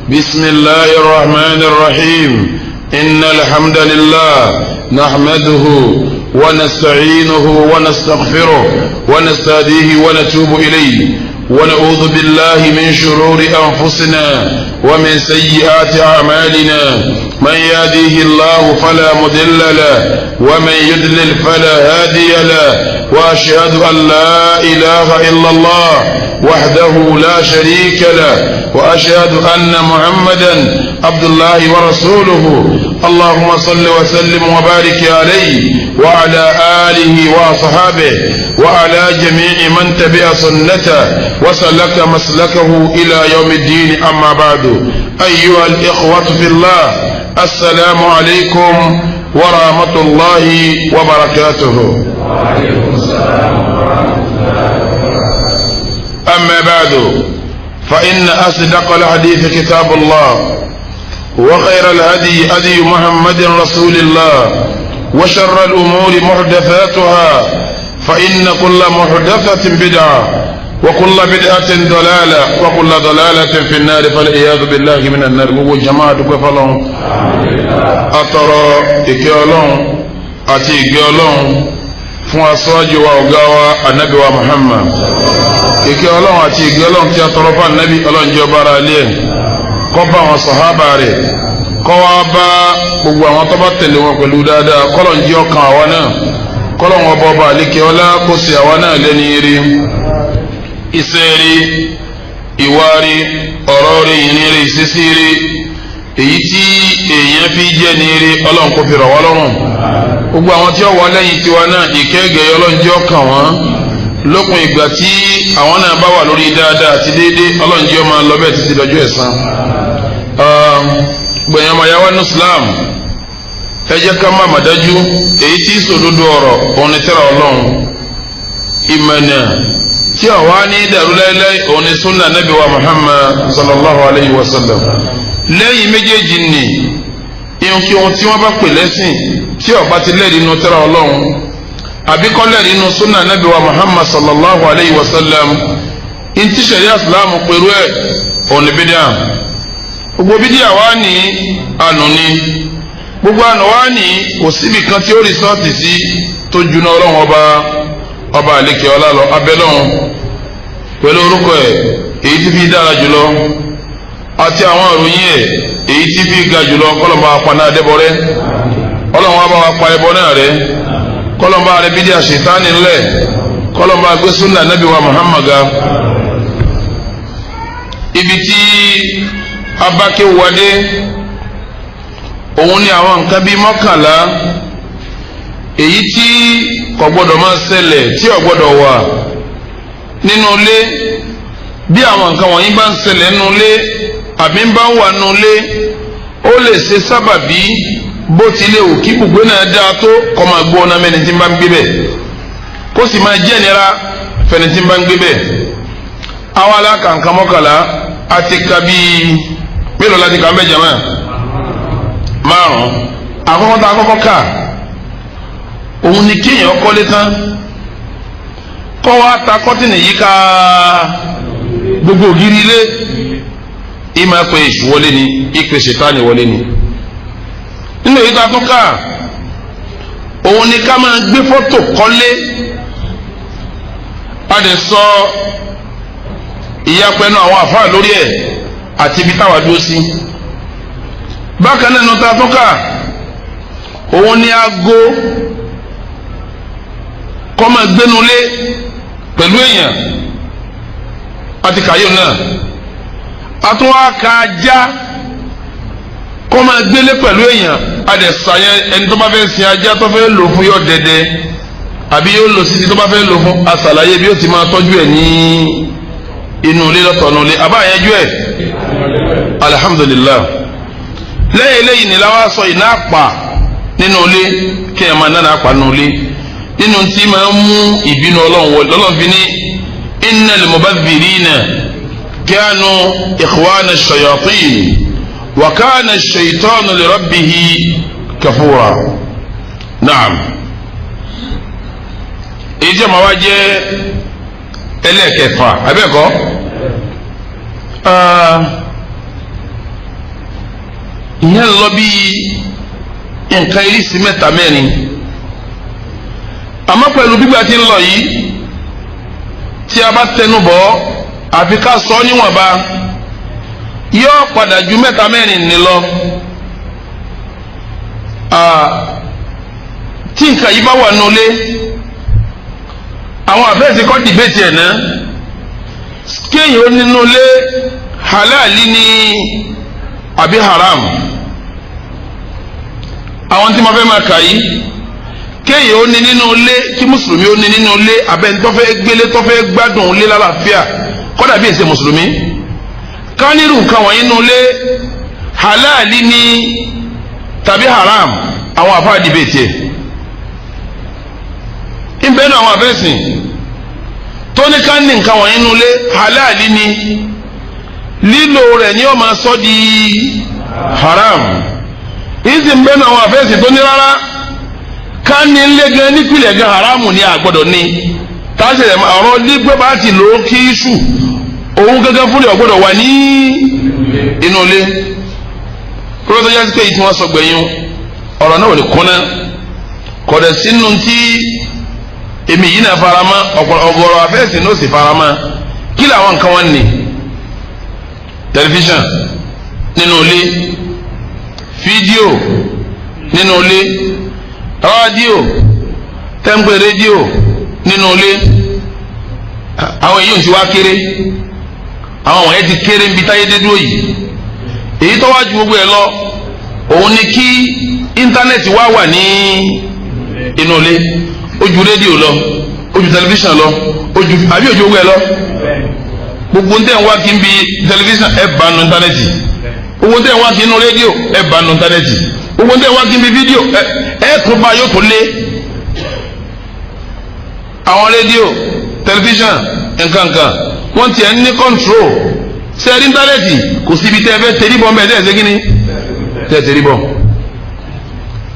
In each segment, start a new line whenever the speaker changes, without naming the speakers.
بسم الله الرحمن الرحيم. إن الحمد لله نحمده ونستعينه ونستغفره ونستهديه ونتوب إليه ونعوذ بالله من شرور أنفسنا ومن سيئات أعمالنا. من يهديه الله فلا مضل له ومن يضلل فلا هادي له. وأشهد أن لا إله إلا الله وحده لا شريك له وأشهد أن محمدا عبد الله ورسوله. اللهم صل وسلم وبارك عليه وعلى آله وأصحابه وعلى جميع من تبع سنته وسلك مسلكه إلى يوم الدين. أما بعد، أيها الإخوة في الله، السلام عليكم ورحمة الله وبركاته.
وعليكم السلام ورحمة الله وبركاته.
أما بعد، فإن أصدق الحديث كتاب الله، وخير الهدي هدي محمد رسول الله، وشر الأمور محدثاتها، فإن كل محدثة بدعة وكل بدعة ضلالة وكل ضلالة في النار، فالعياذ بالله من النار. gbogbo jama dúpẹ́ fọ́lọ́run, atọrọ ìkẹ́ Ọlọ́run àti ìgẹ́ Ọlọ́run fún aṣáájú wa ọ̀gá wa Ànábì wa Muhammad. Ìkẹ́ Ọlọ́run àti ìgẹ́ Ọlọ́run tí a tọrọ fún Ànábì, Ọlọ́run jẹ́ ọba ara ilé ẹ̀, kó bá àwọn sàhábà rẹ̀, kó wá bá gbogbo àwọn tó bá tẹ̀lé wọn pẹ̀lú dáadáa. kọ́lọ́n jẹ́ ọkàn àwa náà, kọ́lọ́n ọba ọba àlékè ọlá kó sì àwa náà lẹ́ni rí, iṣẹ́ rí, ìwà rí, ọ̀rọ̀ rí, ìrìn rí, ìṣesí rí, èyí tí èèyàn fi jẹ́ ní rí, Ọlọ́run kó fi rọ̀ wá lọ́rùn. gbogbo àwọn tí ó wà lẹ́yìn tiwa náà, ìkẹ́gẹ́ Ọlọ́run jẹ́ ọkàn wọn lópin ìgbà tí àwọn náà bá wà lórí dáadáa àti déédéé. Ọlọ́run jẹ́ ó máa lọ bẹ́ẹ̀ títí lọ́jọ́ ẹ̀san. gbẹ̀yàn mayáwá ní Islam, ẹ jẹ́ ká má má dájú èyí tí sòdodo ọ̀rọ̀ òun ni tẹ́ra Ọlọ́run, ìmọ̀nà tí àwa ní dàrú láéláé òun ni sunna Nabi wa Muhammad sallallahu alayhi wa sallam. lẹ́yìn méjèèjì ni ihun kí ohun tí wọ́n bá pè lẹ́sìn tí ó bá ti lẹ́rìí inú tẹ́ra Ọlọ́run àbí kò lẹ́rìí inú sunna Nabi wa Muhammad sallallahu alayhi wa sallam, ntí sẹ̀ríà Islam pẹ̀lú ẹ̀ òun ni bídíà. gbogbo bídíà wa ní ànú ni, gbogbo àná wa ní kò síbi kan tí ó rìsọ́ọ̀tì sí tó juná Ọlọ́run ọba àlekè ọlá lọ. abẹ́lọ́run pẹ̀lú orúkọ ẹ̀ èyí tí fi dára jùlọ àti àwọn ìròyìn ẹ̀ èyí tí fi ga jùlọ, kọ́lọ́mbà apaná adébọ̀rẹ́, Ọlọ́run wa bá wa pa ẹbọ náà rẹ́, kọ́lọ́mbà rẹ bídíà ṣètánì ńlẹ̀, kọ́lọ́mbà gbé súnà Nábì wa Muhammad. ibi tí abákéwọlé òun ni àwọn nǹkan bíi mọ́kànlá èyí tí kò gbọdọ̀ máa ṣẹlẹ̀, tí ò gbọdọ̀ wà nínú ilé. bí àwọn nǹkan wọ̀nyí bá ń ṣẹlẹ̀ nínú ilé àbí ń bá ń wà nínú ilé, ó lè ṣe sábàbí bó tilẹ̀ wù kí gbogbo náà dáa tó kọ́ máa gbọ́ ọ́nà mẹ́ni tí ń bá ń gbé bẹ̀, kó sì máa jẹ́ ìnira fẹ́ni tí ń bá ń gbé bẹ̀. àwọn alákàǹkà mọ́kànlá àti ka bíi mélòó láti kà ń bẹ̀ jama? márùn-ún. àkọ́kọ́ tá a kọ́kọ́ kà òun ni kéèyàn kọ́lé tán kọ́ wa ta kọ́tìnì yìí ká gbogbo ògiri ilé, ìmọ̀ ẹ̀pẹ́ èṣù wọlé ni, ìpè ṣètánì wọlé ni. nínú èyí tá a tún kà òun ni ká máa gbé fọ́tò kọ́lé. a lè sọ ìyapẹnu àwọn àfáà lórí ẹ̀ àti ibi táwa dúró sí. bákan náà nínú tá a tún kà òun ni aago kọ́ máa gbénu lé pẹ̀lú èèyàn àti kàyọ̀ náà. àtúwá ka ajá kọ́ máa gbélé pẹ̀lú èèyàn, àdẹ̀sàyẹn ẹni tó bá fẹ́ sin ajá tó fẹ́ lò fún yọ dẹdẹ àbí yóò lò sí ti tó bá fẹ́ lò fún asàlàyé bí ó ti máa tọ́jú ẹ̀ ní inú ilé lọ́tọ̀ inú ilé. àbá àyẹjú ẹ̀ alhamdulillah. lẹ́yìn eléyìí ni láwa sọ iná àpà nínú ilé, kí ẹ̀ máa náà àpà nínú ilé, nínú tí máa ń mú ìbínú Ọlọ́run wọlé. Ọlọ́run fi ní innal mubadhirina kanu ikhwana ash-shayatin wa kana ash-shaytanu li rabbihi kafura. Naam. ìjẹ́ màá wá jẹ́ ẹlẹ́ẹ̀kẹfà abẹ́ẹ̀kọ́ ìyẹn lọ bí nǹkan irisi mẹ́ta mẹ́rin àmọ́ pẹ̀lú gbígbà tí ń lọ yìí tí a bá tẹnu bọ̀ àfi ká sọ níwọ̀nba yóò padà ju mẹ́ta mẹ́rin ní lọ tí nǹkan yìí bá wà nulẹ̀ àwọn àfẹ́sí kọ́ dìbẹ́tì ẹ̀ náà kéèyàn ó nínú ilé halali ni àbí haram àwọn tí mo fẹ́ máa kà yìí kéèyàn ó ní nínú ilé kí mùsùlùmí ó ní nínú ilé abẹ́ni tó fẹ́ gbélé tó fẹ́ gbádùn ilé lálàáfíà kọ́dà bí èsè mùsùlùmí kánírù nǹkan wọ̀nyí nínú ilé halali ni tàbí haram àwọn àfáà dìbẹ́tì ẹ̀ ìbẹ́nu àwọn àfẹ́sìn tó ní ká ní nǹkan wọ̀nyí nínú ilé halali ni lílo rẹ̀ ni ó máa sọ di haram ìsì ìbẹ́nu àwọn àfẹ́sìn tó ní rárá ká ní ilé gan nípìnlẹ̀ gan haramu ni àgbọ̀dọ̀ ní táṣẹ̀ ọ̀rọ̀ nígbẹ́ bá ti lò ó kí iṣu òun gẹ́gẹ́ fúnlẹ̀ ọ̀gbọ́dọ̀ wà ní inú ilé kúrò tó yá sí pé èyí tí wọ́n sọ gbẹ̀yìn ọ̀rọ̀ náà ò lè kúnná kọ̀dẹ̀ sínú tí èmi yìí náà farama ọ̀gọ̀rọ̀ afẹ́sìn ló sì farama kí làwọn nǹkan wọn ní tẹlifíṣàn nínú ilé fídíò nínú ilé rádíò tẹ́ǹpẹ́ rédíò nínú ilé àwọn èyí ò ti wá kéré àwọn wọ̀nyẹn ti kéré níbi táyé dé dúró yìí èyí tó wá ju gbogbo ẹ̀ lọ òun ni kí íńtánẹ́ẹ̀tì wà ní inú ilé ojú rédíò lọ ojú tẹlifíṣàn lọ ojú àbí ojú owó ẹ lọ gbogbo ntẹ̀ ń wá kí n bi tẹlifíṣàn ẹ bá nu íńtánẹ́ẹ̀tì gbogbo ntẹ̀ ń wá kí n nu rédíò ẹ bá nu íńtánẹ́ẹ̀tì gbogbo ntẹ̀ ń wá kí n bi fídíò ẹ tó bá yóò tó lé àwọn rédíò tẹlifíṣàn nkankan wọ́n tiẹ̀ ń ní kọ́ńtró sẹ́ẹ̀rí íńtánẹ́ẹ̀tì kò síbi tẹ́ ẹ fẹ́ tẹ̀lé bọ́ mẹ́ẹ̀ẹ́dẹ́ ẹ̀sẹ̀ kínní tẹ́ tẹ̀lé bọ́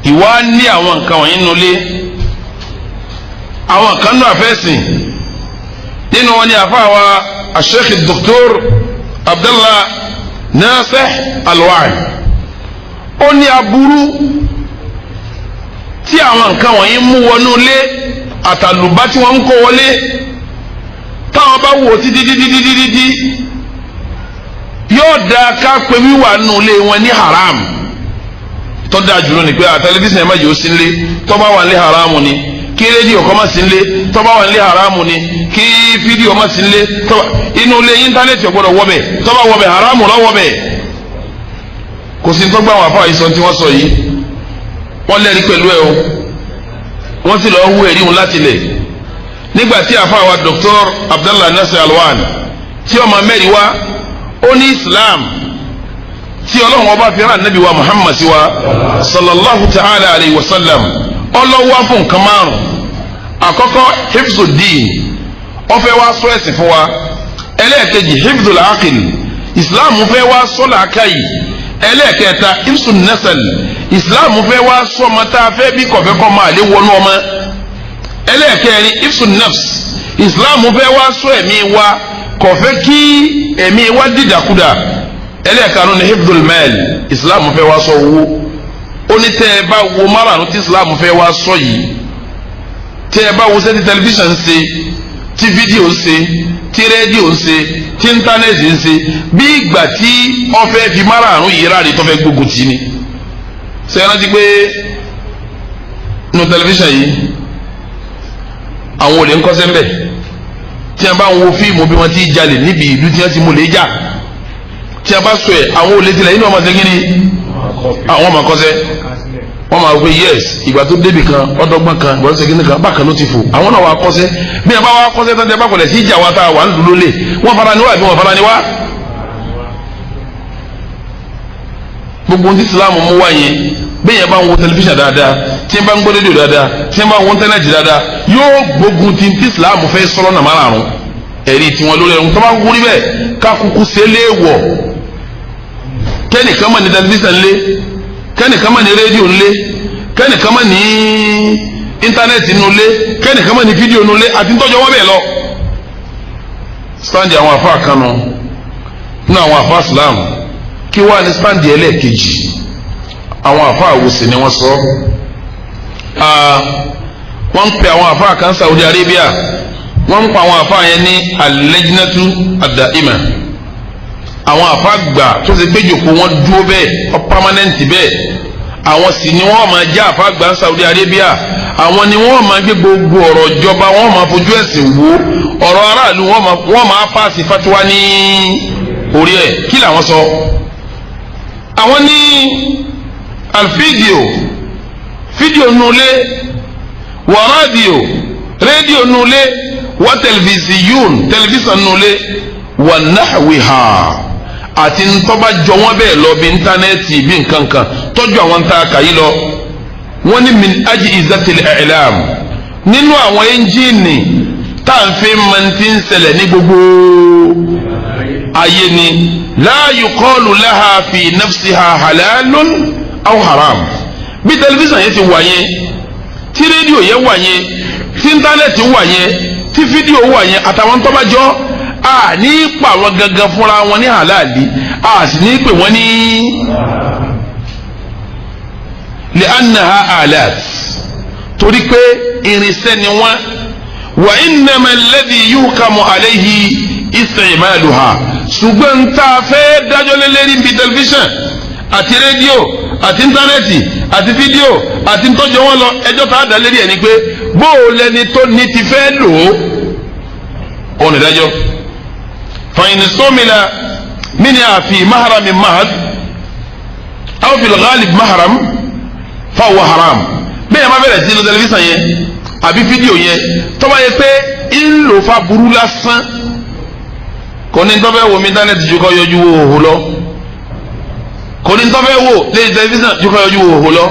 ìwà ní àwọn nǹkan wọ̀nyí nulẹ̀ àwọn kan náà fẹ́sìn nínú wọn ni àfáàwá asheikh dr abdullah nasir alwai ó ní aburú tí àwọn nǹkan wọ̀nyí mú wọnú ilé àtàlùbá tí wọ́n ń kó wọlé táwọn bá wò títí yóò dáa ká pé wíwà nù ilé wọn ní haram tó dáa jùlọ ni pé tẹlifíṣàn ẹ̀ má jẹ́ ó sí nílé tó bá wà ní haram ni kí rédíò kọ́ má sí nílé tó bá wà nílé haramu ni kí fídíò má sí nílé inú ilé íńtánẹ́ẹ̀tì ọ̀gbọ́dọ̀ wọ́bẹ̀ tó bá wọ́bẹ̀ haramu lọ́ wọ́bẹ̀ kò sí tó gbà wọn àfáà ìsọ tí wọ́n sọ yìí wọ́n lẹ́rìí pẹ̀lú ẹ̀ o wọ́n sì lọ́ọ́ wú ẹ̀rí wọn láti lẹ̀ nígbà tí àfáà wa Dr. Abdullah Nasir Alwan tí ọmọ mẹ́rin wá ó ní Islam tí ọlọ́run ọba fi rán Nabi wa Muhammad sí wa sallallahu ta'ala alayhi wa sallam ọlọ́wọ́ fún nǹkan márùn àkọ́kọ́ hifzudin ọfẹ́ wa sọ ẹ̀sìn fún wa ẹlẹ́ẹ̀kejì hifzul aqil islam fẹ́ wa sọ làákàyè ẹlẹ́ẹ̀kẹta hifzun nasal islam fẹ́ wa sọ ọmọ tá a fẹ́ bí kọ̀fẹ́ kọ́ máa lé wọnú ọmọ ẹlẹ́ẹ̀kẹrin hifzun nafs islam fẹ́ wa sọ ẹ̀mí wa kọ̀fẹ́ kí ẹ̀mí wa dídàkudà ẹlẹ́ẹ̀karùn ni hifzul mal islam fẹ́ wa sọ owó onítẹ̀ ẹ bá wo márùn tí islam fẹ́ wá sọ yìí tẹ́ ẹ bá wo sẹ́ni tẹlifíṣàn ń ṣe tí fídíò ń ṣe tí rédíò ń ṣe tí íńtánẹ́ẹ̀tì ń ṣe bí ìgbà tí wọ́n fẹ́ fi márùn yìí ráre tó fẹ́ gbógun tì ní. ṣé ẹ rántí pé nínú tẹlifíṣàn yìí àwọn olè ń kọ́ṣẹ́ ń bẹ̀ tí a bá ń wo fíìmù bí wọ́n ti jalè níbi ìlú tí wọ́n ti mú lè jà tí a bá sọ ẹ̀ àwọn olè tilẹ̀ yìí ni wọ́n máa ṣe kí ni àwọn ọmọ kọ́ṣẹ́ wọ́n máa wí yes ìgbà tó débì kan ọ̀dọ́gbọ́n kan ìgbà tó ṣe kíní kan bákan ló ti fò àwọn náà wà kọ́ṣẹ́ bí ẹ bá wà kọ́ṣẹ́ tó ń tẹ́ bá kọ̀lẹ̀ sí ìjà wa tá a wà ń dúró lé wọ́n fara ni wá àbí wọ́n fara ni wá. gbogbo ní Islam mú wá yẹn bí yẹn bá ń wo tẹlifíṣàn dáadáa tí yẹn bá ń gbọ́ rédíò dáadáa tí yẹn bá ń wo íńtánẹ́ẹ̀tì dáadáa yóò gbógun ti Islam fẹ́ sọ́lọ́ nà márùn ẹ̀rí tiwọn lórí ẹ̀rù tó bá ń wúrí bẹ́ẹ̀ ká kúkú ṣe léèwọ̀ kẹ́nìkan mọ̀ ní tẹlifíṣàn lé kẹ́nìkan mọ̀ ní rédíò ńlé kẹ́nìkan mọ̀ ní íńtánẹ́ẹ̀tì ńlé kẹ́nìkan mọ̀ ní fídíò ńlé àti ntọ́jọ́ wọn bẹ́ẹ̀ lọ. stand àwọn afa kan nù nínú àwọn afa Islam kí wàá ní stand ẹlẹ́ẹ̀kejì àwọn àfa àwòsàn ni wọ́n sọ wọ́n ń pè àwọn àfa kan Saudi Arabia wọ́n ń pa àwọn àfa yẹn ní al-lajnatu ad-da'ima àwọn àfa gbà tó ṣe pé jòkó wọn dúró bẹ́ẹ̀ ọ pámánẹ́ǹtì bẹ́ẹ̀ àwọn sì ni wọ́n máa jẹ́ àfa gbà Saudi Arabia àwọn ni wọ́n máa gbé gbogbo ọ̀rọ̀ ìjọba wọ́n máa fojú ẹ̀sìn wo ọ̀rọ̀ aráàlú wọ́n máa pàṣẹ fatiwa ní orí ẹ̀ kí làwọn sọ àwọn ní fídíò nulẹ̀ wà rédíò nulẹ̀ wà tẹlifíṣàn nulẹ̀ wà nahwiha àti ntọ́ba jọ wọ́n bẹ́ẹ̀ lọ bí íńtánẹ́ẹ̀tì bí nkankan tọ́jú àwọn tá a kà yí lọ wọ́n ní min aj'izatil i'lam nínú àwọn ẹ́ńjìnì tá à ń fi mọ̀ntì ń ṣẹlẹ̀ ní gbogbo ayé ni la yuqalu laha fi nafsiha halalun aw haram bí tẹlifíṣàn yẹn ti wà yẹn tí rédíò yẹn wà yẹn tí íńtánẹ́ẹ̀tì wà yẹn tí fídíò wà yẹn àtàwọn tọ́ba jọ a ní pa àwọn gangan fúnra wọn ní halali a sì ní pè wọ́n ní li'annaha alat torí pé irinṣẹ́ ni wọ́n wa innama alladhi yuhkamu alayhi isti'maluha ṣùgbọ́n tá a fẹ́ dájọ́ lélẹ́rìí níbi tẹlifíṣàn àti rédíò àti íńtánẹ́ẹ̀tì àti fídíò àti ntọ́jọ́ wọn lọ ẹjọ́ tá a dá lérí ẹ̀ ni pé bóò lẹni tó ní ti fẹ́ lò ó òun ìdájọ́ فإن استعمل منها في محرم محض أو في الغالب محرم فهو حرام bẹ́ẹ̀ máa bẹ̀rẹ̀ sí ní tẹlifíṣàn yẹn àbí fídíò yẹn tó bá yẹ pé ń lò fa burú lásán kò ní tó fẹ́ wo mi íńtánẹ́ẹ̀tì ju kọ́ yọjú wo òhò lọ kò ní tó fẹ́ wo lẹ́yìn tẹlifíṣàn ju kọ́ yọjú wo òhò lọ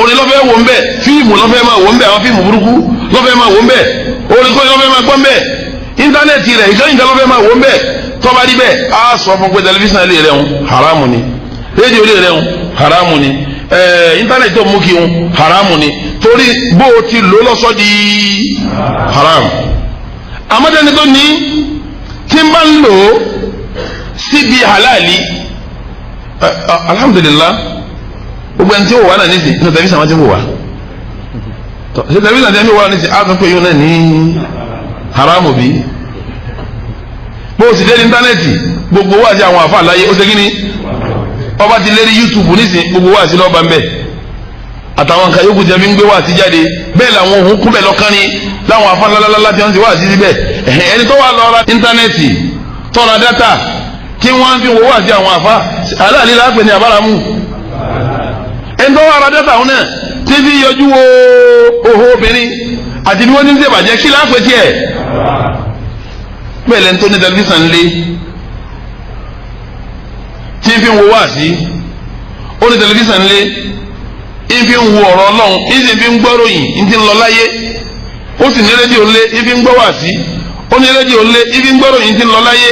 orin lọ́fẹ́ wo ń bẹ̀ fíìmù lọ́fẹ́ máa wo ń bẹ̀ àwọn fíìmù burúkú lọ́fẹ́ máa wo ń bẹ̀ orin kọ́ lọ́fẹ́ máa gbọ́ ń bẹ̀ íńtánẹ́ẹ̀tì rẹ̀ ìjọ ìjọba fẹ́ máa wò ń bẹ̀ tọ́ba rí bẹ́ẹ̀ á sọ fún pé tẹlifíṣàn lè rẹ̀ ń haramu ni rédíò lè rẹ̀ ń haramu ni íńtánẹ́ẹ̀tì tó mú kí ń haramu ni torí bó o ti lò lọ́sọ́ di haramu. àmọ́tẹ́ni tó ní tí ń bá ń lò ó síbi halali alhamdulillah gbogbo ẹni tí ó wà náà nísì inú tẹlifíṣàn wọn ti wò wá ṣe tẹlifíṣàn tí wọn wà nísì á tún pé yóò náà ní haramu bi bó o sì dé ní íńtánẹ́ẹ̀tì gbogbo wa sí àwọn àfa àlàyé ó ṣe kí ni ọba ti lérí YouTube nísìn gbogbo wa sí lọ́ba ńbẹ àtàwọn nǹkan yòókù tí a fi ń gbé wa sí jáde bẹ́ẹ̀ làwọn òun kún bẹ́ẹ̀ lọ́kàn ni láwọn àfa ńláńlá tí wọ́n ti wá sí síbẹ̀ ẹni tó wà lọ́ra íńtánẹ́ẹ̀tì tọ́ra dátà tí wọ́n fi wò wá sí àwọn àfa aláàlí láàpẹ̀ ní àbáramú ẹni tó wà ra dátà òun náà tí fi yọjú wo òhò obìnrin àti bí wọ́n ní ń ṣèbàjẹ́ kí láàpẹ̀ tiẹ̀ bẹ́ẹ̀ lẹ́ni tó ní tẹlifíṣàn lé tí ń fi wo wá sí ó ní tẹlifíṣàn lé ń fi wo ọ̀rọ̀ ọlọ́run ń sì fi ń gbọ́ ròyìn ń ti ń lọ láyé ó sì ní rédíò lé ń fi ń gbọ́ wá sí ó ní rédíò lé ń fi ń gbọ́ ròyìn ń ti ń lọ láyé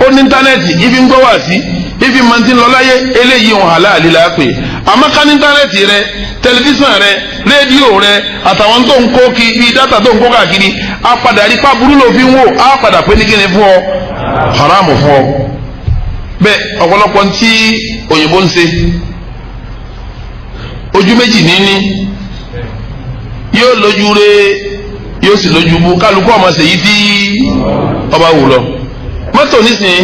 ó ní íńtánẹ́ẹ̀tì ń fi ń gbọ́ wá sí ń fi máa ń ti ń lọ láyé eléyìí òun halali la pè àmọ́ ká ní íńtánẹ́ẹ̀tì rẹ tẹlifíṣàn rẹ rédíò rẹ àtàwọn tó ń kó kí bíi dátà tó ń kó káàkiri á padà rí pábúrú ló fi ń wò á padà pé ní kíni fún ọ haramu fún ọ. bẹ́ẹ̀ ọ̀pọ̀lọpọ̀ tí òyìnbó ń ṣe ojú méjì níní yóò lójú re yóò sì lójú bú kálukú ọmọ ṣèyí tí ọba wù lọ. mọ́tò nísìnyí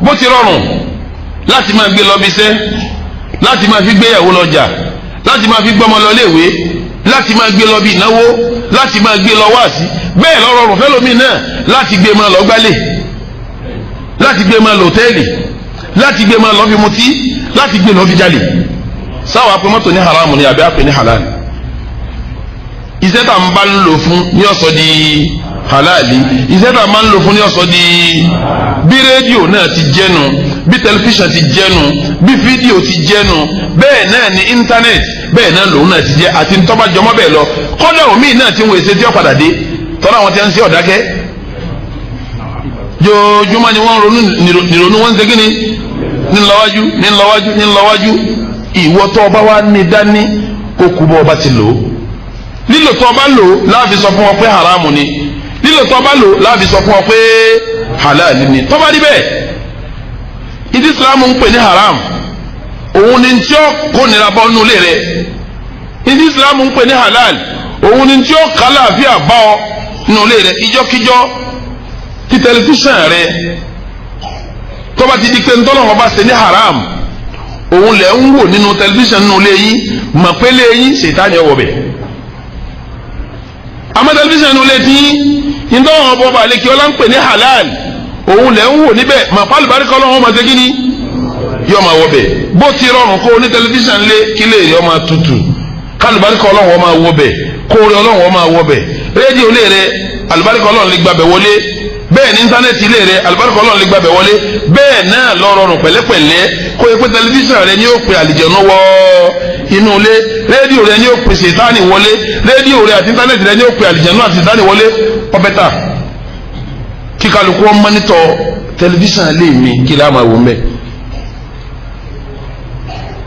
bó ti rọrùn láti máa gbé lọ bí iṣẹ́ láti máa fi gbéyàwó lọ́jà láti máa fi gbọ́mọ lọ léèwé láti máa gbé lọ bí ìnáwó láti máa gbé lọ wáàsí bẹ́ẹ̀ lọ́rọ̀rùn fẹ́lómi náà láti gbé máa lọ gbálẹ̀ láti gbé máa lọ hòtẹ́ẹ̀lì láti gbé máa lọ fi mutí láti gbé lọ fi jalè sáwọn apẹ mọ́tò ní haramu ni àbí apẹ ní halal iṣẹ́ tá n bá ń lò fún ní ọ̀sọ́ di halali iṣẹ́ tá a máa ń lò fún ní ọ̀sọ́ di bí rédíò náà ti jẹ́nu bí tẹlifíṣàn ti jẹ́nu bí fídíò ti jẹ́nu bẹ́ẹ̀ náà ni íńtánẹ́ẹ̀tì bẹ́ẹ̀ náà lòun náà ti jẹ́ àti ntọ́ba jọmọ́ bẹ́ẹ̀ lọ kọ́dà omi náà ti ń wo èsè tí ó padà dé tọ́lá àwọn tí wọ́n ń ṣe ọ̀dákẹ́ jojúmọ́ ni wọ́n ronú nìrònú wọ́n ń ṣe kíni nílọ́wájú ìwọ tó ọba wa ní dání kó kú bọ́ ọba ti lò ó lílò tó ọba lò láàfin sọ fún ọ pé haramu ni lílò tó ọba lò láàfin sọ fún ọ pé halal ni tọ́ba rí bẹ́ẹ̀ ìdí Islam ń pè ní haram òun ni tí ó kó nira bọ́ nínú ilé rẹ̀. ìdí Islam ń pè ní halal òun ni tí ó kálàáfíà bá ọ nínú ilé rẹ̀. ìjọ́kíjọ́ tí tẹlifíṣàn rẹ̀ tó bá ti di pé ntọ́lọ́wọ́ bá ṣe ní haram òun lẹ̀ ń wò nínú tẹlifíṣàn nínú ilé yín mọ̀ pé lé yín ṣètánì ọwọ́ bẹ̀. àmọ́ tẹlifíṣàn nínú ilé tí ntọ́lọ́wọ́ bọ́ bá lè kí ọlá ń pè ní halal òun lẹ̀ ń wò níbẹ̀ mọ̀ pálí baríkọ́ ọlọ́wọ́ máa ṣe kí ni yọ máa wọ bẹ̀. bó ti rọrùn kó ní tẹlifíṣàn lé kí lè rí ọ máa tutù kálùbáríkọ́ ọlọ́wọ́ máa wọ bẹ̀ kóore ọlọ́wọ́ máa wọ bẹ̀ rédíò lé rẹ àlùbáríkọ́ ọlọ́wọ́ lè gbàbẹ̀ wọlé bẹ́ẹ̀ ní íńtánẹ́ẹ̀tì ilé rẹ àlùbáríkà Ọlọ́run lè gbàbẹ̀ wọlé bẹ́ẹ̀ náà lọ rọrùn pẹ̀lẹ́pẹ̀lẹ́ kó yẹ pé tẹlifíṣàn rẹ ni yóò pe àlìjẹ̀nú wọ inú ilé rédíò rẹ ni yóò pe ṣètánì wọlé rédíò rẹ àti íńtánẹ́ẹ̀tì rẹ ni yóò pe àlìjẹ̀nú àti ṣètánì wọlé ọbẹ̀ta kí kálukú wọn mọ́nítọ̀ tẹlifíṣàn lè mi kí láà máa wò mẹ́.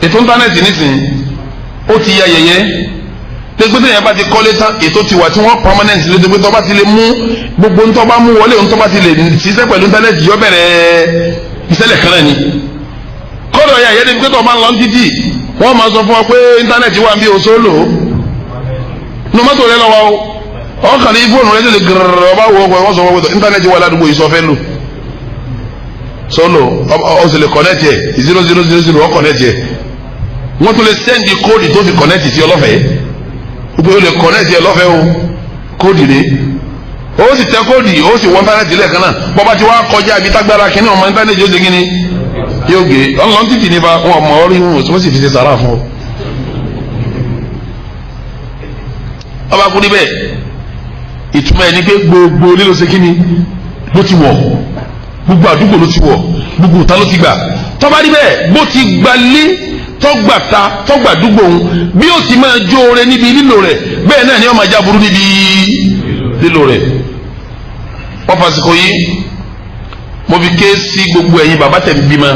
ètò íńtánẹ́ẹ̀tì nísìnyí ó ti ya yẹyẹ tẹgbẹ́tẹ̀ yẹn bá ti kọ́lé tán ètò tiwa tí wọ́n permanent lé tó pé tọ́ba ti lè mú gbogbo ntọ́ba mú wọlé ntọ́ba ti lè ṣiṣẹ́ pẹ̀lú íńtánẹ́ẹ̀tì yọ bẹ̀rẹ̀ ìṣẹ̀lẹ̀ kan náà ni. kọ́dọ̀ ya yẹ́n pé tọ́ máa ń lọ títì wọ́n máa sọ fún ọ pé íńtánẹ́ẹ̀tì wà ń bí oṣù lò ó. nu mọ́tò rẹ lọ́wọ́ o ọkàn ní fóònù rẹ tẹ̀lé gírrrr ọba wo ọkọ̀ wọ́n sọ fún ọ íńtánẹ́ẹ̀tì wà ládùúgbò yìí sọ fẹ́ lò. sọ́lò ọ̀sẹ̀ lè connect ẹ̀ 0000 ọ̀ connect ẹ̀ wọ́n tún lè send kóòdì tó fi connect sí ọlọ́fẹ̀ẹ́ gbogbo olè kọ́nẹ́tì ẹ lọ́fẹ̀ẹ́ o kóòdì rè ó sì tẹ kóòdì ó sì wọ íńtánẹ́ẹ̀tì lẹ́ẹ̀kan náà bọ́ba tí wàá kọjá ibi tágbára kínní ọmọ íńtánẹ́ẹ̀tì yóò ṣe kínní yóò gé ọlọ́run títì nípa wọn ọmọ orí wọn tí wọ́n sì fi ṣe sàrà fún ọ. ọba kú níbẹ̀ ìtumọ̀ ẹni pé gbogbo lílo ṣe kínní ló ti wọ̀ gbogbo àdúgbò ló ti wọ̀ gbogbo ìta ló ti gbà tọ́ba níbẹ̀ bó ti gbalé tọgbàta tọgbàdúgbò ń bí ó ti máa jó ore níbi lílo rẹ̀ bẹ́ẹ̀ náà ni ó máa já burú níbi lílo rẹ̀. wọ́n fàṣikò yìí mo fi ké sí gbogbo ẹ̀yin bàbá tẹ̀ ń bímọ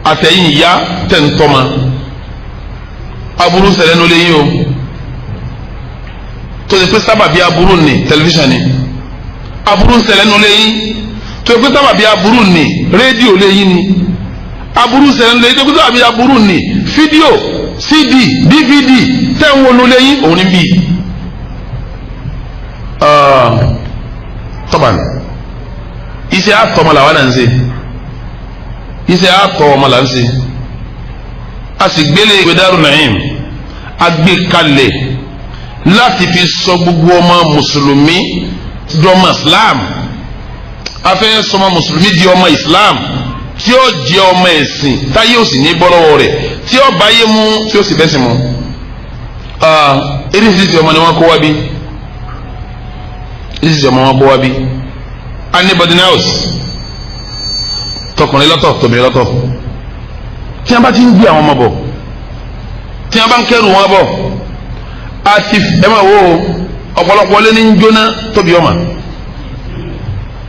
àtẹ̀yìn ìyá tẹ̀ ń tọ́mọ aburú ṣẹlẹ̀ ló léyìn o tó ṣe pé sábàbí aburú ni tẹlifíṣàn ni aburú ṣẹlẹ̀ ló léyìn tó ṣe pé sábàbí aburú ni rédíò léyìn ni aburú ṣẹlẹ̀ lẹ́yìn tó kúndùn àbí aburú ni fídíò cd dvd tẹ̀wọ̀n ló lẹ́yìn òun ní bí. tọ́ba iṣẹ́ àtọ̀mọ̀ làwọn náà ń ṣe iṣẹ́ àtọ̀mọ̀ là ń ṣe a sì gbélé ìwé Darul Naim agbékalẹ̀ láti fi sọ gbogbo ọmọ mùsùlùmí di ọmọ Islam afẹ́ sọmọ mùsùlùmí di ọmọ Islam tí ó jẹ ọmọ ẹ̀sìn táyé ò sì ní bọ́ lọ́wọ́ rẹ̀ tí ó bá yé mú tí ó sì bẹ́ sí mu. eréṣiṣi ọmọ ni wọ́n kó wá bí eréṣiṣi ọmọ wọn kó wá bí anybody else tọkùnrin lọ́tọ̀ tóbìnrin lọ́tọ̀ tí wọ́n bá ti ń gbé àwọn ọmọ bọ̀ tí wọ́n bá ń kẹ́rù wọn bọ̀ àti ẹ máa wo ọ̀pọ̀lọpọ̀ lé ní ń jóná tóbi ọmọ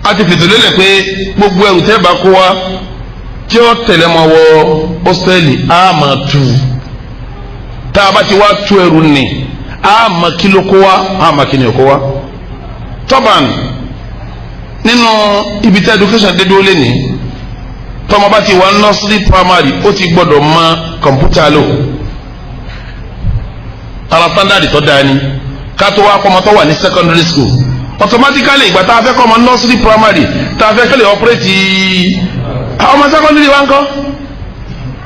àti fètò lélẹ̀ pé gbogbo ẹrù tẹ́ bá kó wá tí ó tẹ̀lé mọ́ wọ ọ́sítẹ́ẹ̀lì á máa tu tá a bá ti wá tu ẹrù nì á máa kí ló kó wá á máa kí ni ò kó wá. tọ́bàn nínú ibi tí education dé dúró lẹ́nìí tọ́mọ bá ti wà nursery primary ó ti gbọ́dọ̀ mọ kọ̀mpútà lò ara standard tó dáa ni ká tó wá kọ́mọ tó wà ní secondary school automatically ìgbà tá a fẹ́ kọ́ ọmọ nursery primary tá a fẹ́ kẹ́lẹ̀ operate àwọn ọmọ secondary wa ń kọ́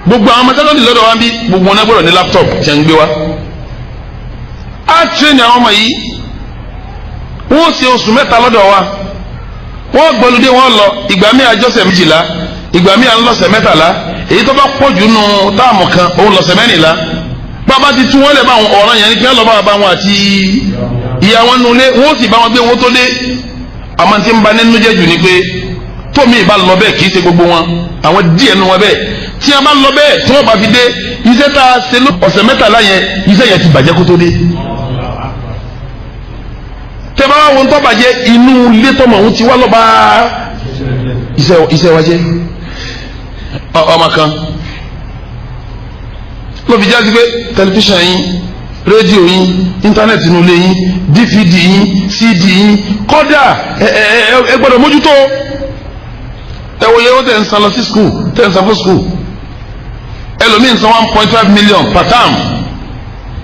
gbogbo àwọn ọmọ secondary lọ́dọ̀ wa ń bí gbogbo wọn náà gbọ́dọ̀ ní laptop tí a ń gbé wa. a train àwọn ọmọ yìí wọ́n ṣe oṣù mẹ́ta lọ́dọ̀ wa wọ́n gbọ́lódé wọn lọ ìgbà míì àjọṣẹ̀ méjìlá ìgbà míì à ń lọ́sẹ̀ mẹ́tàlá èyí tó bá pọ̀ jù nù táàmù kan òun lọ́sẹ̀ mẹ́rìnlá bàbá ti tún wọn lẹ̀ bá àwọn ọ̀ràn yẹn ní kí wọ́n lọ́ bá wọn àti ìyá wọn nulẹ̀ wọ́n sì bá wọn gbé wọn tó dé àmọ́ tí ń ba nínú jẹ́ jù ni pé tómi ìbá lọ bẹ́ẹ̀ kì í ṣe gbogbo wọn àwọn díẹ̀ nu wọn bẹ́ẹ̀ tí a bá lọ bẹ́ẹ̀ tí wọ́n bá fi dé iṣẹ́ tá a ṣe ọ̀sẹ̀ mẹ́tàlá yẹn iṣẹ́ yẹn ti bàjẹ́ kó tó dé. tẹ́ bá wọn tó bàjẹ́ inú ilé tọmọ òun ti wá lọ́ba iṣẹ́ wa jẹ́ ọmọ kan ló fi jáde pé tẹlifíṣàn yín rédíò yín íńtánẹ́ẹ̀tì inú ilé yín dvd yín cd yín kọ́dà ẹ gbọ́dọ̀ mójútó ẹ wòye ó tẹ̀ ń san lọ sí skul tẹ̀ ń san fún skul ẹlòmíín san 1.5 million per term,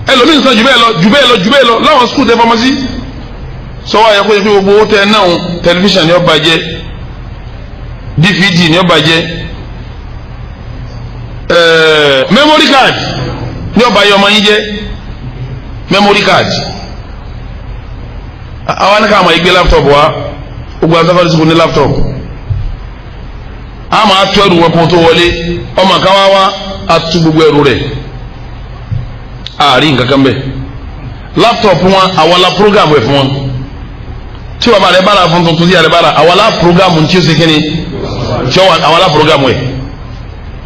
ẹlòmíín san jù bẹ́ẹ̀ lọ láwọn skul tẹ fọmọ sí. sọ́wọ́ àyẹ̀kọ́ yẹ kí gbogbo owó tẹ náà tẹlifíṣàn ni ó bàjẹ́, DVD ni ó bàjẹ́, memory card ni ó bàjẹ́ ọmọ yín jẹ́ memory card. àwọn anìkan àmọ́ ìgbé laptop wa gbogbo asafari sukùn ní laptop a máa tó ẹrù wọn kó tó wọlé ọmọ kan wá a tú gbogbo ẹrù rẹ̀ àárín nǹkan kan bẹ́ẹ̀. laptop wọn àwọn la program ẹ̀ fún wọn tí wàá bá rẹ bára fún tuntun sí àrẹ bára àwọn la program tí ó ṣe kíni tí àwọn la program ẹ̀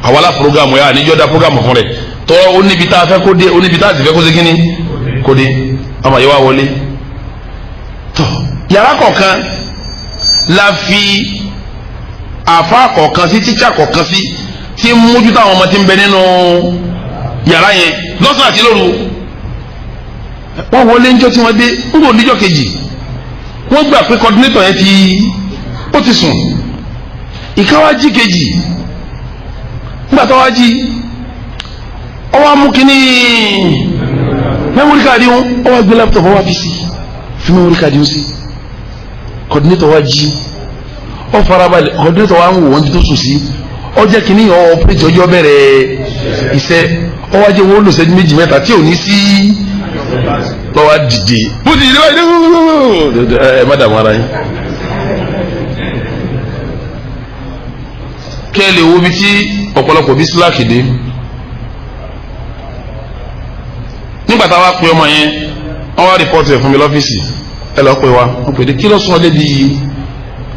àwọn la program ẹ̀ àníjọ́ da program fún rẹ̀ tọ́ oníbi tá a fẹ́ kó dé oníbi tá a sì fẹ́ kó ṣe kíni kó dé ọmọ yẹn wá wọlé tọ́ yàrá kọ̀ọ̀kan la fi àfa kọ̀ọ̀kan sí tíṣà kọ̀ọ̀kan sí tí ń mójútó àwọn ọmọ tí ń bẹ nínú yàrá yẹn lọ́sàn àti lóru. wọ́n wọlé ńjọ́ tí wọ́n dé ń bò níjọ́ kejì wọ́n gbà pé coordinator yẹn ó ti sùn. ìkáwájí kejì nígbà tó wá jí ọwọ́ amú kínní memory card wọn ọwọ́ gbé laptop ọwọ́ fi sí fi memory card wọn sí coordinator wá jí ọ farabalẹ̀ coordinator wa ń wò wọ́n tó sùn sí ọjọ́ kìíní ọ ọpẹ́tì ọjọ́ bẹ̀rẹ̀ iṣẹ́ ọwọ́ ajé wọn ó lò sẹ́jú méjì mẹ́ta tí ò ní sí lọ́wọ́ dìde bó ti dìde báyìí ẹ má dààmú ara yín. kẹ́ ẹ lè wo bí tí ọ̀pọ̀lọpọ̀ bí slack dé nígbà táwa pe ọmọ yẹn wọ́n wá rìpọ́tì ẹ̀ fún mi lọ́fíìsì ẹ lọ́ọ́ pè wá wọ́n pè dé kí ló sún ọ débi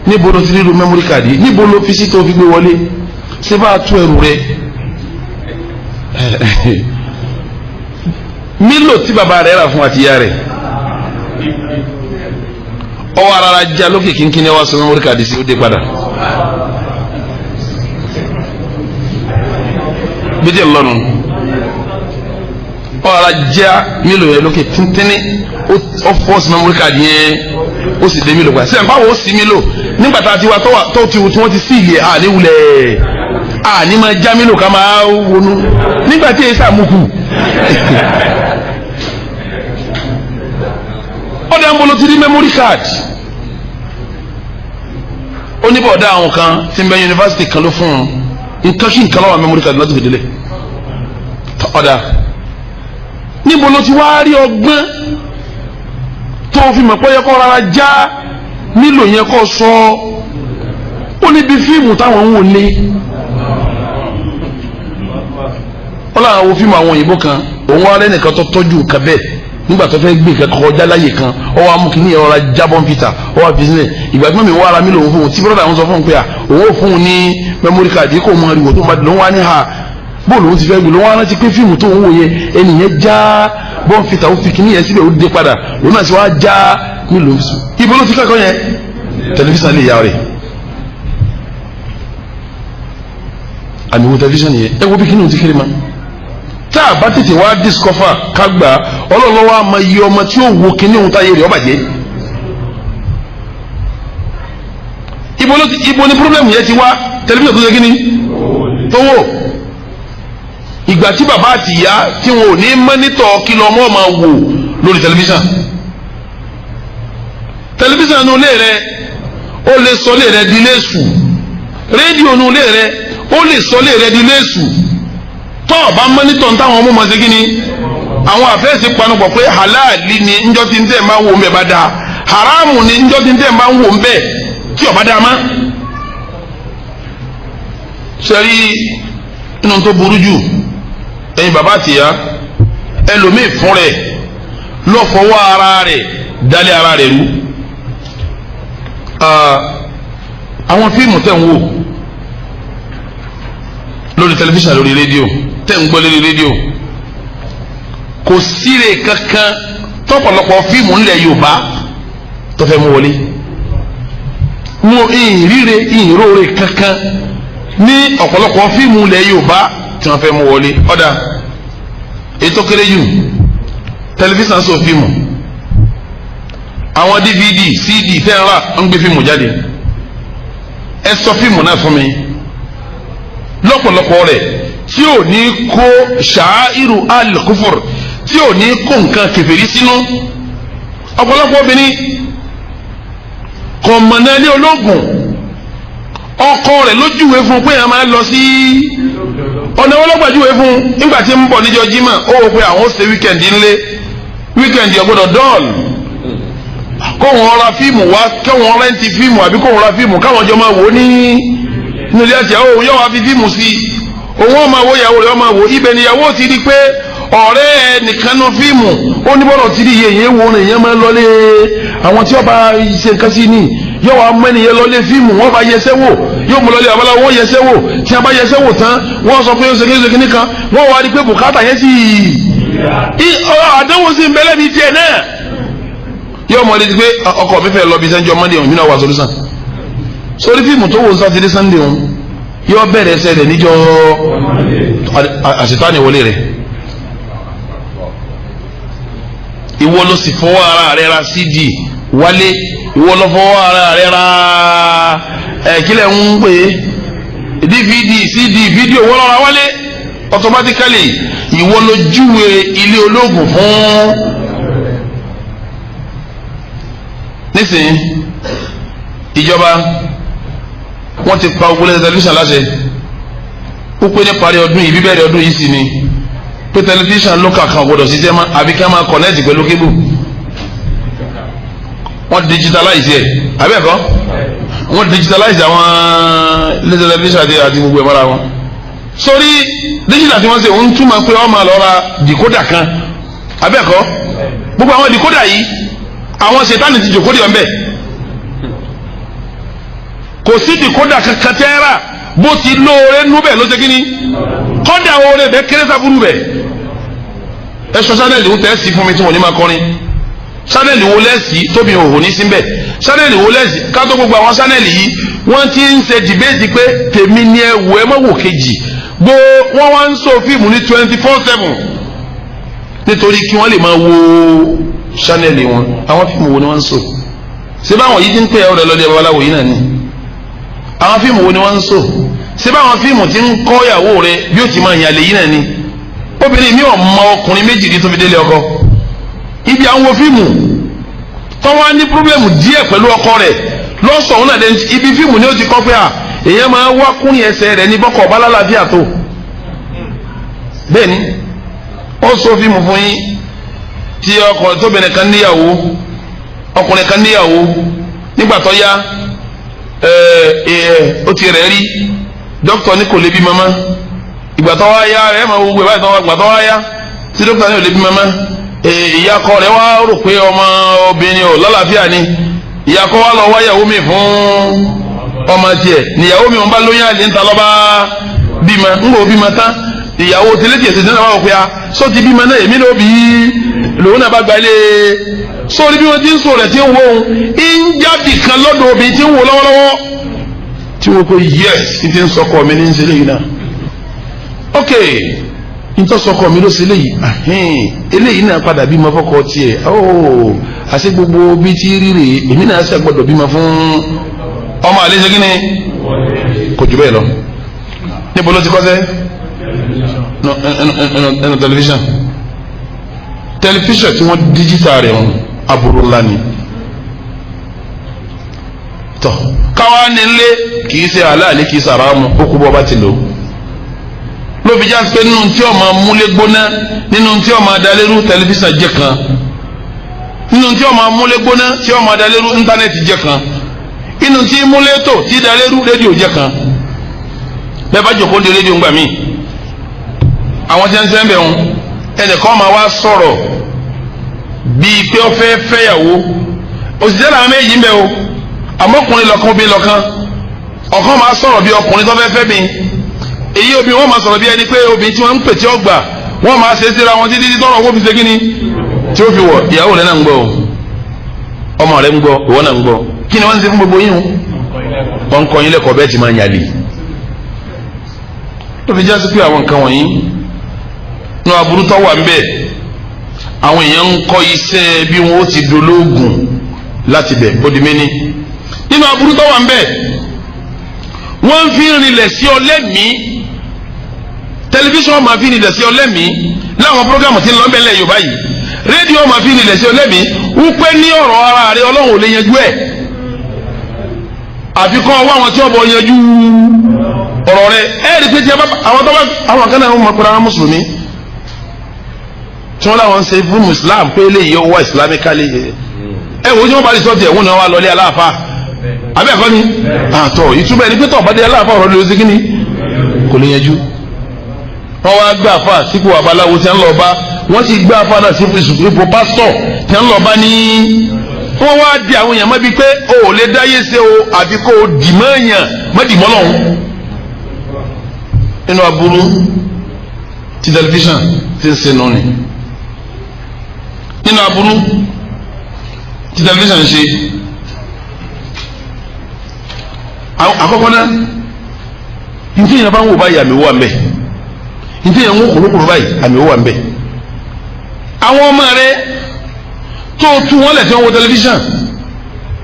níbo ló ti rí lu memory card yìí níbo ló fi sí tó fi gbé wọlé ṣé bá a tú ẹrù rẹ mílò tí bàbá rẹ rà fún àtìyá rẹ ọwọ́ ara já lókè kínkínní wá sọ memory card sí ó dé padà bíjẹ́ lọ́nu ọwọ́ ara já mílò yẹn lókè tíntínní ó fọ́ọ̀sì memory card yẹn ó sì dé mílò padà sẹ́yìn báwo ó sì mílò nígbà tá a ti wá tó ti tí wọ́n ti sí ilé àléwulẹ̀ àní máa já mílò ká máa wọnú nígbà tí èsì àmúkù ọ̀dà ń bolo ti rí memory card oníbọ̀dá àwọn kan tí ń bẹ yunifásitì kan ló fún un nǹkan kí nǹkan lọ́wọ́ memory card láti fi délé ọ̀dà níbo ló ti wá rí ọgbọ́n tó fi mọ̀ pé yẹ kó rárá já nílò yẹn kọ́ sọ ó níbi fíìmù táwọn ń wò lé ó láwọn wo fíìmù àwọn òyìnbó kan òun wá lẹ́nìkan tó tọ́jú nǹkan bẹ́ẹ̀ nígbà tó fẹ́ gbé nǹkan kọjá láyè kan ó wá mú kíní ẹ̀rọ jábọ́n peter ó wá fi sílẹ̀ ìgbà tí mọ̀mí wá ara mi lòun fún un tí bọ́dà ń sọ fún un pé à òun ò fún un ní memory card kò mọ ariwo tó ń bá dùn lòun wá ní ha bóòlù òun ti fẹ́ gbé lòun wá rántí pé fíìmù tó ń wò yẹn ẹnìyẹn já bọ́n peter ó fi kíní yẹn síbẹ̀ ó dé padà òun náà sì wá já nílò ibo ló ti kẹ́kọ̀ọ́ yẹn tẹlifíṣàn lè yá rẹ̀ àmì wo tẹlifíṣàn yẹn ẹ wo bí kíni o ti kéré ma tá a bá tètè wá discover ká gbà ọlọ́lọ́wọ́ a máa yẹ ọmọ tí ó wo kíní òun táyé rẹ̀ ó bàjẹ́ ibo ni problem yẹn ti wá tẹlifíṣàn tó ṣe kíni tó wò ìgbà tí bàbá àti ìyá tí wọn ò ní mọ́nítọ̀ kí lọ́mọ́ máa wò lórí tẹlifíṣàn tẹlifíṣàn nu ilé rẹ ó lè sọ ilé rẹ di ilé èṣù rédíò nu ilé rẹ ó lè sọ ilé rẹ di ilé èṣù tó o bá mọ́nítọ̀ táwọn ọmọ ọmọdé kí ni àwọn àfẹ́sí panupọ̀ pé halali ni njọ́ tí ń tẹ̀ máa ń wò ń bẹ̀ bá dáa haramu ni njọ́ tí ń tẹ̀ máa ń wò ń bẹ̀ tí ò bá dáa má. sẹ́rí inú tó burú jù ẹ̀yin bàbá àtìyá ẹlòmíì fún rẹ̀ lọ́ fọwọ́ ara rẹ̀ dálé ara rẹ̀ rú. àwọn fíìmù tẹ̀ ń wò lórí tẹlifíṣàn lórí rédíò tẹ̀ ń gbọ́ lórí rédíò kò síre kankan tọ́pọ̀lọpọ̀ fíìmù ńlẹ̀ Yorùbá tó fẹ́ mú wọlé mo ìríre ìróore kankan ní ọ̀pọ̀lọpọ̀ fíìmù ńlẹ̀ Yorùbá tí wọ́n fẹ́ mú wọlé ọ̀dà ètò kéré jù tẹlifíṣàn sọ fíìmù àwọn DVD CD tẹ́ẹ̀rà ń gbé fíìmù jáde ẹ sọ fíìmù náà fún mi lọ́pọ̀lọpọ̀ rẹ̀ tí ò ní kó ṣàáìrù al-kufur tí ò ní kó nǹkan kèfèrí sínú. ọ̀pọ̀lọpọ̀ obìnrin kọ̀mọ̀nà ilé ológun ọkọ rẹ̀ lójúwe fún pé a máa lọ sí ọ̀nà ọlọ́gbàjúwe fún nígbà tí ń bọ̀ níjọ́ jímọ̀ ó wò pé àwọn ó ṣe wíkẹ̀ndì ńlé wíkẹ̀ndì ọgbọ́dọ̀ dọ́ọ̀lù kó wọn ra fíìmù wá kó wọn rẹ́ǹtì fíìmù àbí kó wọn ra fíìmù káwọn jọ máa wò ó ní ilé àti ìyàwó òun yóò wá fi fíìmù sí i òun máa wo ìyàwó rẹ̀ máa wò ibẹ̀ ni ìyàwó ti di pé ọ̀rẹ́ nìkan nu fíìmù ó ní bọ́lọ̀ ti di yẹ̀yẹ́ wo ni èèyàn máa ń lọlé àwọn tí wọ́n bá ṣe nǹkan sí ni yóò wá mẹ́niyẹn lọlé fíìmù wọ́n bá yẹsẹ́ wò yóò mú lọlé àbálá wọ́n yẹsẹ́ wò tí a bá yẹsẹ́ wò tán wọ́n sọ pé ó ṣe kíní kan wọ́n wá rí pé bùkátà yẹn sì àdéhùn sí nbẹ́lẹ́ mi tiẹ̀ náà yóò mọ̀ létí pé ọkọ mi fẹ́ lọ bí sẹ́njọ́ mọ́ndé òun nínú àwọn àṣọlùsàn sórí fíìmù tó wò sátidé sànńdé òun yóò bẹ̀rẹ̀ ẹsẹ̀ rẹ̀ níjọ́ àṣetánì wọlé rẹ̀ ìwọ ló sì fọwọ́ ara rẹ̀ ra cd wálé ìwọ ló fọwọ́ ara rẹ̀ ra kílẹ̀ ń pè é dvd cd fídíò wọ́n lọ́ra wálé automatically ìwọ ló júwe ilé ológun fún nísìnyí ìjọba wọ́n ti pa ògbólẹ̀ tẹlifíṣàn láṣẹ ó pé ní parí ọdún yìí bíbẹ̀rẹ̀ ọdún yìí sì ni pé tẹlifíṣàn lókà kan gbọdọ̀ ṣiṣẹ́ mọ́ àbí kí wọ́n máa kọ̀nẹ́ẹ̀tì pẹ̀lú kébù wọ́n digitalize ẹ̀ abẹ́ẹ̀kọ́ wọ́n digitalize àwọn ilé tẹlifíṣàn àti gbogbo ẹ̀ mọ́ra wọn sórí digital tí wọ́n ṣe òun túmọ̀ pé wọ́n máa lọ ra decoder kan abẹ́ẹ̀kọ́ gbogbo àwọn decoder yìí àwọn ṣètánì ti jòkó dì ọ́n bẹ́ẹ̀ kò sí decoder kankan tẹ́ẹ́rà bó ti lóore núbẹ̀ ló ṣe kí ni kọ́dà oore bẹ́ẹ̀ kéré sábúrú bẹ́ẹ̀ ẹ sọ sánẹ́ẹ̀lì ń tẹ́ sí fún mi tí wọ́n ní máa kọrin sánẹ́ẹ̀lì wo lẹ́sì tóbi òhò ní síbẹ̀ sánẹ́ẹ̀lì wo lẹ́sì kátó gbogbo àwọn sánẹ́ẹ̀lì yìí wọ́n ti ń ṣe dìbéètì pé tèmi ni ẹ wò ẹ má wò kejì wọ́n wá ń sọ fíìmù ní 24/7 nítorí kí wọ́n lè máa wo sánẹ́ẹ̀lì wọn àwọn fíìmù wo ni wọ́n ń sọ ṣé báwọn yìí ti ń pè ẹ́ ọ̀rẹ́ lọ́dẹ babaláwo yìí náà ni àwọn fíìmù wo ni wọ́n ń sọ ṣé báwọn fíìmù ti ń kọ́ ìyàwó rẹ bí ó ti máa yàn lè yìí náà ni obìnrin mi ò mọ ọkùnrin méjì ní tó fi délé ọkọ ibi àwọn wo fíìmù tó wá ní pírọ́blẹ́mù díẹ̀ pẹ̀lú ọkọ rẹ̀ lọ́sọ̀ọ́ náà dé ibi fíìmù ni ó ti kọ́ pé èèyàn máa wá kúrin ẹsẹ̀ rẹ̀ ní bọ́kọ̀ ọba lálàáfíà tó bẹ́ẹ̀ ni ó sọ fíìmù fún yín tí ọkùnrin tóbìnrin kan níyàwó ọkùnrin kan níyàwó nígbà tó yá ó ti rẹ̀ rí dókítà ní kò lè bí mama ìgbà tó wá yá ẹ máa wo gbé báyìí tó wá gbà tó wá yá tí dókítà ní ò lè bí mama ìyàkọ rẹ̀ wá rò pé ọmọ obìnrin ò lálàáfíà ni ìyàkọ wá lọ wáyàwó mi fún ọmọ tiẹ̀ níyàwó mi wọn bá lóyún àlè ńta lọ́ba bímọ ńgbò bímọ tán ìyàwó tẹlẹtì ẹsẹ náà wà wọ pé sọ ti bímọ náà èmi náà bí lòun náà bá gba ilé sórí bí wọn ti ń sọ rẹ tí ń wo òun ń jábì kan lọ́dọ̀ obìnrin tí ń wo lọ́wọ́lọ́wọ́ tí wọn kò yẹs ní ti ń sọkọ mi ní ń ṣe léyìí náà ok nítorí sọkọ mi ló ṣe léyìí eléyìí náà padà bímọ fọkọ tiẹ̀ àṣẹ gbogbo bí ti rírè èmi náà ṣe gbọ́dọ̀ bímọ fún ọmọ àlẹ ṣe kí ni kò jù bẹ́ẹ̀ lọ níbo ló ti kọ́ sẹ́ ẹnu tẹlifíṣàn tí wọ́n díjítà rẹ̀ wọn aburú ńlá ni tọ́ káwá nílé kìí ṣe aláàlẹ́ kìí sàrámù ó kú bọ́ bá ti lò ló fi já pé nínú tí ọmọ múlé gbóná nínú tí ọmọ adalérú tẹlifíṣàn jẹ́ kan nínú tí ọmọ múlé gbóná tí ọmọ adalérú íńtánẹ́ẹ̀tì jẹ́ kan nínú tí múlé tó tí dalérú rédíò jẹ́ kan bẹ́ẹ̀ bá jòkó di rédíò ńgbà míì àwọn tí wọ́n ń sẹ́ńbẹ̀ wọn ẹnìkan máa wá sọ̀rọ̀ bíi pé ó fẹ́ fẹ́yàwó òṣìṣẹ́ làwọn méjì ń bẹ o àmọ́kùnrin lọ́kàn obìnrin lọ́kàn ọ̀kan máa sọ̀rọ̀ bí ọkùnrin tó fẹ́ fẹ́ mi èyí obìnrin wọ́n máa sọ̀rọ̀ bí ẹni pé obìnrin tí wọ́n ń pè tí ó gbà wọ́n máa ṣe é síra wọn títí tọ́rọ̀ owó fi ṣe kíni tí ó fi wọ̀ ìyàwó rẹ̀ náà ń gbọ́ o ọmọ rẹ̀ ń gbọ́ ìwọ náà ń gbọ́ kí ni wọ́n ń ṣe fún gbogbo yín o wọ́n ń kọ́ yín lẹ́kọ̀ọ́ bẹ́ẹ̀ ti máa ń yàlè tó fi já sí pé àwọn nǹkan wọ̀nyí nínú aburú tó wà ń bẹ àwọn èèyàn ń kọ́ iṣẹ́ bí wọ́n ó ti dolóògùn láti bẹ̀ bódi méní nínú aburú tó wà ń bẹ wọ́n fi rinlẹ̀ sí ọ lẹ́mìí tẹlifíṣàn máa fi nílẹ̀ sí ọlẹ́mìí láwọn prógámù tí ń lọ bẹ́lẹ̀ Yorùbá yìí rédíò máa fi nílẹ̀ sí ọlẹ́mìí wípé ní ọ̀rọ̀ ara rẹ Ọlọ́run ò lè yanjú ẹ̀ àfikún ọwọ́ àwọn tí ọ̀bọ̀ yanjú ọ̀rọ̀ rẹ ẹ̀ rí pé tí àwọn kan náà ń mọ̀ pé àwọn mùsùlùmí tí wọ́n láwọn ń ṣe fún Islam pé eléyìí ó wá islamically ẹ wo tí wọ́n bá rí sọ́ọ̀tì ẹ̀wọ̀n náà wà lọ́lé aláàfáà abẹ́ẹ̀kọ́ ni àtọ̀ ìtumọ̀ ẹni pé tọ̀ bá dé aláàfáà ọ̀rọ̀ lóṣù kí ni kò lè yanjú wọ́n wá gbé àfa sípò babaláwo tí wọ́n lọ bá wọ́n sì gbé àfa náà sípò pásítọ̀ tí wọ́n lọ bá ní wọ́n wá di àwọn èèyàn mọ́bi pé o ò lè dáyé ṣe o àfi kó o dì mọ́ èèyàn mọ́dì mọ́ lọ́hùn nínú aburú ti tẹlifíṣàn ti ń ṣe nù ni nínú aburú ti tẹlifíṣàn ṣe àkọ́kọ́ náà nítí yẹn bá ń wò báyìí àmì wà mbẹ nítí yẹn ń wò kúrúkúrú báyìí àmì wà mbẹ àwọn ọmọ rẹ tó tú wọn lẹ tí wọn wo tẹlifíṣàn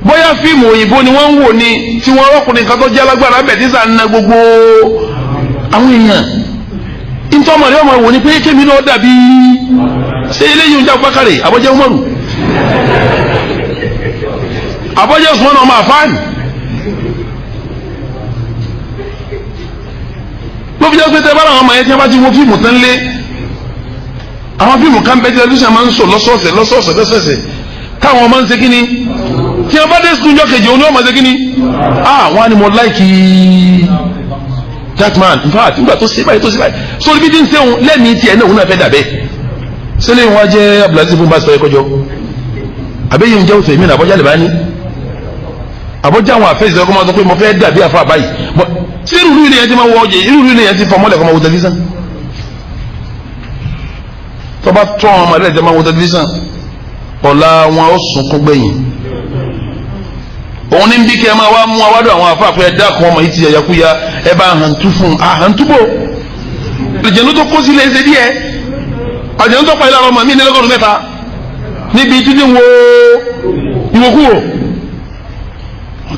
bóyá fíìmù òyìnbó ni wọn ń wò ní tí wọn rọkùnrin kan tó jẹ alágbára bẹ́ẹ̀ tí sàn ná gbogbo àwọn èèyàn ntọ́mọ̀ rẹ ọmọ wò ni pé kémi náà dàbí ṣé eléyìí ń jà Abubakar abọ́jẹ́ Umaru abọ́jẹ́ Usman ọmọ àfáàní ló fi jẹ́ pé tẹ́ bá àwọn ọmọ yẹn tí wọ́n bá ti wo fíìmù tán lé àwọn fíìmù kan bẹ́ẹ̀ tí tẹlifíṣàn máa ń sọ lọ́sọ̀ọ̀sẹ̀ káwọn ọmọ ń ṣe kíni tí wọ́n bá dé sukùl jọ kejì òun ni wọ́n máa ṣe kíni wọ́n á ní mo láìkì that man in fact nígbà tó ṣe báyìí sórí bí tí ń sẹ́wọ̀n lẹ́mìí tiẹ̀ náà òun náà fẹ́ dà bẹ́ẹ̀ sẹ́lẹ̀ wọn jẹ́ Abdulaziz fún pásítọ̀ ẹ̀kọ́jọ́ àbẹ́yẹ ń jẹ́ òtò èmi àbọ́jà lè bá ní àbọ́jà àwọn àfẹ́sẹ̀ ọkọ̀ máa sọ pé mo fẹ́ dàbí àfa báyìí ṣé irú ilé yẹn ti máa wọ ọjẹ irú ilé yẹn ti fọmọlẹ̀ kọ́ máa wo tẹlifíṣàn tọ́ba tọ́ àwọn ọmọdé ẹ̀jẹ̀ máa wo tẹlifíṣàn ọ̀la wọn ó sunkún gbẹ̀yìn òun ní bí kí ẹ máa wá mú awádùn àwọn àfa àfẹ́ dákun ọmọ yìí ti yàyàkúya ẹ bá hàntú fún àhàntúbò ìjẹ̀nu tó kó sílẹ̀ ẹsẹ̀ díẹ̀ àjẹ̀nu tó pa ìlànà ọmọ mi ní lẹ́gọ́rùn mẹ́ta níbi títí wo ìwòkúwò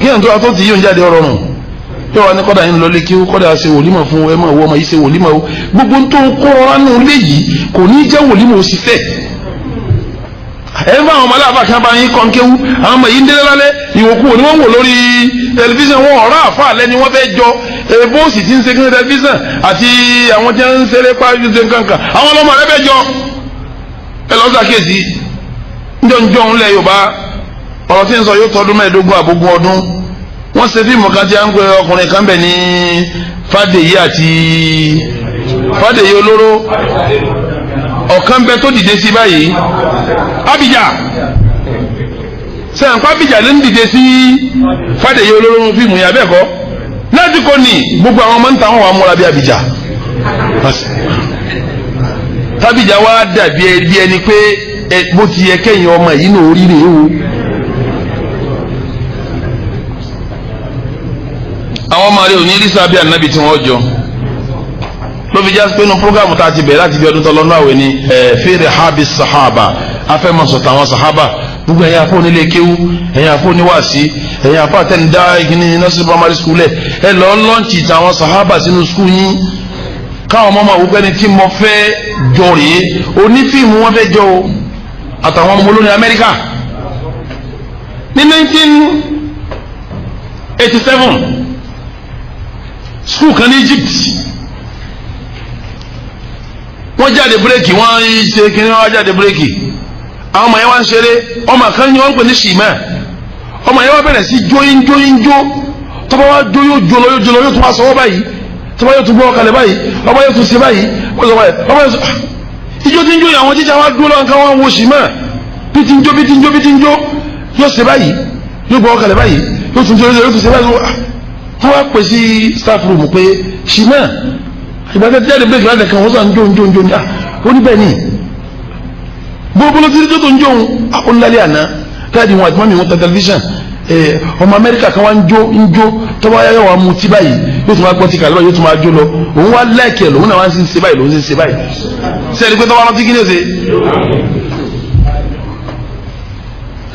kí ẹ̀ ń tó atọ́ ti yíyọ̀ ń jáde ọ̀rọ̀ nù tí wọ́n ní kọ́dà yín lọ lé kí kọ́dà ṣe wòlímọ̀ fún ẹ máa wọ ọmọ yìí ṣe wòlímọ̀ o gbogbo tó ń kọ́ ọ́nù léyìí kò ní jẹ́ wòlímọ̀ òṣìṣẹ́ ẹ ń bá àwọn ọmọ aláàfáà kan bá yín kọ́ kéwú àwọn ọmọ yìí ń délé lálẹ́ ìwòkúwò ni wọ́n ń wò lórí tẹlifíṣàn wọn ọ̀rá àfáà lẹ́ni wọ́n fẹ́ jọ ebó sì ti ń ṣe kíni tẹlifíṣàn àti àwọn tí wọ́n ń ṣeré pàjù ṣe kankan àwọn ọlọ́mọ rẹ fẹ́ jọ ẹ lọ sàkíyèsí njọ́ ńlẹ̀ Yorùbá ọ̀rọ̀ tí ń sọ yóò tọdún mẹ́ẹ̀ẹ́dógún àbógún ọdún wọ́n ṣe fíìmù kan tí a ń pè ọkùnrin kan bẹ̀ ní Fàdèyí olóró ọ̀kan bẹ tó dìde sí báyìí Abija sẹ́yìn kó Abija ló ń dìde sí Fàdèyí olóró fíìmù yà bẹ́ẹ̀ kọ́ láti kọ́ ni gbogbo àwọn ọmọ ń ta wọn wà múra bí Abija tábìjà wa dàbí ẹni pé bó ti yẹ kẹ́yìn ọmọ yìí ní orí rèé o. àwọn ọmọ rẹ ò ní rí sábẹ́ ànábì tí wọ́n jọ ló fi jásí pé inú programu tá a ti bẹ̀rẹ̀ láti bí ọdún tọ́lọ́nù àwẹ̀ ni fèrè habi sahaba afẹ́mọ̀sọ̀tà àwọn sahaba gbogbo ẹ̀yin afọ́ onílé kéwú ẹ̀yin afọ́ oníwàásí ẹ̀yin afọ́ àtẹnudá ìgbìnní nursery primary school ẹ̀ lọ lọ́ǹtì tàwọn sahaba sínú skul yín káwọn ọmọ máa wúpẹ́ ni tí mo fẹ́ jọ rèé onífíìmù wọn fẹ́ jọ o àtàwọn ọmọ olórin Amẹ́ríkà ní 1987 skul kan ní Egypt wọ́n jáde bírèkì wọ́n ṣe kiri wọ́n jáde bírèkì àwọn ọmọ yẹn wá ń ṣeré ọmọ kan ní wọ́n ń pè ní ṣìmẹ́ ọmọ yẹn wá bẹ̀rẹ̀ sí jóyínjó tọ́ba wá jó yóò jó lọ yóò tún wá sọ́wọ́ báyìí tọ́ba yóò tún gbọ́ kalẹ̀ báyìí ọba yóò tún ṣe báyìí ọba yóò tún ijó tí ń jó àwọn jíjà wá dúró lọ́nkà wọn wo ṣìmẹ́ bí ti ń jó yóò ṣe báyìí yóò gbọ́ kalẹ̀ báyìí yóò tún ṣe báyìí wọ́n wá pè sí staff room pé ṣìmẹ́ ìgbàgbé tí jáde bírèkì láti kan wọ́n sàn jó ní ó ní bẹ́ẹ̀ ni gbogbo ló ti rí tó tó ń jó ó ń lálẹ́ àná káàdì wọn àti mọ́mí wọn tẹ tẹlifíṣàn ọmọ Amẹ́ríkà kan wá ń jó tọ́wọ́ ayáyọ́ wa mu tí báyìí yóò tún máa gbọ́ tí kàlẹ́ yóò tún máa jó lọ òun wá lẹ́ẹ̀kẹ́ lòun náà wá ń ṣe báyìí lòun ń ṣe báyìí sẹ́ẹ̀ni pé tọ́wọ́ rántí kí ni ó ṣe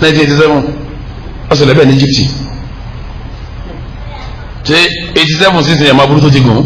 1987 ọ̀sẹ̀ lẹ́bẹ̀ẹ́ ní Egypt ṣe 87 sísìn ẹ̀ máa burú tó ti gùn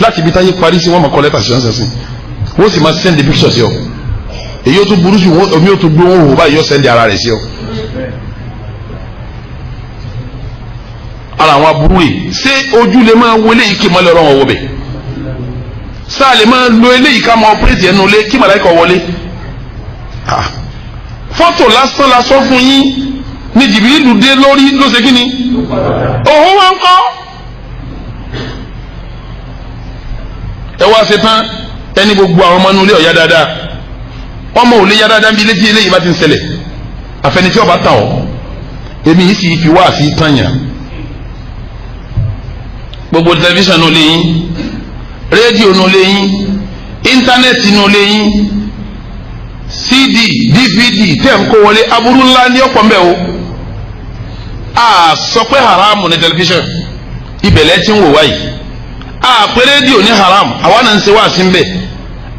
láti ibi táyé parí sí wọ́n máa kọ́ lẹ́tà sí ọ̀sẹ̀ sí wọ́n sì máa send the pictures yọ èyí ó tún burú jù omi ó tún gbé wọn wò báyìí yọ send ara rẹ̀ sí ọ. ara àwọn aburú yìí ṣé ojú lè máa wo eléyìí kí mọ́lẹ̀ ọ̀rọ̀ wọn wọ bẹ̀ sáà lè máa lo eléyìí ká máa ọpẹ́rẹ́tì ẹnu lé kí màláìkà wọlé fọ́tò lásán lásán fún yín ní Jìbìrìlù dé lórí ló ṣe kí ni òun wá ń kọ́ ẹ wá ṣe tán ẹni gbogbo àwọn ọmọ inú ilé ọ̀yá dáadáa ọmọ ò lè yá dáadáa bí létí eléyìí bá ti ń ṣẹlẹ̀ àfẹnití ọba tàn ọ́ èmi yìí sì fi wá sí tànyàn gbogbo tẹlifíṣàn nù léyìn rédíò nù léyìn íńtánẹ́ẹ̀tì nù léyìn CD DVD tẹ̀ ń kó wọlé aburú ńlá ní ọ̀pọ̀ mbẹ́ o a sọ pé haramu ní tẹlifíṣàn ibẹ̀lẹ̀ tí ń wò wáyìí a pé rédíò ní haram àwa náà ń ṣe wá sí ń bẹ̀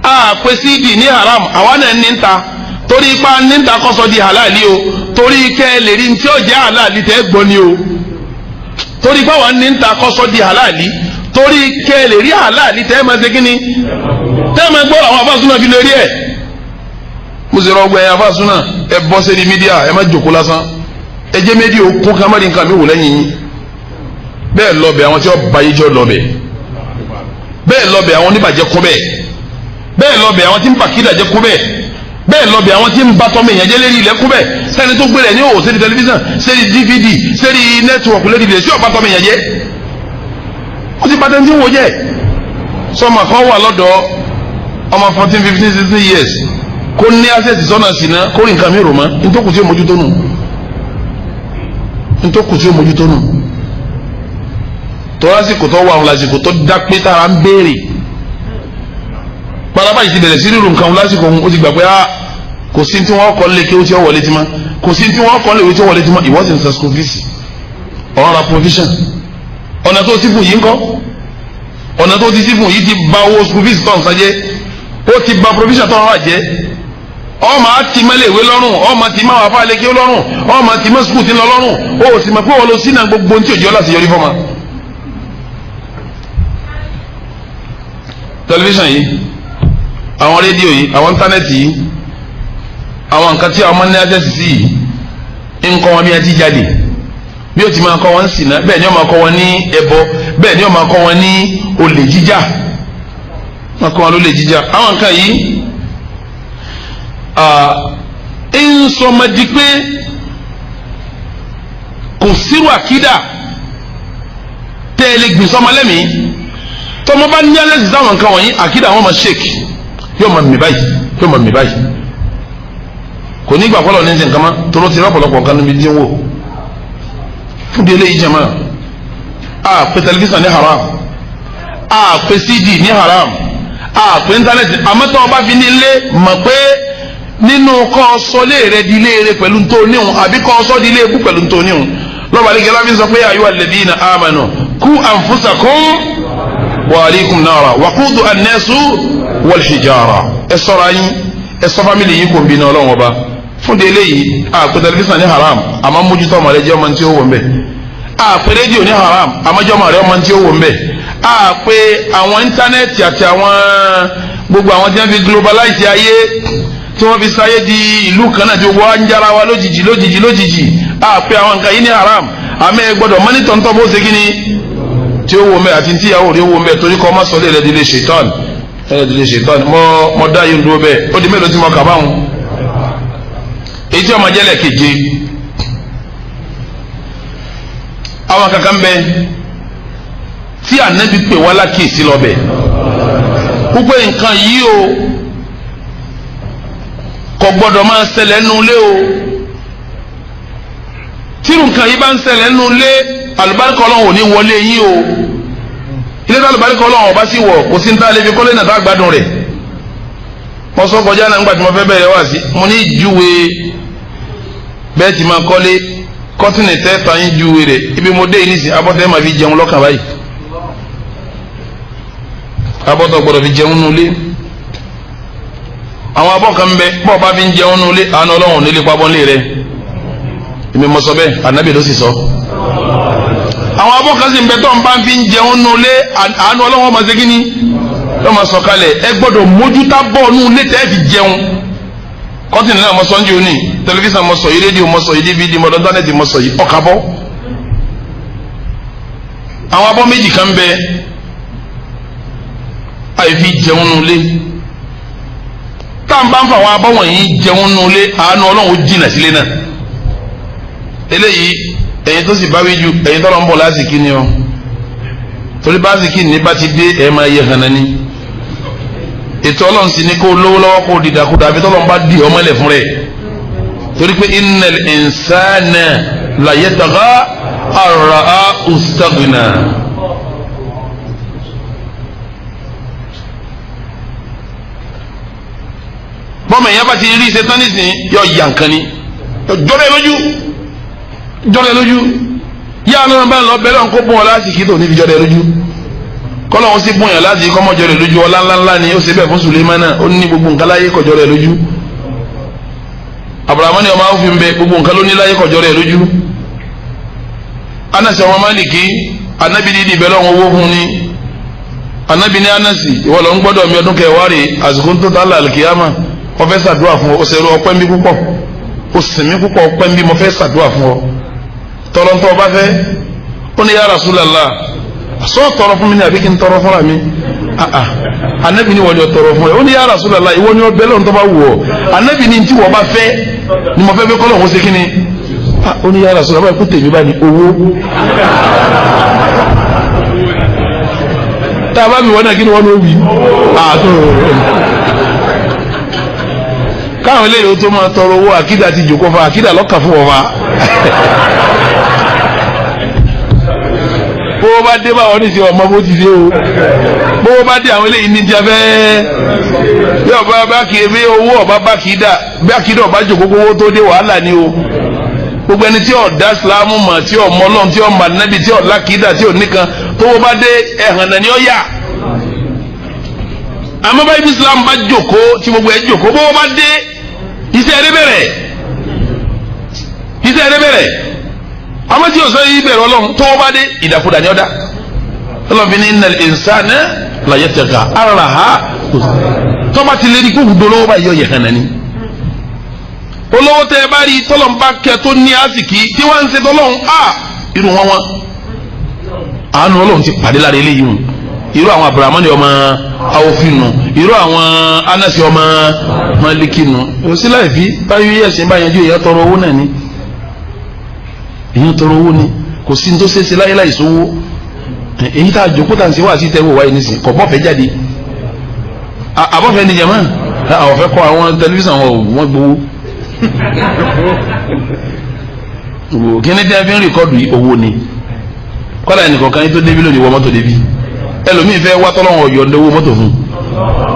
a pé CD ní haram àwa náà ń ní ta torí ipa ní ta kọ́sọ́ di halali o torí kẹ́ ẹ lè rí tí ó jẹ́ halali tẹ́ gbọ́ ni o torí ipa wà ní ta kọ́sọ́ di halali torí kẹ́ ẹ lè rí halali tẹ́ máa ṣe kíni tẹ́ máa gbọ́ àwọn afásúná fi lè rí ẹ̀ mo sì rọ ọgbà ẹ̀yà afásúná ẹ bọ́ sí ní mídíà ẹ má jòkó lásán ẹ jẹ́ méjì òkun kámárì nǹkan mi wò lẹ́yìn yín bẹ́ẹ̀ lọ́bẹ̀ àwọn tí wọ́n bá yíjọ́ lọ́bẹ̀ bẹ́ẹ̀ lọ́bẹ̀ àwọn oníbàjẹ́ kún bẹ́ẹ̀ bẹ́ẹ̀ lọ́bẹ̀ àwọn tí ń bàkídà jẹ́ kún bẹ́ẹ̀ bẹ́ẹ̀ lọ́bẹ̀ àwọn tí ń bá tọ́mọ èèyàn jẹ́ lérí ilẹ̀ kún bẹ́ẹ̀ sẹ́ni tó gbélé ní òwò sẹ́ni tẹlifíṣàn sẹ́ni DVD sẹ́ni nẹ́tíwọ̀kì lérí ilẹ̀ sí ọ̀bá tọ́mọ èèyàn jẹ́ ó ti bàtẹ́ ní wò jẹ́ sọmọ kan wà lọ́dọ̀ ọmọ 14 15 16 years kó ní access sọ́nà sínú kó rí nǹkan mi rò mọ́ nítòkù tí ó mójútó nù nítòkù tí ó mójútó nù tó lásìkò tó wà àwọn lásìkò tó dá pé tára ń béèrè paraba yìí ti bẹ̀rẹ̀ sí rírun nǹkan lásìkò ó ti gbà pé kò sí tí wọ́n kọ́ lé kí ó ti wọlé tí ma kò sí tí wọ́n kọ́ lé tí ó wọlé tí ma ìwọ́n sì ń san school fees ọ̀rọ̀ ra provision ọ̀nà tó ti fún yìí ń kọ́ ọ̀nà tó ti sí fún yìí ti ba owó school fees tó ń sanjẹ́ ó ti ba provision tó ń wà jẹ́ ọmọ àti mẹ́lẹ̀ ìwé lọ́rùn ọmọ ti máa wà fún alẹ́ kí ó lọ́rùn ọmọ ti mọ́ school ti lọ lọ́rùn ó sì mọ̀ pé wọ́n lọ sínú gbogbo tí òjò láti yọrí fọ́mọ. tẹlifíṣàn yìí àwọn rédíò yìí àwọn íńtánẹ́ẹ̀tì yìí àwọn nǹkan tí àwọn máa ní access sí yìí ń kọ́ wọn bí wọ́n ti jáde bí ó ti máa kọ́ wọn ń ṣìnà bẹ́ẹ̀ ni ó máa kọ́ wọn ní ẹbọ bẹ́ẹ̀ ni ó máa kọ́ wọn ní olè jíjà wọn kọ́ wọn ló lè jíjà àwọn nǹkan yìí ń sọmọdé pé kò sírù àkídà tẹ́ ẹ lè gbìn sọmọ lẹ́mìí tọmọ bá ní alẹ́ sísá àwọn nǹkan wọ̀nyí àkídà wọn máa ṣèkì yóò máa mì báyìí kò ní ìgbà pọ́lọ̀ ní ṣe nǹkan mọ́ toró ti rọ́pọ̀lọpọ̀ nǹkan níbi tí ń wò fún délé yìí jẹ́mọ́ a pè tẹlifíṣàn ní haram a pè cd ní haram a pè íńtánẹ́ẹ̀tì àmọ́tọ́ ọba fi ní ilé mọ̀ pé nínú kọ́ sọlé rẹ di ilé rẹ pẹ̀lú tó níhun àbí kọ́ sọ di ilé ebú pẹ̀lú tó níhun lọ́ba àlejò aláfi sọ pé ayyuha alladhina amanu qu anfusakum wa alaykum nara waqudu an-nasu wal hijara ẹ ṣọ́ra yín ẹ ṣọ́ fámìlì yín kò ń bí ní ọlọ́run ọba fún de eléyìí àpè tẹlifíṣàn ní haram àmọ́ mójútó ọmọ rẹ jẹ́ ọmọ tí ó wọ̀ ń bẹ̀ àpè rédíò ní haram àmọ́ jẹ́ ọmọ rẹ ọmọ tí ó wọ̀ ń bẹ̀ àpè àwọn íńtánẹ́ẹ̀tì àti àwọn gbogbo àwọn tí wọ́n fi globalize ayé tí wọ́n fi sáyé di ìlú kan náà tí wọ́n á ń jára wa lójijì àpè àwọn nǹkan yìí ní haram àmọ́ ẹ gbọ́dọ̀ mọ́nítọ̀ ń tọ́ bó ṣe kí ni tí ó wọ̀ ń bẹ̀ àti tí ìyàwó rẹ wọ̀ ń bẹ̀ torí kọ́ ọmọ sọlé rẹ dilé ṣètọ́n mọ́ dá yóò dúró bẹ́ẹ̀ ó di mélòó tí mo kà báwọn èyí tí ọmọ jẹ́lẹ̀ keje àwọn kankan bẹ tí ànábi pè wá lákèsí lọ́bẹ̀ púpọ̀ nǹkan yìí o kò gbọ́dọ̀ máa ṣẹlẹ̀ nínú ilé o tírù nǹkan yìí bá ń ṣẹlẹ̀ nínú ilé àlùbáríkà Ọlọ́run ò ní wọlé yín o ilé tí àlùbáríkà Ọlọ́run ọba sì wọ̀ kò sí ní tá a lè fi kọ́lé náà tá a gbádùn rẹ̀ mo sọ kọjá náà nígbà tí mo fẹ́ bẹ̀rẹ̀ wá sí mo ní ìjúwe bẹ́ẹ̀ tí máa kọ́lé kọ́tìnì tẹ́ẹ̀ta yín júwe rẹ̀ ibi mo dé yìí nísìn abọ́tẹ́ máa fi jẹun lọ́kàn báyìí abọ́tọ̀ gbọ́dọ̀ fi jẹun nulẹ̀ àwọn abọ́ kan bẹ bọ́ọ̀ bá fi ń jẹun nulẹ̀ àánú Ọlọ́run nílé pabọ́nlé rẹ̀ èmi mo sọ bẹ́ẹ̀ ànábì ló sì sọ àwọn abọ́ kan sì ń bẹ tó ń bá fi ń jẹun nulẹ̀ àánú Ọlọ́run máa ṣe kí ni ló máa sọ kalẹ̀ ẹ gbọ́dọ̀ mójútá bọ́ọ̀ nulẹ̀ tẹ́ẹ̀ fi jẹun kọ́tìnì náà mo sọ ń jẹ́ òní tẹlifíṣàn mo sọ yìí rédíò mo sọ yìí dvd mo lọ íńtánẹ́ẹ̀tì mo sọ yìí ọkà bọ́ àwọn abọ́ méjì kan bẹ àìfi jẹun nulẹ̀ tá n bá ń fa àwọn abọ́ wọ̀nyí jẹun nulẹ̀ àánú Ọlọ́run jìnnà sílé náà eléyìí ẹ̀yin tó sì bá wí ju ẹ̀yin tó lọ ń bọ̀ lásìkí ni ọ torí básìkí ní bá ti dé ẹ̀ máa yẹ hànà ni ètò Ọlọ́run sì ní kó lówó lọ́wọ́ kó dìdàkudà àbí tọ́lọ́run bá di ọmọ ẹlẹ̀ fún rẹ̀ torí pé innal insana la yatagha ar-ra'a istaghna. bọ́mọ̀ èèyàn bá ti rí iṣẹ́ tán nísìnyí yọ ìyá nǹkan ni jọ́rẹ̀ lójú yá lọ́nà bá ń lọ bẹ́ẹ̀ lọ́n kó bọ́ ọ lásìkò tó níbi jọ́rẹ̀ lójú kọ́lọ́hún sí bóyá láti kọ́mọ́jọ́ rẹ̀ lójú ọlá ńláńlá ni ó ṣe bẹ́ẹ̀ fún Sulemana ó ní gbogbo nǹkan láyé kọjọ́ rẹ̀ lójú Abrahamu ni ọmọ awúfin bẹ gbogbo nǹkan ló ní láyé kọjọ́ rẹ̀ lójú Anasi ọmọ Maliki anabi dídì bẹ́ẹ̀ lọ́wọ́ owó fún ni anabi ní Anasi ìwọ lọ ń gbọ́dọ̀ mi ọdún kẹwàá rè àsìkò tó tà là kìyàmà wọ́n fẹ́ ṣàdúrà fún ọ ó ṣerú ọpẹ́ mi púpọ̀ ó sinmi púpọ̀ ọpẹ́ mi mo fẹ́ ṣàdúrà fún ọ tọrọntọ ọba fẹ́ ó ní ya Rasulallah sọ tọrọ fún mi ní àbí kí n tọrọ fúnra mi anabi ni wọ́n yọ tọrọ fún ẹ ó ní ya Rasulallah ìwọ ni wọ́n bẹ lọ́n tó bá wù ọ́ anabi ni tí wọ́n bá fẹ́ ni mo fẹ́ fẹ́ kọ́ lọ́wọ́ ṣe kí ni ó ní ya Rasulallah kó tèmi bá ní owó tá a bá mi wọ́n náà kí ni wọ́n ló wí káwọn eléyìí ó tó máa tọrọ owó àkídà ti jòkó fa àkídà lọ́kà fún wọn fa bówó bá dé báwọn ní ìsìn ọmọ bó ti dé o bówó bá dé àwọn eléyìí ní ìjà bẹ́ẹ̀ bí ọba bá kì í bí owó ọba bá kì í dà bí àkídà ọba jòkó owó tó dé wàhálà ni o gbogbo ẹni tí ò dá Ìsìlámù mọ̀ tí ò mọ Ọlọ́run tí ò mà nẹ́bí tí ò lákìídà tí ò níkan tówó bá dé ẹ̀hàn náà ni ó yà àmọ́ báyìí bí Ìsìlámù bá jòkó tí gbogbo ẹ̀ jòkó bówó bá dé iṣẹ́ ẹ̀rẹ́ bẹ̀rẹ̀ àmọ́ tí o sọ yìí bẹ̀rẹ̀ Ọlọ́run tó bá dé ìdàkudà ni ọ dá Ọlọ́run fi ní innal insana la yatagha ar-ra'a tó bá ti lé ní kókò dolówó báyìí yọ yẹ hàn ní. olówó tẹ ẹ bá rí tọ́lọ̀ bá kẹ tó ní àsìkí tí wọ́n ń ṣe tọ́lọ́run irun wọn àánú Ọlọ́run ti pàdé lára eléyìí irú àwọn Abdurrahman ọmọ Awfinu irú àwọn Anasi ọmọ Malikinu òsì láìfi báyọ̀ ẹ̀sìn báyẹn ju èèyàn tọrọ owó náà ni èèyàn tọrọ owó ni kò sí ní tó ṣeéṣe láyé láì sówó èyí tá a jókòó tà ń ṣe wá sí tẹ́wọ́ wáyé nísìn kò bọ́fẹ́ jáde àbọ̀fẹ́ ni jẹ̀mọ́ àwọn fẹ́ kọ́ àwọn tẹlifíṣàn wọn gbowó kíní tí a fi ń rìkọ́dù owó ni kọ́lá ẹnìkan kan tó débi lónìí wọ mọ́tò débi ẹlòmíì fẹ́ wá tọ́lọ́wọ́ ọ̀yọ́ ndówó mọ́tò fún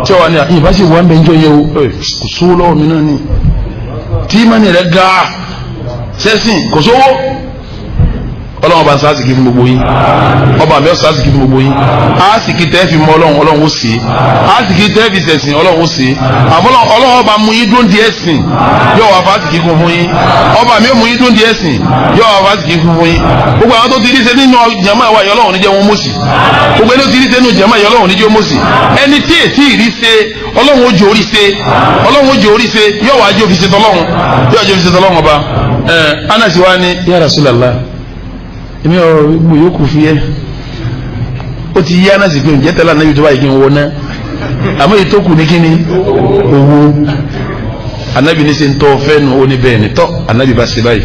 tí wọ́n ní ìbá sì wọ́n bẹ́ẹ̀ ń jọ yẹ o kò sówó lọ́wọ́ mi náà ni tí mani rẹ̀ ga sẹ́sìn kò sówó ọlọ́wọ́n bá ń sásìkì fún gbogbo yín ọba mi ọ̀ sásìkì fún gbogbo yín àásìkì tẹ́ fi mọ ọlọ́run ó sè é àásìkì tẹ́ fi sẹ̀sìn ọlọ́run ó sè é àmọ́ ọlọ́wọ́n bá mú yín dún díẹ̀ sìn yóò wá fásìkì kún fún yín ọba mi ò mú yín dún díẹ̀ sìn yóò wá fásìkì kún fún yín gbogbo àwọn tó ti rí ṣe nínú jàmá wa yọ ọlọ́run níjẹ́ wọn mọ̀sí gbogbo ẹni tó ti rí ṣe nínú jàmá yọ ọlọ́run níjẹ́ wọn mọ̀sí ẹni tí èsì rí ṣe ọlọ́run ó jẹ́ orí ṣe ọlọ́run ó jẹ́ orí ṣe yóò wá jẹ́ òfìṣẹ́ tọ́lọ́run yóò jẹ́ òfìṣẹ́ tọ́lọ́run ọba Anasi wa ni ya Rasulallah èmi ọ̀rọ̀ gbogbo yòókù fi yẹ ó ti yí Anasi pé ǹjẹ́ tẹ́lá Ànábì tó báyìí kí n wọ ná àmọ́ èyí tó kù ní kíni owó Ànábì ní ṣe ń tọ́ fẹ́ nu ó ní bẹ́ẹ̀ ni tọ́ Ànábì bá ṣe báyìí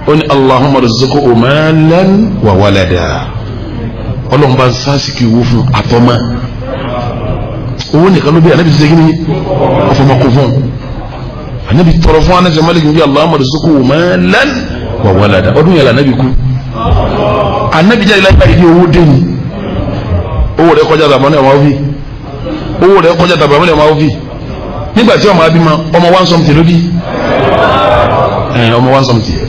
ó ní Allahumma rizqhu malan wa walada ọlọ́run bá ń sáàsìkì owó fún àtọ́mọ́ owó nìkan ló bí Ànábì ti ṣe kíni ọfọmọkùn fún Ànábì tọrọ fún Anas Malik bí Allahumma rizqhu malan wa walada ọdún yẹn la Ànábì kú Ànábì jáde láyé báyìí ní owó dé ni owó rẹ̀ kọjá tàbí ọmọ òfì owó rẹ̀ kọjá tàbí ọmọ òfì nígbà tí ọmọ abímọ ọmọ one something ló bí ọmọ one something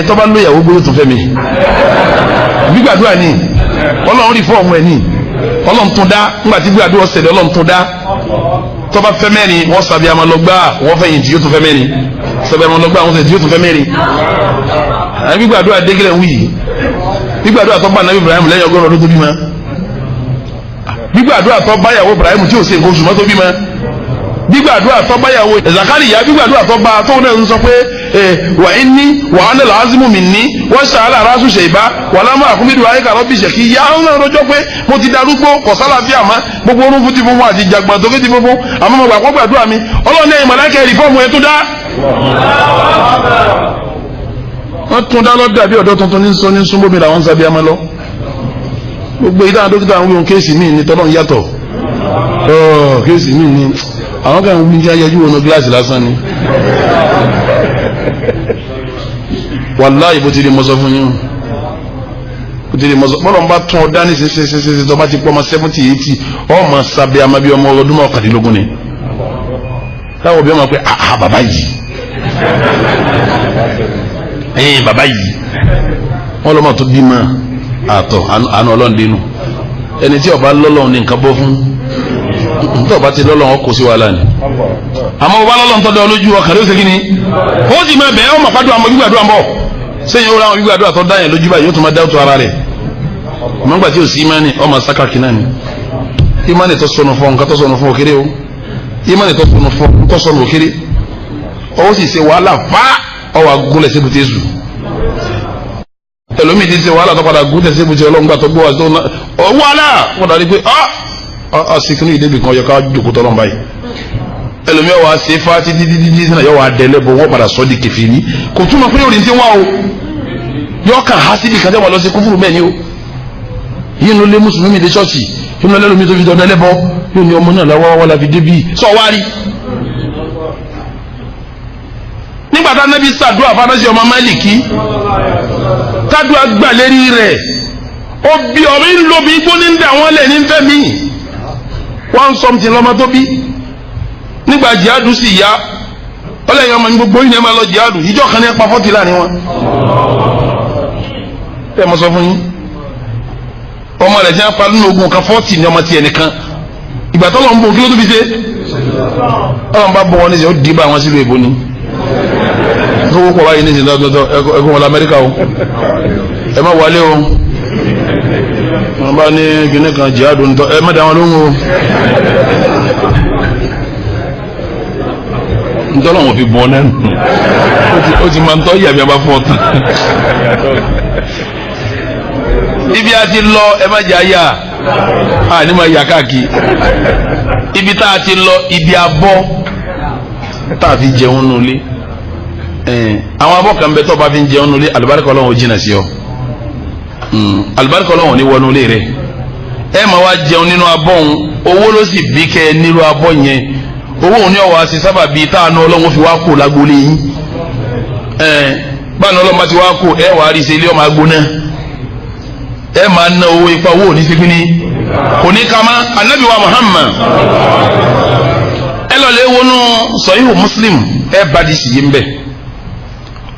tọ́ba lóyàwó gbóyò tó fẹ́ mi gbígbàdúrà ni ọlọ́run rí fún ọmọ ẹ̀ ní ọlọ́run tún dá nígbà tí gbígbàdúrà ṣẹlẹ̀ ọlọ́run tún dá tọ́ba fẹ́ mẹ́rin wọ́n sàbí àmà lọ gbá wọ́n fẹ́ yìn tí yóò tún fẹ́ mẹ́rin sàbí àmà lọ gbá wọ́n fẹ́ tí yóò tún fẹ́ mẹ́rin gbígbàdúrà dégílẹ̀ ń wí yìí gbígbàdúrà tó bá Ànábì Ibrahim lẹ́yìn ọgọ́rùn ọdún tó bímọ gbígbàdúrà tó bá yàwó Ibrahim tí ò ṣe nǹkan oṣù mọ́ tó bímọ gbígbàdúrà tó bá yàwó Zakariya gbígbàdúrà tó bá tó náà ń sọ pé wà á ní wà á ní làásìmù mi ní wọ́n ṣàlà aráṣù ṣèbá wà lámà àkúmídùú ayé kàrọ́ bìṣẹ̀ kí yá ń náà lọ́jọ́ pé mo ti darúgbó kọ̀sálàfíà mọ́ gbogbo orun fún ti funfun àti jàgbọ́n tó ké ti funfun àmọ́ mo gbàgbọ́ gbàdúrà mi Ọlọ́run ní ẹ̀yìn mọ̀lákẹ́ rìfọ́ọ̀mù ẹ̀ tó dá. wọ́n tún dá lọ́dọ̀ àbí ọ̀dọ́ tuntun ní sọ ní súnmọ́bí làwọn ń sábẹ́ àmọ́ lọ gbogbo ìdáhùn dókítà àwọn wíwọn kéèsì míì ní tọ́lọ́ yàtọ̀ kéèsì míì ní àwọn kan ń bí ayẹyẹ wọnú gíláàsì lásán ni wàláhì bó ti di mọ́sọ́ fún yín bó ti di mọ́sọ́ bọ́lọ̀ ń bá tún ọ dání ṣe tó bá ti pọ́ ọmọ 70 80 ọmọ sábẹ́ àmọ́ bí ọmọ ọdún mọ́kàndínlógún ni táwọn òbí ọmọ pé bàbá yìí bàbá yìí wọ́n lọ́mọ tó bímọ àtọ̀ àánú ọlọ́ndínú ẹni tí ọba lọ́lọ́run ní nǹkan bọ́ fún nítorí ọba ti lọ́lọ́run kò sí wàhálà ni àmọ́ ọba lọ́lọ́run tọ́jú ọlójú ọkàn ló ṣe kí ni ó sì máa bẹ̀ẹ́ ọmọ pàdé àmọ́ gbígbàdúrà ń bọ̀ sẹ́yìn ó ráwọn gbígbàdúrà tó dáyẹ̀ lójú báyìí yóò tún máa dáwọ́tò ara rẹ̀ ọmọ nígbà tí ò sí ìmánì ọmọ sákàkì náà ni ìmánì tó sọnù fún nǹkan tó sọnù fún òkèrè o ìmánì tó sọnù fún nǹkan tó sọnù òkèrè ó sì ṣe wàhálà fá ọwọ́ agúnlẹ̀ sí ibùté zù ẹlòmíì ti ṣe wàhálà tó padà gúnlẹ̀ sí ibùté ọlọ́ngbà tó gbọ́ wàhálà wọ́n darí pé àsìkò ní ìdébì kan yọ ká jòkó tọ́lọ́n báyìí ẹlòmíì wà á ṣe fá títí sínú yọ wà á dẹ́lẹ́ bọ̀ wọ́n padà sọ́ di kèfèrí kò túmọ̀ pé orin ti wá o yọ kàn á síbi kan tẹ́ wọ́n lọ sí kúfùrù mẹ́ni o yìí ló lé mùsùlùmí dé ṣọ́ọ̀ṣì yìí ló lẹ́lòmíì tó fi dọ́dọ́ lẹ́bọ yóò ní ọmọ náà láwọ́ wọ́n la fi débì sọ wá rí. nígbà tá Nábì ṣàdúrà fánásì ọmọ Málíkì tádùá gbà lérí rẹ̀ ó bí ọ̀rọ̀ ń lo bí gbóní ń dà wọ́n lẹ̀ ní fẹ́ mi one something lọ́mọ tó bí nígbà jihadu sì yá ọlẹ́yìn ọmọ ní gbogbo yìí ní ẹ máa lọ jihadu ìjọ kan ní ẹ pa 40 láàrin wọn ẹ mọ sọ fún yín ọmọ rẹ̀ jẹ́ apá nínú ogun kan 40 ní ọmọ tiẹ̀ nìkan ìgbà tó lọ́n bò kí ló tó fi ṣe ọlọ́n bá bọ̀ wọn ní sẹ́ ó dì bá wọn sílùú èbó ni owó pọ̀ báyìí ní ìsìn lọ́dọọdọ ẹkún wọn lamẹ́ríkà o ẹ má wálé o wọn bá ní kíní kan jihadu nítọ́ ẹ má dá wọn lóhùn o ntọ́nà wọn fi bọ́ lẹ́nu ó ti máa ń tọ́ yàgbé abá fún ọ̀tún ibi a ti lọ ẹ má jà yá a ní ma yà káàkiri ibi tá a ti lọ ibi abọ́ tá a fi jẹun nulẹ̀ àwọn abọ́ kan bẹ tó bá fi jẹun nulẹ̀ alibarika Ọlọ́run ò jìnnà sí ọ alibarika Ọlọ́run ò ní wọnú lé rẹ ẹ máa wá jẹun nínú abọ́ òun owó ló sì bí kẹ nílò abọ́ yẹn owó òun ní ọwọ́ àti sábà bíi táànù Ọlọ́run fi wá kó lágbólé yín báyìí Ọlọ́run bá ti wá kó ẹ wàá rí i ṣe ilé ọmọ agbóná ẹ máa ná owó ipa owó òní sí kíní òní kama anabi wa Muhammad ẹ lọ lè wọnú Sahihu Muslim ẹ bá di sì yí ń bẹ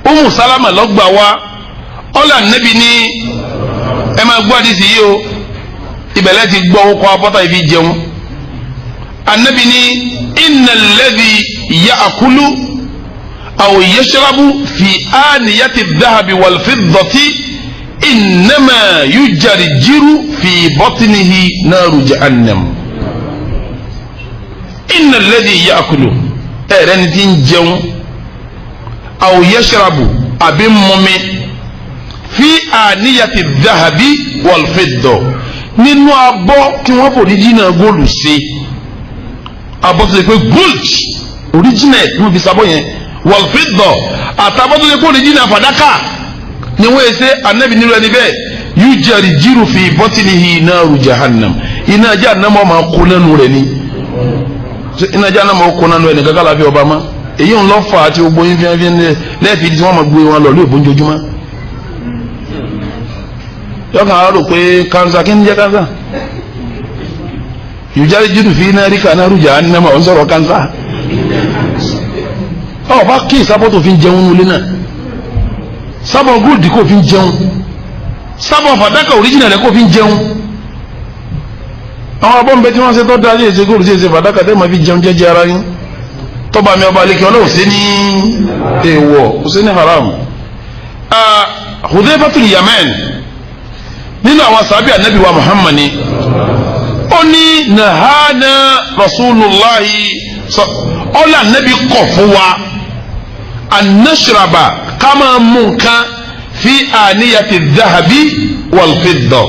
Umu Salama lọgbà wa ọlà anabi ní ẹ máa gbọ́ àdìsí yìí o ìbẹ̀lẹ̀ ti gbọ́ ọkọ̀ abọ́tà ìfi jẹun anabi ní innal ladhi ya'kulu aw yashrabu fi aniyati dhahabi wal fiddati innama yujarjiru fi batnihi naru jahannam innal ladhi ya'kulu ẹ̀rẹ́ni tí ń jẹun aw yashrabu àbí mumi fi aniyati dhahabi wal fidda nínú abọ́ tí wọ́n fò oríjìnà góòlù sí abọ́ tó ṣe pé gold oríjìnà tí wọ́n fi sábọ́ yẹn wal fidda àtàbọ́ tó ṣe pé oríjìnà fàdákà ni wọ́n ṣe anabi nílò ẹni bẹ́ẹ̀ yujarjiru fi batnihi naru jahannam iná jahannam máa kó lẹ́nu rẹ̀ ni iná jahannam máa kó lẹ́nu rẹ̀ ni gàgà láfi ọba ma èyí ń lọ fà á tí gbogbo yín fi lẹ́ẹ̀fì tí wọ́n máa gbé wọn lọ lóòbó ojoojúmọ́ yọkàn á rò pé kansa kí ni jẹ́ kansa yujarjiru fi narika naru jahannam ọ̀ ń sọ̀rọ̀ kansa ọ̀ bá kí ìsábọ̀ tó fi jẹun nulẹ̀ náà sábọ̀ gúrùdì kò fi jẹun sábọ̀ fàdákà òríjìnà rẹ̀ kò fi jẹun àwọn abọ́nbẹ tí wọ́n ṣe tọ́ dáadé èsè gúrùdì èsè fàdákà tẹ́ ma fi jẹun jẹ́jẹ́ ara yín tọ́ba mi ọba alẹ́kẹ́ ọlọ́run sí ní èèwọ̀ kò sí ní haram. Hudhayfatul Yaman nínú àwọn sàbí ànábì wa Muhammad ó ní nahana rasulullahi ọlá ànábì kọ̀ fún wa an-nashraba kama mú nǹkan fi àníyàtì dhahabi wal fidda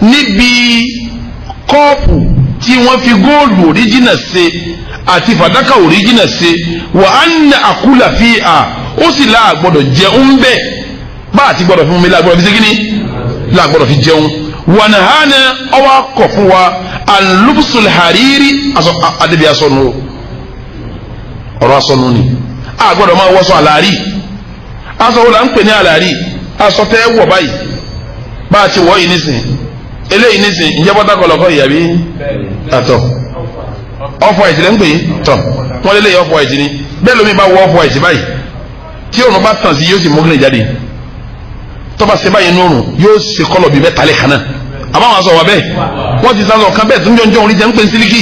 níbi kọ́ọ̀pù tí wọ́n fi góòlù òríjìnà ṣe àti fàdákà òríjìnà ṣe wa anna akula fiha ó sì láàgbọ́dọ̀ jẹun bẹ́ẹ̀ bá àti gbọ́dọ̀ fún mi láàgbọ́dọ̀ fi ṣe kíní láàgbọ́dọ̀ fi jẹun wa nahana ọwọ́ akọ̀ fún wa al-lubsul hariri adébí asọ́nu ọ̀rọ̀ asọ́nu ni àgbọ́dọ̀ máa wọ́sọ àlàárí aṣọ wo la ń pè ní àlàárí aṣọ tẹ́ wọ̀ báyìí bá a ti wọ̀ yìí nísìn eléyìí nísìn ǹjẹ́ bọ́tà kọlọ́kọ́ ìyàbí àtọ̀ ọ̀fọ̀ àìsí lẹ́ ń pè é tọ̀ wọ́n lé lẹ́yìn ọ̀fọ̀ àìsí ni bẹ́ẹ̀ lómi bá wọ ọ̀fọ̀ àìsí báyìí tí òrùn bá tàn sí yóò sì mọ́gìlì jáde tọ́ba ṣe báyìí nùrùn yóò ṣe kọ́lọ̀ bíi mẹ́ta lẹ́ẹ̀kan náà àbáwọn aṣọ wà bẹ́ẹ̀ wọ́n ti sá lọ kan bẹ́ẹ̀ tó ń jọjọ́ orí jẹ́ ń pè sílíkì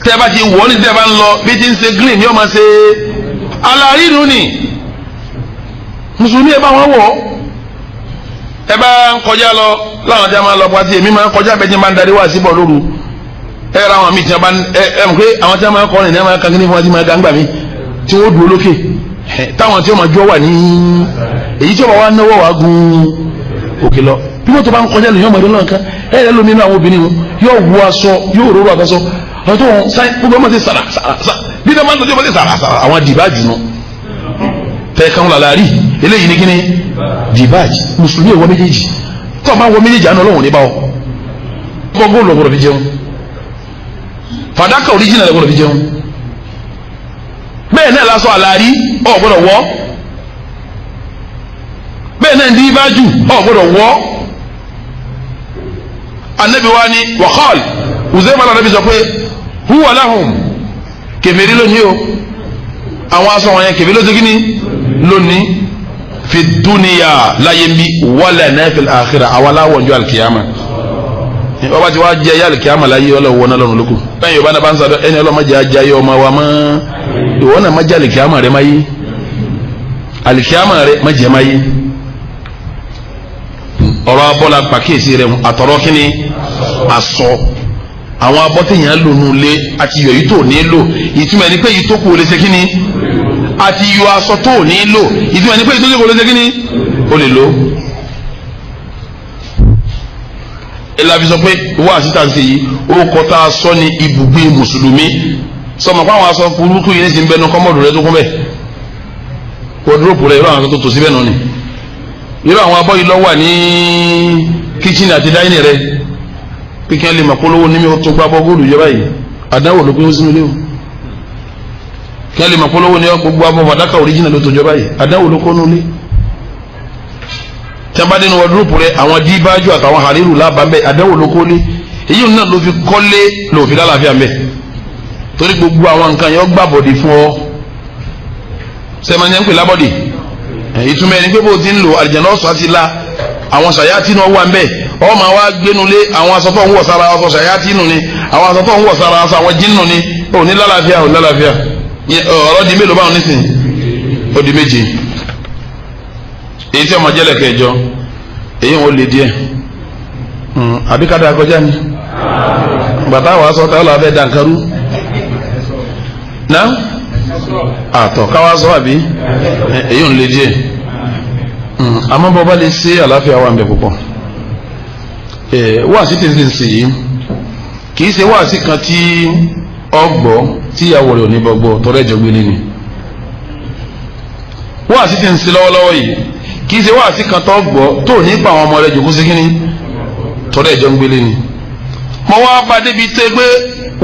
tẹ́ bá ti wọ̀ ní tẹ́ bá ń lọ bí ti ń ṣe green yóò máa ṣe alárìnú ni mùsùlùmí ẹ bá wọn wọ̀ ẹ bá ń kọjá lọ láwọn tí a máa lọ pàtí èmi máa ń kọjá bẹ́ẹ̀ tí a máa ń darí wá síbọ̀ lóru ẹ ra àwọn míì tí a bá ń ẹ mọ̀ pé àwọn tí a máa ń kọrin ní a máa kankan ní fún wa tí máa gàǹgbà mi tí wọ́n dúró lókè táwọn tí wọ́n máa jọ wà ní èyí tí wọ́n wá náwó wá gun òkè lọ bí wọ́n tó bá ń kọjá lè yọ ọmọdé náà kan ẹ ẹ lómi inú àwọn obìnrin yóò wọ aṣọ yóò rọrọ àtọṣọ ọjọ́ wọn sáyé gbogbo ọmọ sí sàrà bí wọ́n máa ń tọ́jú ọmọ sí sàrà àwọn dìbàjù nù tẹ̀ kan làlárí eléyìí ní kíní dìbàjù mùsùlùmí ẹ̀wọ́ méjèèjì tó o máa wọ méjèèjì àná ọlọ́run ní bá ọ gbogbo olùgbọ̀rọ̀ fi jẹun fàdákà oríjìnà lẹ́gbọ̀rọ̀ fi jẹun bẹ́ẹ̀ náà lásọ àlàrí ọ̀ gbọ́dọ̀ wọ́ bẹ́ẹ̀ náà dìbàjù ọ̀ gbọ́dọ̀ wọ́ anabi wa ni wàhálì Uzayma anabi sọ pé huwa lahum kèfèrí lónìí o àwọn aṣọ wọn yẹn kèfèrí lónìí kíni lónìí fi dúnìyà láyé bí wala náà fil akhirah àwọn aláwọ̀ ọjọ́ alikiyama ọba tí wàá jẹ ayé alikiyama láyé ọlọ́wọ́ náà lọ́rùn lókù bẹ́ẹ̀ yorùbá náà bá ń sàdọ̀ ẹni ọlọ́mọdé ajá yọ ọmọ wa mọ́ ìwọ náà má jẹ alikiyama rẹ má yé alikiyama rẹ má jẹ má yé ọ̀rọ̀ abọ́lá pàkíyèsí rẹ̀ àtọ̀rọ̀ kíni asọ àwọn abọ́tẹ̀yàn lò nù lé àti yọ yìí tó ní lò ìtumọ̀ ẹni pé yìí tó kù ó lè ṣe kíni àti yọ aṣọ tó ní lò ìtumọ̀ ẹni pé yìí tó kù ó lè ṣe kíni ó lè lò ìlàfi sọ pé wá síta ṣe yìí ó kọ́ tá a sọ ní ibùgbé mùsùlùmí sọmọ pé àwọn aṣọ burúkú yìí ní sì ń bẹnu kọ́mọ̀dù rẹ tó kún bẹ́ẹ̀ wọ́dúrópù rẹ irú àwọn tó tò síbẹ̀ nù ni irú àwọn abọ́ yìí lọ wà ní kíchìnì àti dáínì rẹ pé kí wọ́n lè mọ̀ polówó ní mi ó tó gbá bọ́ góòlù ìjọba yìí àdáwò ló pé ó sínú ilé o kí wọ́n lè mọ̀ polówó ní gbogbo abọ́ fàdákà òríjìnà ló tó jọba yìí àdáwò ló kọ́ nù ilé tí a bá dénú wọ́dúrópù rẹ àwọn díbájú àtàwọn hàrírù lábàámbẹ àdáwò ló kọ́ lé èyí náà ló fi kọ́lé lòfin lálàáfíà mbẹ torí gbogbo àwọn nǹkan yẹn ó gbàbọ̀dì fún ọ sẹ́mọ̀nyẹ́ ń pè lábọ̀dì ìtumọ̀ ẹni pé bó ti ń lò àlìjẹ̀nà ọ̀sán àti la àwọn sàyátì náà wà ń bẹ̀ ọ máa wá gbénulé àwọn aṣọ tó ń wọ̀ sára aṣọ sàyátì nù ni àwọn aṣọ tó ń wọ̀ sára aṣọ àwọn jínnù ni ò ní lálàáfíà ò lálàáfíà ọ̀rọ̀ di mélòó báwọn nísìn ó di méje èyí tí ọmọ jẹ́lẹ̀ kẹjọ èyí wọn ò lè díẹ̀ àbíkádà kọjá ni bàtà wàá sọ táwọn làwọn fẹ́ dànkarú náà àtọ̀ káwá sọ àbí èyí ò ń lè díẹ̀ àmọ́ bọ́ bá lè ṣe àlàáfíà wà ń bẹ púpọ̀ wáàsí tí ń sè yìí kì í ṣe wáàsí kan tí ọgbọ́ tí ìyàwó rẹ̀ ò ní bọ́gbọ́ tọ́rọ̀ ẹ̀jọ̀ gbélé ni wáàsí tí ń sè lọ́wọ́lọ́wọ́ yìí kì í ṣe wáàsí kan tó gbọ́ tó ní pa àwọn ọmọ rẹ̀ jòkó sí kíní tọ́rọ̀ ẹ̀jọ̀ gbélé ni mo wá bá débi tẹ́ pé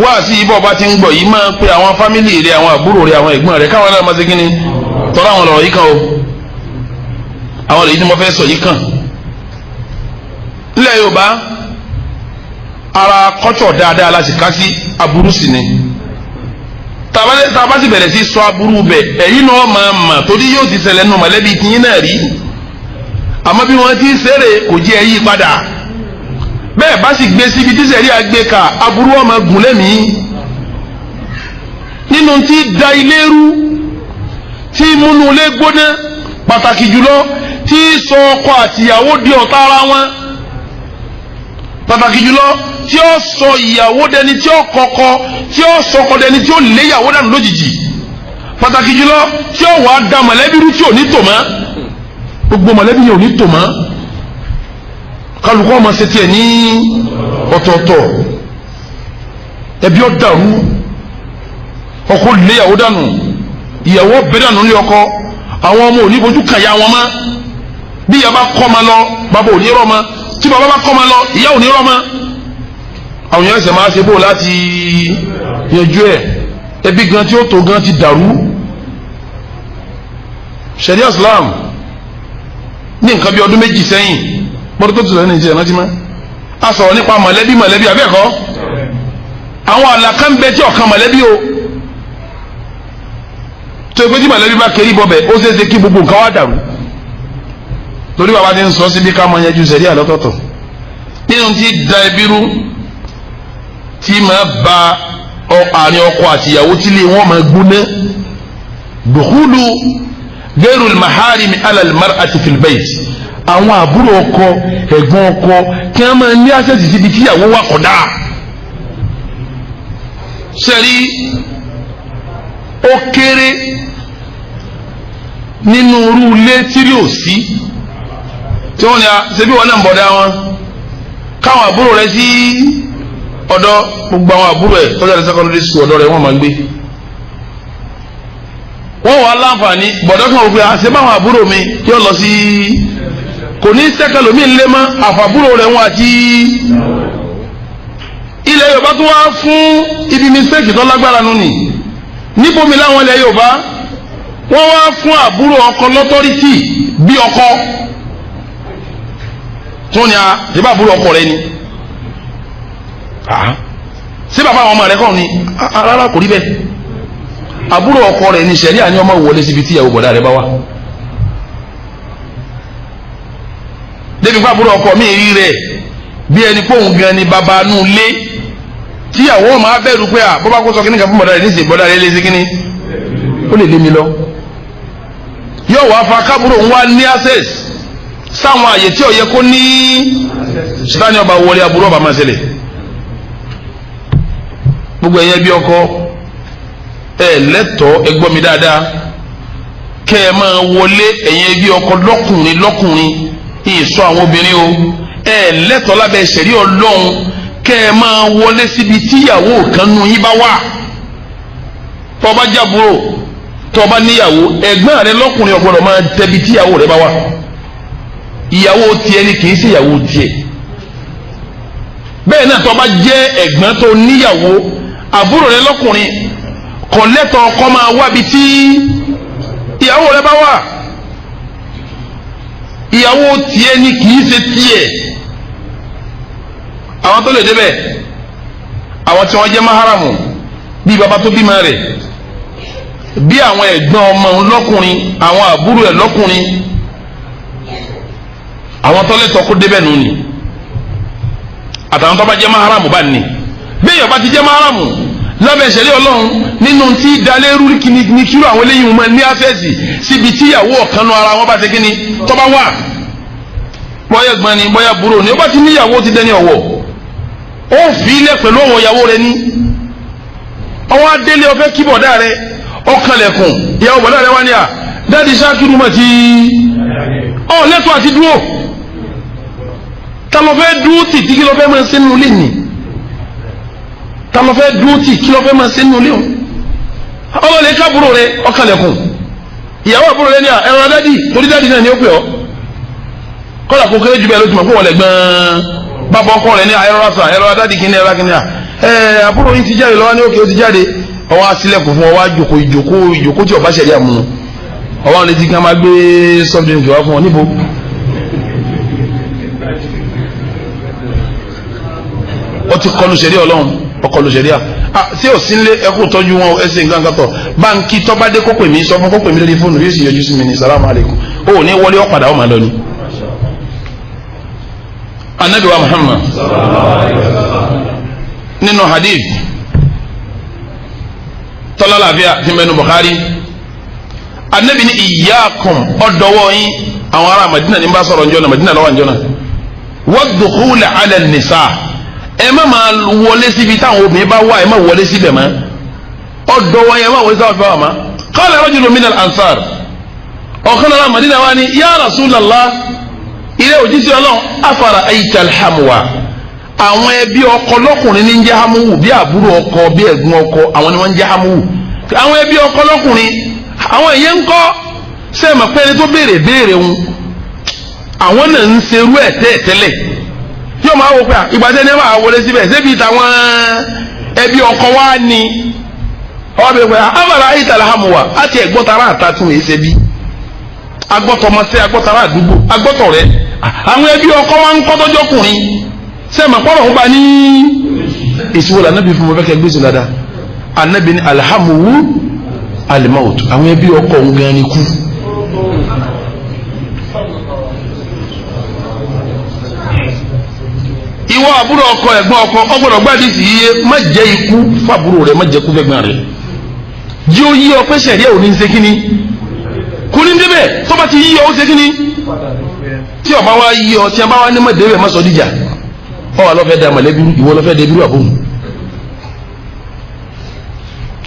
wáàsí ibọ̀ bá ti ń gbọ́ yìí máa ń pe àwọn fámìlì rẹ̀ àwọn àbúrò rẹ̀ àwọn ẹ̀gbọ́n rẹ̀ káwọn náà máa ṣe kíní tọ́rọ̀ àwọn lọ́rọ̀ yìí kan o àwọn lèyí tí mo fẹ́ sọ yìí kàn nílẹ̀ Yorùbá ara kọ́tọ̀ dáadáa láti ká sí aburú sí ni tàbá sì bẹ̀rẹ̀ sí sọ aburú bẹ̀ ẹ̀yin náà máa mà torí yóò ti ṣẹlẹ̀ nù mọ̀lẹ́bí tiyín náà rí àmọ́ bí wọ́n ti ń ṣeré kò jẹ́ ẹ̀yí padà bẹ́ẹ̀ bá sì gbé síbi tí sẹ̀rí àgbéka aburú ọmọ gùn lẹ́mìí nínú tí da ilé rú tí múnú ilé gbóná pàtàkì jùlọ tí sọ ọkọ àtìyàwó di ọ̀tá ara wọn pàtàkì jùlọ tí ó sọ ìyàwó dẹni tí ó kọkọ tí ó sọkọ dẹni tí ó lé ìyàwó dànù lójijì pàtàkì jùlọ tí ó wàá da mọ̀lẹ́bí rú tí ò ní tò mọ́ gbogbo mọ̀lẹ́bí yẹn ò ní tò mọ́ kálukú ọmọ ṣe tiẹ̀ ní ọ̀tọ̀ọ̀tọ̀ ẹbí ó dàrú ọkọ lé ìyàwó dànù ìyàwó bẹ́ dànù ní ọkọ àwọn ọmọ òní bojú kàyà wọn mọ́ bí ìyá bá kọ́ ma lọ bàbá òní rọ́ ma tí bàbá bá kọ́ ma lọ ìyá òní rọ́ ma àwọn yẹn ṣe máa ṣe bó láti yanjú ẹ̀ ẹbí gan tí ó tó gan ti dàrú ṣẹ̀ríà Islam ní nǹkan bí ọdún méjì sẹ́yìn gbọ́dọ̀ tó ti sọ ní ìjẹ́ ìrántí mọ́ a sọ̀rọ̀ nípa mọ̀lẹ́bí abẹ́ẹ̀kọ́ àwọn àlàkà ń bẹ tí ọ̀kan mọ̀lẹ́bí o tó ìpé tí mọ̀lẹ́bí bá kéré bọ́bẹ̀ ó ṣeé ṣe kí gbogbo nǹkan wá dàrú torí bàbá ti ń sọ síbi ká máa yanjú sẹ̀rí àlọ́tọ̀ọ̀tọ̀ nínú tí da ẹbí rú tí máa ba àárín ọkọ àtìyàwó tí lè wọ́n máa gbóná dukhulu ghairul maharimi ala al-mar'ati fil bayt àwọn àbúrò ọkọ ẹ̀gbọ́n ọkọ kí wọ́n máa ní àṣẹ síbi tíyàwó wà kọ̀dá sẹ́rí ó kéré nínú irú ilé tírí ò sí tí wọ́n ní a ṣebí wọn náà ń bọ̀dá wọn káwọn àbúrò rẹ̀ sí ọ̀dọ̀ gbogbo àwọn àbúrò ẹ̀ tọ́jà ní secondary school ọ̀dọ̀ rẹ̀ wọ́n máa ń gbé wọ́n wà láǹfààní bọ̀dọ̀ kan wò pé àṣẹ báwọn àbúrò mi yóò lọ sí kò ní sẹ́kẹ̀lómi ńlẹ́ mọ́ àfàbúrò rẹ̀ wọn àti ilẹ̀ Yorùbá tó wá fún ibi mistake tó lágbára nù ní níbomi láwọn ilẹ̀ Yorùbá wọ́n wá fún àbúrò ọkọ lọ́tọ́rìtì bí ọkọ tó ní a ṣe bá àbúrò ọkọ rẹ ni ṣé bàbá àwọn ọmọ rẹ kàn ní rárá kò rí bẹ́ẹ̀ àbúrò ọkọ rẹ ní ṣẹ̀ríà ní ọmọ wọlé síbi tí ìyàwó bọ̀dá rẹ bá wà débi pé àbúrò ọkọ mi rí rẹ bí ẹni pé òun gan ni bàbá nù lé tíyàwó máa bẹ̀rù pé à bọ́bá kó sọ kíní kan fún bọ̀dá rẹ níṣẹ́ bọ̀dá rẹ lé sí kíní ó lè lé mi lọ yóò wá fa kábúrò ń wá ní access sáwọn àyè tí ó yẹ kó ní sítani ọba wọlé aburú ọba máa ṣẹlẹ̀ gbogbo ẹ̀yẹ bí ọkọ ẹ lẹ́tọ̀ọ́ ẹ gbọ́ mi dáadáa kẹ́ ẹ máa wọlé ẹ̀yẹ bí ọkọ lọ́kùnrin ìsọ àwọn obìnrin o ẹ lẹ́tọ̀ọ́ lábẹ́ ṣẹ̀rí Ọlọ́run kẹ́ ẹ máa wọlé síbi tíyàwó kan nù yín bá wà. tó bá jábúrò tó bá níyàwó ẹ̀gbọ́n rẹ lọ́kùnrin ò gbọ́dọ̀ máa tẹbi tíyàwó rẹ bá wà. ìyàwó tiẹ̀ ni kì í ṣe ìyàwó tiẹ̀. bẹ́ẹ̀ náà tó bá jẹ́ ẹ̀gbọ́n tó níyàwó àbúrò rẹ lọ́kùnrin kò lẹ́tọ̀ọ́ kó máa wábi tí ìyàwó rẹ bá wà. ìyàwó tiẹ̀ ni kì í ṣe tiẹ̀. àwọn tó lè débẹ̀ àwọn tí wọ́n jẹ́ maharamu bí baba tó bímọ rẹ̀ bí àwọn ẹ̀gbọ́n ọmọ lọ́kùnrin àwọn àbúrò ẹ̀ lọ́kùnrin àwọn tó lẹ́tọ̀ọ́ kó débẹ̀ nù ni àtàwọn tó bá jẹ́ maharamu bá ní bí èèyàn bá ti jẹ́ maharamu lábẹ́ ìṣẹ̀lẹ̀ Ọlọ́run nínú tí dalẹ́rú ní kíró àwọn eléyìí wọn ní àfẹ́sì síbi tíyàwó ọ̀kanú ara wọn bá ti kíni tó bá wà bọ́yá gbọ́n ni bọ́yá burú ni ó bá ti níyàwó ti dẹni ọ̀wọ̀ ó fi ilẹ̀ pẹ̀lú ọ̀wọ̀ ìyàwó rẹ ní ọwọ́ adélé ọ̀fẹ́ kí bọ̀dá rẹ ọkànlẹ̀kùn ìyàwó bọ̀dá rẹ wá ní à dáàdi sákìrù mọ̀ ti ọ̀ lẹ́tọ̀ àti dúró ta ló fẹ́ dúró tì kí ló fẹ́ máa ṣe nínú ilé ni ta ló fẹ́ dúró tì kí ló fẹ́ máa ṣe nínú ilé o ọlọ́lẹ̀ kábúrò rẹ ọkànlẹ̀kùn ìyàwó àbúrò rẹ ní à ẹ̀rọ dádì torí dádì náà ni ó pè ọ́ kọ́lá kó kéré jù bẹ́ẹ̀ ló ti mọ̀ kó wọlé gbọ́n bàbá ọkọ rẹ̀ ní ẹ̀rọ adádì kìíní ẹ̀rọ akíní àbúrò yìí ti jáde lọ́wọ́ ní òkè ó ti jáde ọwọ́ asílẹ̀kùn fún ọwọ́ àjòkó ìjòkó tí ọba ṣẹ̀rí àmú ọwọ́ àwọn létí kí wọ́n máa gbé sọ́ọ̀dì wá fún ọ níbo. ó ti kọlu ṣẹ̀rí Ọlọ́run ọkọlu ṣẹ̀rí à tí ò sí nílé ẹkú tọ́jú wọn ẹsẹ̀ nǹkan kan tọ̀ báńkì tọ́bádé kó pè mí sọ fún kó pè mí lórí fóònù yóò sì yọjú sí mi ní salamu alaykum ó ní wọlé ọ̀padà ọ̀mà lọ ni. Ànábì wa Muhammad nínú hadith tọ́lá làbíà tí mẹ́nu Bukhari Ànábì ní iyyakum ọ̀dọ́wọ́ yín àwọn ará Madina ní bá sọ̀rọ̀ njọ́nà Madina lọ́wọ́ njọ́nà wad-dukhul ala an-nisa ẹ má máa wọlé síbi táwọn obìnrin bá wà ẹ má wọlé síbẹ̀ mọ́ ọ̀dọ́wọ́ yẹn ẹ má wọlé sáwọn fẹ́ wà má qala rajulun min al-ansar ọ̀kan ará Madina wa ni ya Rasulallah ilé òjíṣẹ́ Ọlọ́run afara aital hamwa àwọn ẹbí ọkọ lọ́kùnrin ní ń jẹ́ hamuwu bí àbúrò ọkọ bí ẹ̀gbọ́n ọkọ àwọn ni wọ́n ń jẹ́ hamuwu àwọn ẹbí ọkọ lọ́kùnrin àwọn èyí ń kọ́ sẹ́ẹ̀mọ̀ pé ẹni tó béèrè ń àwọn náà ń serú ẹ̀ tẹ́lẹ̀ yóò máa wò pé ìgbà tẹ́ni máa wọlé síbẹ̀ sébi táwọn ẹbí ọkọ wá ní ọwọ́ bẹ̀rẹ̀ pé afara aital hamwa àti ẹ̀gbọ́tara àtàtún èyí ṣe bí agbọ́tọ̀mọsẹ́ agbọ́tara àdúgbò agbọ́tọ̀ rẹ̀ àwọn ẹbí ọkọ wa ń kọ́ tọ́jọ́kùnrin sẹ́ẹ̀mà pọ́nrọ̀ ń bá ní ìṣòwò lànàbí fún mi fẹ́ kẹ́ gbé sí dáadáa ànábì ní alhamuwu alimawut àwọn ẹbí ọkọ ń gan ni kú. ìwọ àbúrò ọkọ ẹ̀gbọ́n ọkọ ọgbọ́dọ̀ gbádìí sí iye má jẹ́ ikú fàbúrò rẹ̀ má jẹ́ kú fẹ́gbọ́n rẹ̀ jí ó yí ọ pé sẹ̀rí ẹ̀ ò ní ṣe kíní kò ní débẹ̀ tó bá ti yí ọ ó ṣe kíní tí ọba wa yí ọ tí a bá wá ní mọ̀dẹ́rẹ́ má sọ díjà ọ wà lọ́fẹ̀ẹ́ da mọ̀lẹ́bí ìwọ lọ́fẹ̀ẹ́ da ibirú àbóhùn.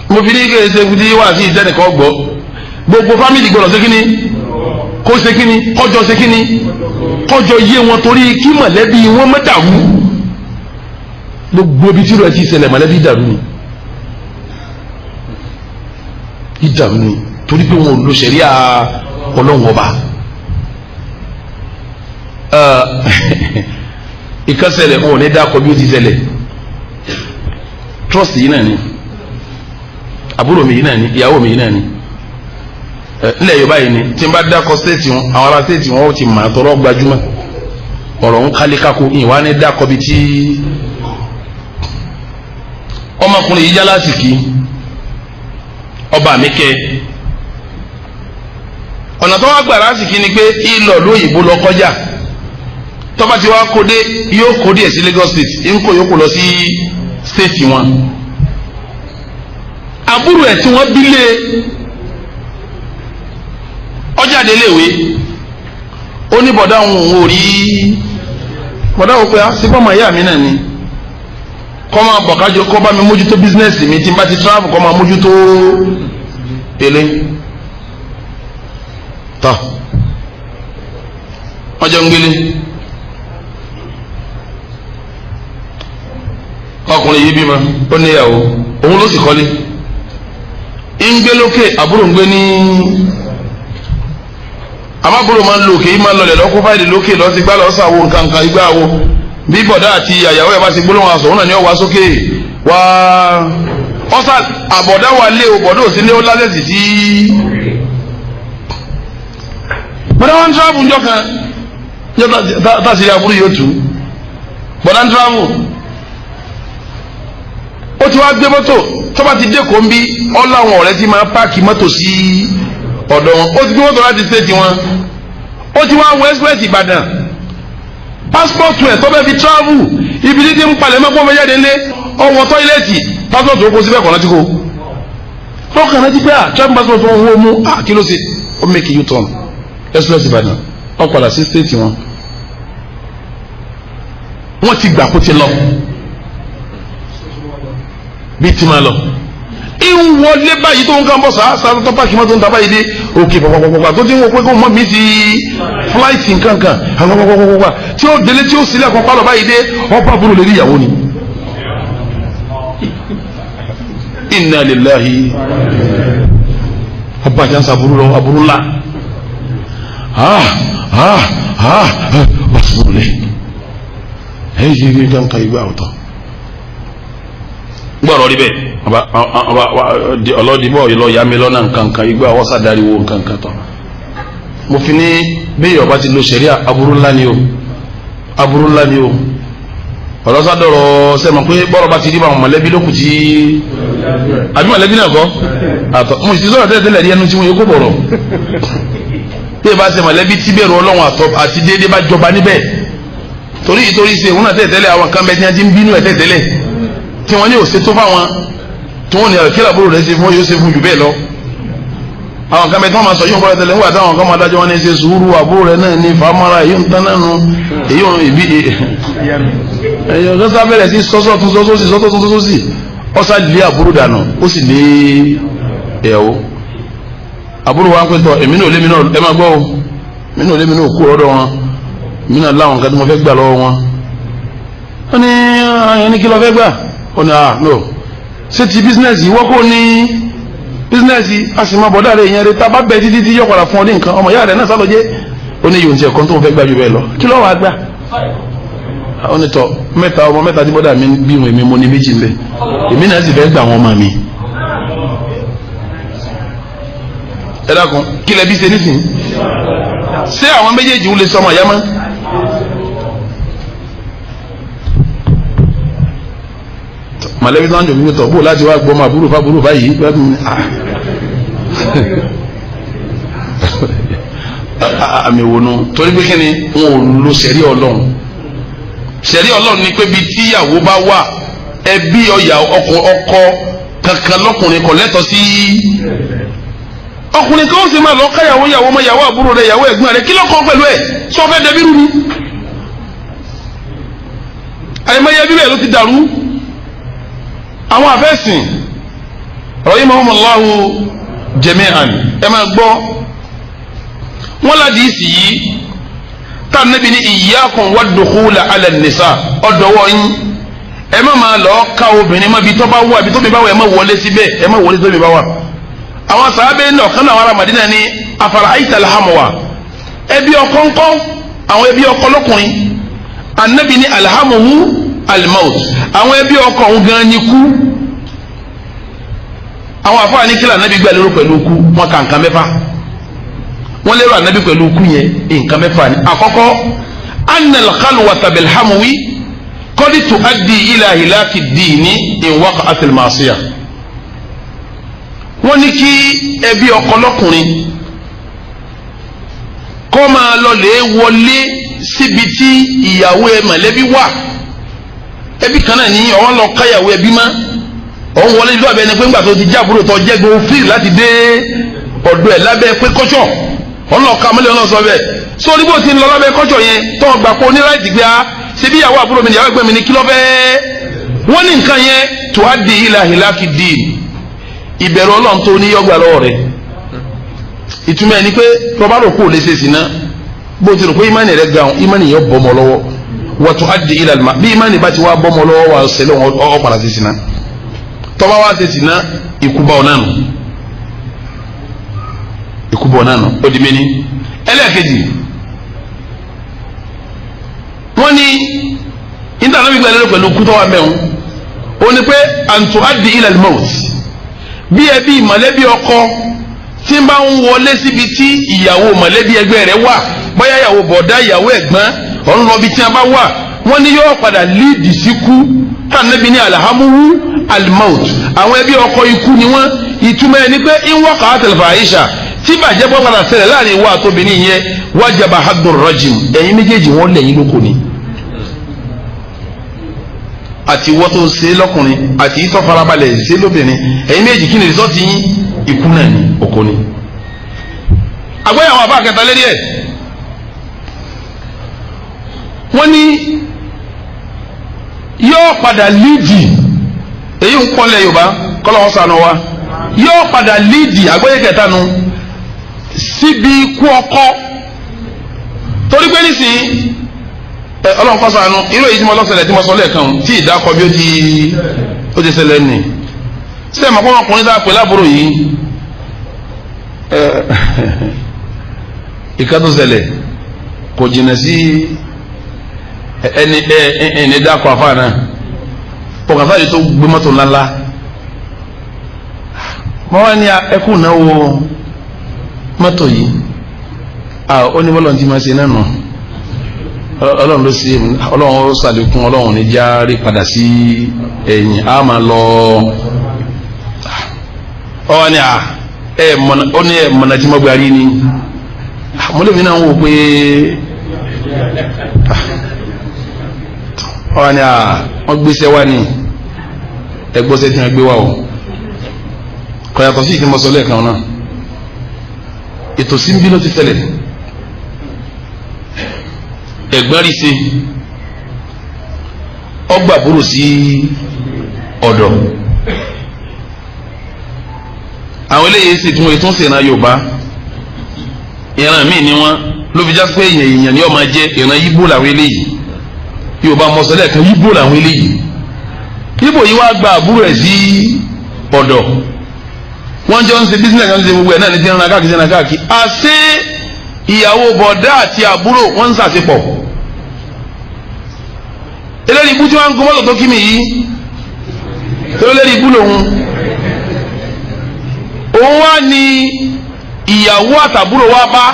mo fi ní kí ẹ ṣe fi wá sí ìdẹ́nìkan gbọ́ gbogbo fámìlì gbọ́dọ̀ ṣe kíní kó ṣe kíní kọjọ ṣe kíní kọjọ yé wọn torí kí mọ̀lẹ́bí wọn má dàrú gbogbo ibi tí ìrọ̀ ẹ ti ṣẹlẹ̀ mọ̀lẹ́bí dàrú ni ìdàrú ni torí pé wọn ò lo ṣẹ̀ríà Ọlọ́run ọba. ìkẹsẹ̀lẹ̀ wọn ò ní dákọ̀ bí ó ti ṣẹlẹ̀ trust yìí náà ni àbúrò mi yìí náà ni ìyàwó mi yìí náà ni nílẹ̀ Yorùbá yìí ni tí n bá dákọ̀ stéètì wọn àwọn ará stéètì wọn ó ti mà tọrọ gbajúmọ̀ ọ̀rọ̀ ń kálékáko ìwà ní dákọ̀ bí tí ọmọkùnrin yìí jálá sì kí ọba mi kẹ ọ̀nà tó wá gbàrà sì kí ni pé ìlọ lóyìnbó lọ kọjá tọ́ba ti wá kóde yóò kóde ẹ̀ sí Lagos State ń kó yóò kó lọ sí state wọn àbúrò ẹ̀ tí wọ́n bí lé ọjàde léwe ó ní bọ̀dá òun ò rí bọ̀dá òun pé á sí bọ́mọ ìyá mi náà ni kọ́ máa bọ̀ kájọ kọ́ bá mi mójútó bísínẹ́sì mi tí n bá ti travel kọ́ máa mójútó èlé tọ́ ọjọ́ ń gbélé bímọ ó níyàwó òun ló sì kọ́lé ń gbé lókè àbúrò ń gbé ní àmàbúrò máa ń lo òkè yìí máa ń lọlẹ̀ lọ́kọ́ fáìlì lókè lọ́ọ́ ti gbá lọ́ọ́ sàwọ́ nǹkan kan igbá wo bí bọ̀dá àti àyàwó ẹ̀ bá ti gbólóhùn aṣọ òun náà ni ó wá sókè wá ọ́sà àbọ̀dá wa lé o bọ̀dá òsínlé ó lásẹ̀sì tí bọ̀dá wọn ń tíráàbù ńjọ́ kan yóò tàṣírí àbúrò yóò tú bọ̀dá ń tíráàbù ó ti wá gbé mọ́tò tó bá ti dé kó ń bí ọ́ láwọn ọ̀rẹ́ tí máa páàkì mọ́tò sí ọ̀dọ̀ wọn ó ti gbé mọ́tò láti stéètì wọn ó ti wá wọ express Ìbàdàn pásítọ̀tù ẹ̀ tó bẹ́ẹ̀ fi travel ibi títí ń palẹ̀ mọ́pọ́ fẹ́ jáde lé ọwọ́ tọ́ílẹ̀tì pásítọ̀tù ó kó síbẹ̀ kọ̀ọ̀nà tí kò lọ́kàn náà ti pé travel passport wọn wọ́n mú kí ló ṣe ó make you turn express Ìbàdàn ó padà sí stéètì wọn wọ́n ti gbà kó ti lọ bí ti máa lọ ìwọlé báyìí tó ń kàn bọ̀ sáà tó pàkì mọ́tò ń ta báyìí dé òkè pàpàpàpà tó ti ń wọ pé kó mọ́ mi ti fúláìtì nkankan àwọn pàpàpàpà tí ó délé tí ó sílẹ̀ kan pálọ̀ báyìí dé ọba burú lè rí ìyàwó ni. inna lillahi ọba jansa aburú lọ aburú ńlá wàsíwòlé ẹ yí ibi kankan ìgbà ọ̀tọ̀ gbọ́dọ̀ rí bẹ́ẹ̀ ọlọ́dìbọ̀ ìlọ yàmi lọ́nà nkankan igbá ọwọ́sàdáriwo nkankan tán mo fi ní bẹ́ẹ̀ ọba ti lo ṣẹ̀ríà aburú ńlá ni o aburú ńlá ni o ọlọ́sàdọ̀rọ̀ sẹ́mọ̀ pé bọ́rọ̀ bá ti rí báwọn mọ̀lẹ́bí lókù tí àbí mọ̀lẹ́bí náà kọ́ àtọ̀ mo sì sọ̀rọ̀ tẹ́lẹ̀ rí ẹnu tí wọ́n yẹ kó bọ̀rọ̀ bí ẹ bá ṣe mọ̀lẹ́bí tí bẹ̀rù Ọlọ́run àti déédéé bá jọba níbẹ̀ torí ṣe òun náà tẹ́lẹ̀ àwọn kan bẹ́ẹ̀ tí wọ́n ti ń bínú ẹ̀ tẹ́lẹ̀ tí wọ́n ní òsè tó fáwọn tí wọ́n ní àkílà àbúrò rẹ̀ ṣe fún yóò ṣe fún jù bẹ́ẹ̀ lọ àwọn kan bẹ tí wọ́n máa sọ yóò bọ́lá tẹ́lẹ̀ nígbà táwọn kan máa dájọ́ wọn ní ṣe sùúrù àbúrò rẹ̀ náà ní fàámọ́ra èyí ń tán náà nu èyí ò ìbí èyí ò sọ́sọ́ bẹ̀rẹ̀ sí sọ́sọ́ tún sọ́sọ́ sí sọ́sọ́ tún sọ́sọ́ sí ọ̀sá lé àbúrò dànù ó sì lé ẹ̀yàwó àbúrò wa ń pẹ́ tọ́ èmi náà lé mi náà ẹ máa gbọ́ o mi náà lé mi náà kú ọ̀dọ̀ wọn mi náà láwọn kan tí mo fẹ́ gbà lọ́wọ́ wọn wọ́n ní àyàn ní kí lọ fẹ́ gbà ó ní no ṣé ti bísínẹ́sì wọ́kọ́ ní bísínẹ́sì a sì máa bọ̀dá rẹ̀ ìyẹn rẹ̀ tá a bá bẹ̀ títí tí yọ padà fún ọ ní nǹkan ọmọ ìyá rẹ̀ náà sálọ jẹ́ ó ní yòó ti ẹ̀kọ́ tó ń fẹ́ gbà jù bẹ́ẹ̀ lọ kí ló wàá gbà ó ní tọ mẹ́ta ọmọ mẹ́ta tí bọ́dà mi bí wọn èmi mo ní méjì mbẹ èmi náà sì fẹ́ gbà wọn ọmọ mi. ẹ dákun kí lẹ bí ṣe nísìnyí ṣé àwọn méjèèjì ń lè sọmọ ìyá mọ́. mọ̀lẹ́bí tó ń jò wípé tọ̀ bó láti wá gbọ́ máa burú fáburú báyìí àmì ìwònú torí pé kí ni wọn ò lo sẹ̀rí Ọlọ́run sẹ̀rí Ọlọ́run ni pé bí tíyàwó bá wà ẹbí ọkọ kankan lọ́kùnrin kò lẹ́tọ̀ọ́ sí ọkùnrin kan ó sì máa lọ káyàwó yàwó ọmọ yàwó àbúrò rẹ̀ yàwó ẹ̀gbọ́n rẹ̀ kí lọ́kọ̀ pẹ̀lú ẹ̀ sọ fẹ́ dẹbí rú ni àyèmáyé bíbẹ̀ ló ti dàrú àwọn afẹ́sìn rahimahumullahu jami'an ẹ máa gbọ́ wọ́n ládìísì yìí tá a níbi ní iyyakum wad-dukhula ala an-nisa ọ̀dọ̀wọ́ yín ẹ má máa lọ ká obìnrin má bi tó bá wà bí tó mi bá wà ẹ má wọlé síbẹ̀ ẹ má wọlé tó mi bá wà. àwọn sàábẹ́ náà kan náà ará Madina ní afara'ayta al-hamwa ẹbí ọkọ ńkọ́ àwọn ẹbí ọkọ lọ́kùnrin Ànábì ní alhamuhu al-maut àwọn ẹbí ọkọ òun gan ni kú àwọn àfáà ní kílà Ànábì gbà lérò pẹ̀lú kú wọn kà nǹkan mẹ́fà wọ́n lérò Ànábì pẹ̀lú kú yẹn nǹkan mẹ́fà ni àkọ́kọ́ annal khalwata bil hamwi qad tuaddi ila hilaki ad-dini in waqa'at al-ma'siyah wọ́n ní kí ẹbí ọkọ lọ́kùnrin kọ́ máa lọ lè wọlé síbi tí ìyàwó ẹ mọ̀lẹ́bí wà ẹbí kan náà ní ọ̀wọ́n lọ káyàwó ẹbí má ọ̀hún wọlé ìlú àbẹ́ni pé ńgbà tó ti jábúrò tó jẹ́gbẹ́ òfin láti dé ọ̀dọ̀ ẹ̀ lábẹ́ pé kọ́ṣọ̀ ọlọ́ọ̀ka mọ́lẹ́ ọlọ́sọ bẹ́ẹ̀ sórí bó ti ń lọ lábẹ́ kọ́ṣọ̀ yẹn tó gbà pé oníláìtì gbé a ṣe bí ìyàwó àbúrò mi ìyàwó ẹgbẹ́ mi ní kí ló fẹ́ wọ́n ní nǹkan yẹn tó á di ilà hilaki dín ìbẹ̀rù ọlọ́run tó ní yọ́gbà lọ́wọ́ rẹ̀ ìtumọ̀ ẹ̀ ni pé tọ́ba rò kó lè ṣe sí náà bó ti rò pé ìmánì rẹ̀ ga ọ̀hún ìmánì yẹn bọ́ mọ́ lọ́wọ́ wa tuaddi ila al-ma bí ìmánì bá ti wá bọ́mọ lọ́wọ́ wa ṣẹlẹ̀ ọ̀ padà sí sinna tọ́ba wá ṣe sinna ìkúbà ọ̀nà nù ìkúbà ọ̀nà nù ó di méní ẹlẹ́ẹ̀kejì wọ́n ní ìdáná gbígbà lérò pẹ̀lú kútọ́ wa mẹ́wọ́n ó ní pé an tuaddi ila al-maut bí ẹbí mọ̀lẹ́bí ọkọ tí ń bá ń wọlé síbi tí ìyàwó mọ̀lẹ́bí ẹgbẹ́ rẹ̀ wà bóyá ìyàwó bọ̀dá ìyàwó ẹ̀gbọ́n ọ̀run lọ bí tí a bá wà wọ́n ní yóò padà líìdì síkú tànàbí ní alhamuhu almaut àwọn ẹbí ọkọ ikú ni wọ́n ìtumọ̀ ẹni pé ń wọ́kà àtẹlẹfà àyíṣà tí bàjẹ́ bọ́ padà ṣẹlẹ̀ láàrin ìwà àtòbìnrin yẹn wájàbà haddur rajim ẹ̀yin méjèèjì wọ́n lẹ́yìn lóko ni àti wọ́n tó ṣe lọ́kùnrin àti ìtọ́ farabalẹ̀ ṣe lóbìnrin ẹ̀yin méjì kí ni rìsọ́ọ̀tì yín ikú náà ni òkò ni. àgbẹ̀yàwó àbá kẹta lérí ẹ̀ wọ́n ní yóò padà líìdì èyí ń pọ́nlẹ̀ Yorùbá kọ́lọ́wọ́ sànù wa yóò padà líìdì àgbẹ̀yẹ kẹta nu síbi ikú ọkọ torí pé nísìnyí ọlọ́run kọ́ sànù irú èyí tí mo lọ́sẹ̀lẹ̀ tí mo sọ lẹ́ẹ̀kan tí ìdákọ̀ bí ó ti ṣẹlẹ̀ nì ṣé ẹ̀mọ́ kọ́mọ ọkùnrin dáa pé láàbúrò yìí ìka tó ṣẹlẹ̀ kò jìnnà sí ẹni dákọ̀ afá náà pọ̀kàfá yìí tó gbé mọ́tò ńláńlá wọ́n wá ní ẹkùn náà wo mọ́tò yìí ó ní bọ́lọ̀ tí ma ṣe náà nù ọlọ́run ló sí ọlọ́run ó sàlékún ọlọ́run ní járe padà sí ẹ̀yìn a máa lọ ọ ní ó ní mọ̀nà tí mo gba rí ni mo lè mi náà ń wò pé ọ ní wọ́n gbéṣẹ́ wá ní ẹgbọ́sẹ̀ tí wọ́n gbé wá o kọ̀yàtọ̀ sí ìdí mọ́sọ lẹ́ẹ̀kan náà ètò sí ń bí ló ti tẹ̀lẹ̀ ẹ̀gbọ́n rí sí ọgbà búrò sí ọ̀dọ̀ àwọn eléyìí sì tún ètò ìsìnà Yorùbá ìran míì ni wọ́n ló fi já pé èèyàn ni ó máa jẹ́ ìran Yíbò làwọn eléyìí Yorùbá mọ́sálẹ̀ kan Yíbò làwọn eléyìí Yíbò yìí wá gba àbúrò ẹ̀ sí ọ̀dọ̀ wọ́n jọ ń ṣe bísíǹnẹ̀ kan ṣe gbogbo ẹ̀ náà ní ti ń ran káàkiri àṣé ìyàwó bọ̀dá àti àbúrò wọ́n ń ṣàṣepọ̀ eléyìí ibú tí wọ́n ń gun mọ́tò tó kí mi yìí tó lérí ibú lòun òun wá ní ìyàwó àtàbúrò wá bá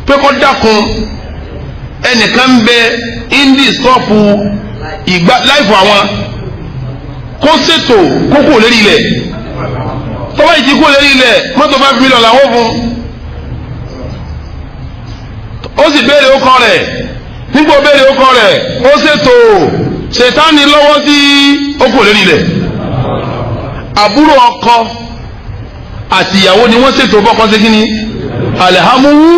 pé kó dákun ẹnìkan bẹ indi stọọpù ìgbà láìfọ àwọn kó ṣètò kókó lérí ilẹ̀ tọ́wọ́ ìdí kó lérí ilẹ̀ mọ́tò 5 million làwọn fún ó sì béèrè ó kọ́ rẹ̀ nígbà ó béèrè ó kọ́ rẹ̀ ó ṣètò ṣètánì lọ́wọ́ sí okò lérí ilẹ̀ àbúrò ọkọ àti ìyàwó ni wọ́n ṣètò bọ́kọ́ sí kíní alhamuhu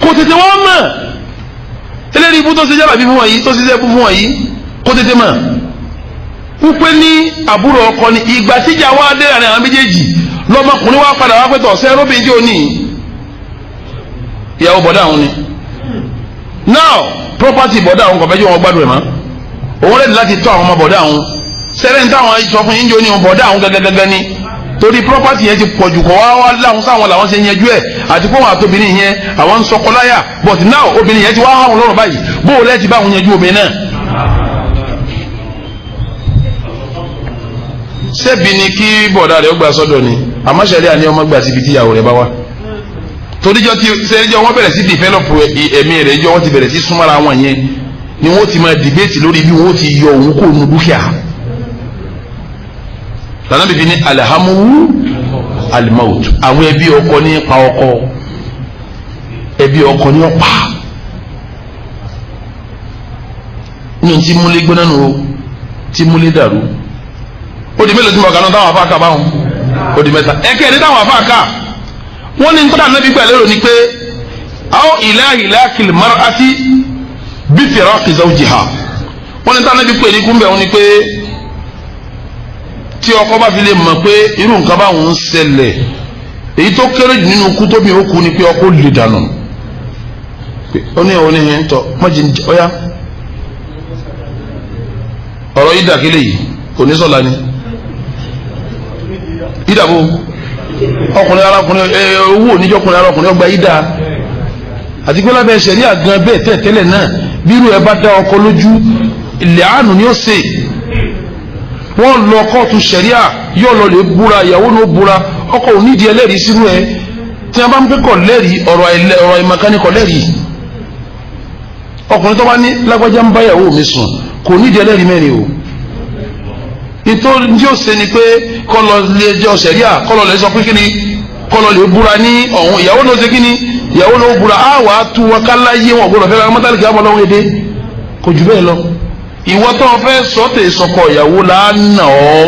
kò tètè wọ́n mọ̀ eléyìí ibú tó ṣe jábà bí fún wọn yìí tó ṣe jẹ́ fún wọn yìí kò tètè mọ̀ wípé ní àbúrò ọkọ ni ìgbà tíjà wá dé àárín àwọn méjèèjì lọmọkùnrin wa padà wá pẹ́tọ̀ ṣe róbìn jẹ́ òní ìyàwó bọ̀dá àwọn ni now property bọ̀dá àwọn kọ̀fẹ́ jẹ́ wọn gbádùn ẹ̀ mọ́ òun rẹ̀ láti tọ́ àwọn ọmọ bọ̀dá àwọn sẹ́rẹ̀ ń táwọn sọ fún yín jẹ́ òní bọ̀dá àwọn gẹ́gẹ́gẹ́gẹ́ ni torí property yẹn ti pọ̀jù kọ́ wá láwọn sáwọn làwọn ṣe yanjú ẹ̀ àti pé wọn àtòbìnrin yẹn àwọn ń sọkọ láyà but now obìnrin yẹn ti wá hàn lọ́rùn báyìí bó o lẹ́ẹ̀tì bá àwọn yanjú obìnrin náà. ṣebí ni kí bọ̀dá rẹ̀ ó gbà sọ́dọ̀ ni àmọ́ ṣẹlẹ̀ àní ọmọ gbà síbi tí ìyàwó rẹ̀ bá wá toríjọ́ tí sẹ́ríjọ́ wọ́n bẹ̀rẹ̀ sí develop ẹ̀mí rẹ̀ jọ́ wọ́n ti bẹ̀rẹ̀ sí súnmọ́ra wọn yẹn ni wọ́n ti máa debate lórí bí wọ́n ti yọ òun kó nu dúkìá lànà bíbí ní alhamuhu almaut àwọn ẹbí ọkọ ní pa ọkọ ẹbí ọkọ ní ọpa ní tí múlé gbóná nù o tí múlé dàrú ó di mélòó tí mo kà náà táwọn afáàkà báwọn ó di mẹ́ta ẹ̀kẹ́ ní táwọn afáàkà wọ́n ní nítorí ànábì gbà lérò ni pé àwọn ìlàkìl mar'ati bí firaqi zawjiha wọ́n ní nítorí ànábì pé ní kúńbẹ̀ wọn ni pé tí ọkọ bá fi lè mọ̀ pé irú nǹkan báwọn ń ṣẹlẹ̀ èyí tó kéré jù nínú kú tóbi ó kú ni pé ọkọ lè dànù ó ní òun ní hìn tọ́ mọ́jì ọ̀yá ọ̀rọ̀ yìí dàkílẹ̀ yìí kò ní sọ̀la ni ìdàbò ọkùnrin arákùnrin owó oníjọkùnrin arákùnrin ọgbà yìí dà àti pé lábẹ́ ṣẹ̀rí àgàn bẹ́ẹ̀ tẹ́tẹ́lẹ̀ náà bírú ẹ bá dá ọkọ lójú ilẹ̀ àánú ni ó ṣe wọ́n lọ kóòtù ṣẹ̀ríà yóò lọ lè búra ìyàwó ló búra ọkọ ò nídìí ẹlẹ́rìí sírú ẹ tí a bá ń pẹ́ kọ̀ lẹ́rìí ọ̀rọ̀ ìmọ̀kánikọ̀ lẹ́rìí ọkùnrin tó bá ní lágbájá ń bá ìyàwó mi sùn kò nídìí ẹlẹ́rìí mẹ́rin o nítorí tí ó ṣe ni pé kọ́lọ̀ lè jẹ́ ṣẹ̀ríà kọ́lọ̀ lè sọ pé kí ni kọ́lọ̀ lè búra ní ọ̀hún ìyàwó ló ṣe kí ni ìyàwó ló búra á wàá tú wọn ká láyé wọn gbọdọ̀ fẹ́ mọ́tàlì kí á mọ́ lọ́wọ́ èdè kò jù bẹ́ẹ̀ lọ ìwọ tó fẹ́ sọ́tẹ̀ sọkọ ìyàwó lánàá ọ́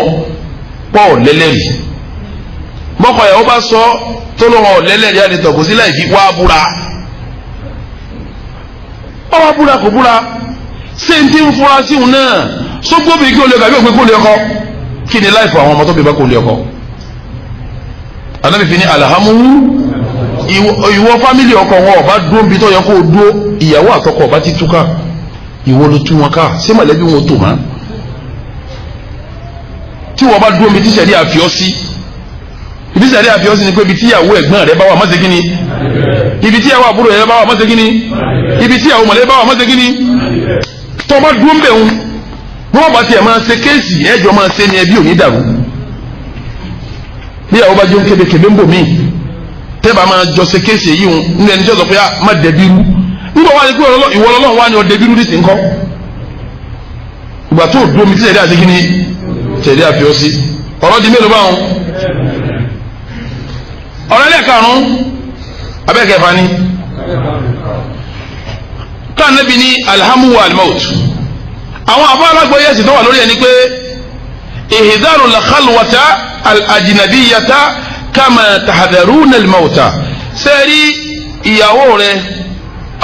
pọ̀ lẹ́lẹ́rìí bọ́kọ ìyàwó bá sọ tó lọ́wọ́ lẹ́lẹ́rìí àdìtọ̀ kò sí láì fi wá búra ọ wá búra kò búra ṣé n ti ń fura sí òun náà sógbóbi kí o lè kàbí òpin kó lè ọkọ kí ni láìpẹ́ àwọn ọmọ tó bí bá kó lè ọkọ anábì fi ní alhamuhu ìwọ fámìlì ọkọ wọn ọba dúró bí tó yẹ kó o dúró ìyàwó àtọkọ ọba ti túká ìwọ ló tú wọn ká ṣé mọ̀lẹ́bí wọn tó máa tí wọ́n bá dúró bí tíṣẹ̀rí àfihàn sí ibi tíṣẹ̀rí àfihàn sí ni pé ibi tíyàwó ẹ̀gbọ́n rẹ bá wà mọ́sẹ̀ kínní ibi tíyàwó àbúrò rẹ bá wà mọ́sẹ̀ kínní ibi tíyàwó mọ̀lẹ́bí bá wà mọ́sẹ̀ kínní tó bá dúró ń bẹ̀ wọn wọ́n bá tiẹ̀ máa ṣe kéèsì ẹ̀jọ̀ máa ṣe ni ẹbí òní dàrú níyàwó bá jẹ́ ń kébékébé ń bò míì tẹ́bà máa jọ ṣe kéèsì èyí wọn ní ẹni tí ó sọ pé má dẹ̀bi rú nígbà wá ní pé ìwọ Ọlọ́run wá ní ọ dẹ̀bi rú ní ti ń kọ́ ìgbà tó dúró mi tí tẹ̀lé àti kíní tẹ̀lé àfihàn sí ọ̀rọ̀ di mélòó báwọn ọ̀rọ̀ ẹlẹ́ẹ̀karùn-ún abẹ́kẹ̀fà ni káànẹ́bí ní alhamu wa almaut àwọn àbá alágbóyè ẹ̀sìn tó wà lórí ẹni pé ihdaru lakhalwata alajinabiyata kama tahadharuna almauta sẹ́rí ìyàwó rẹ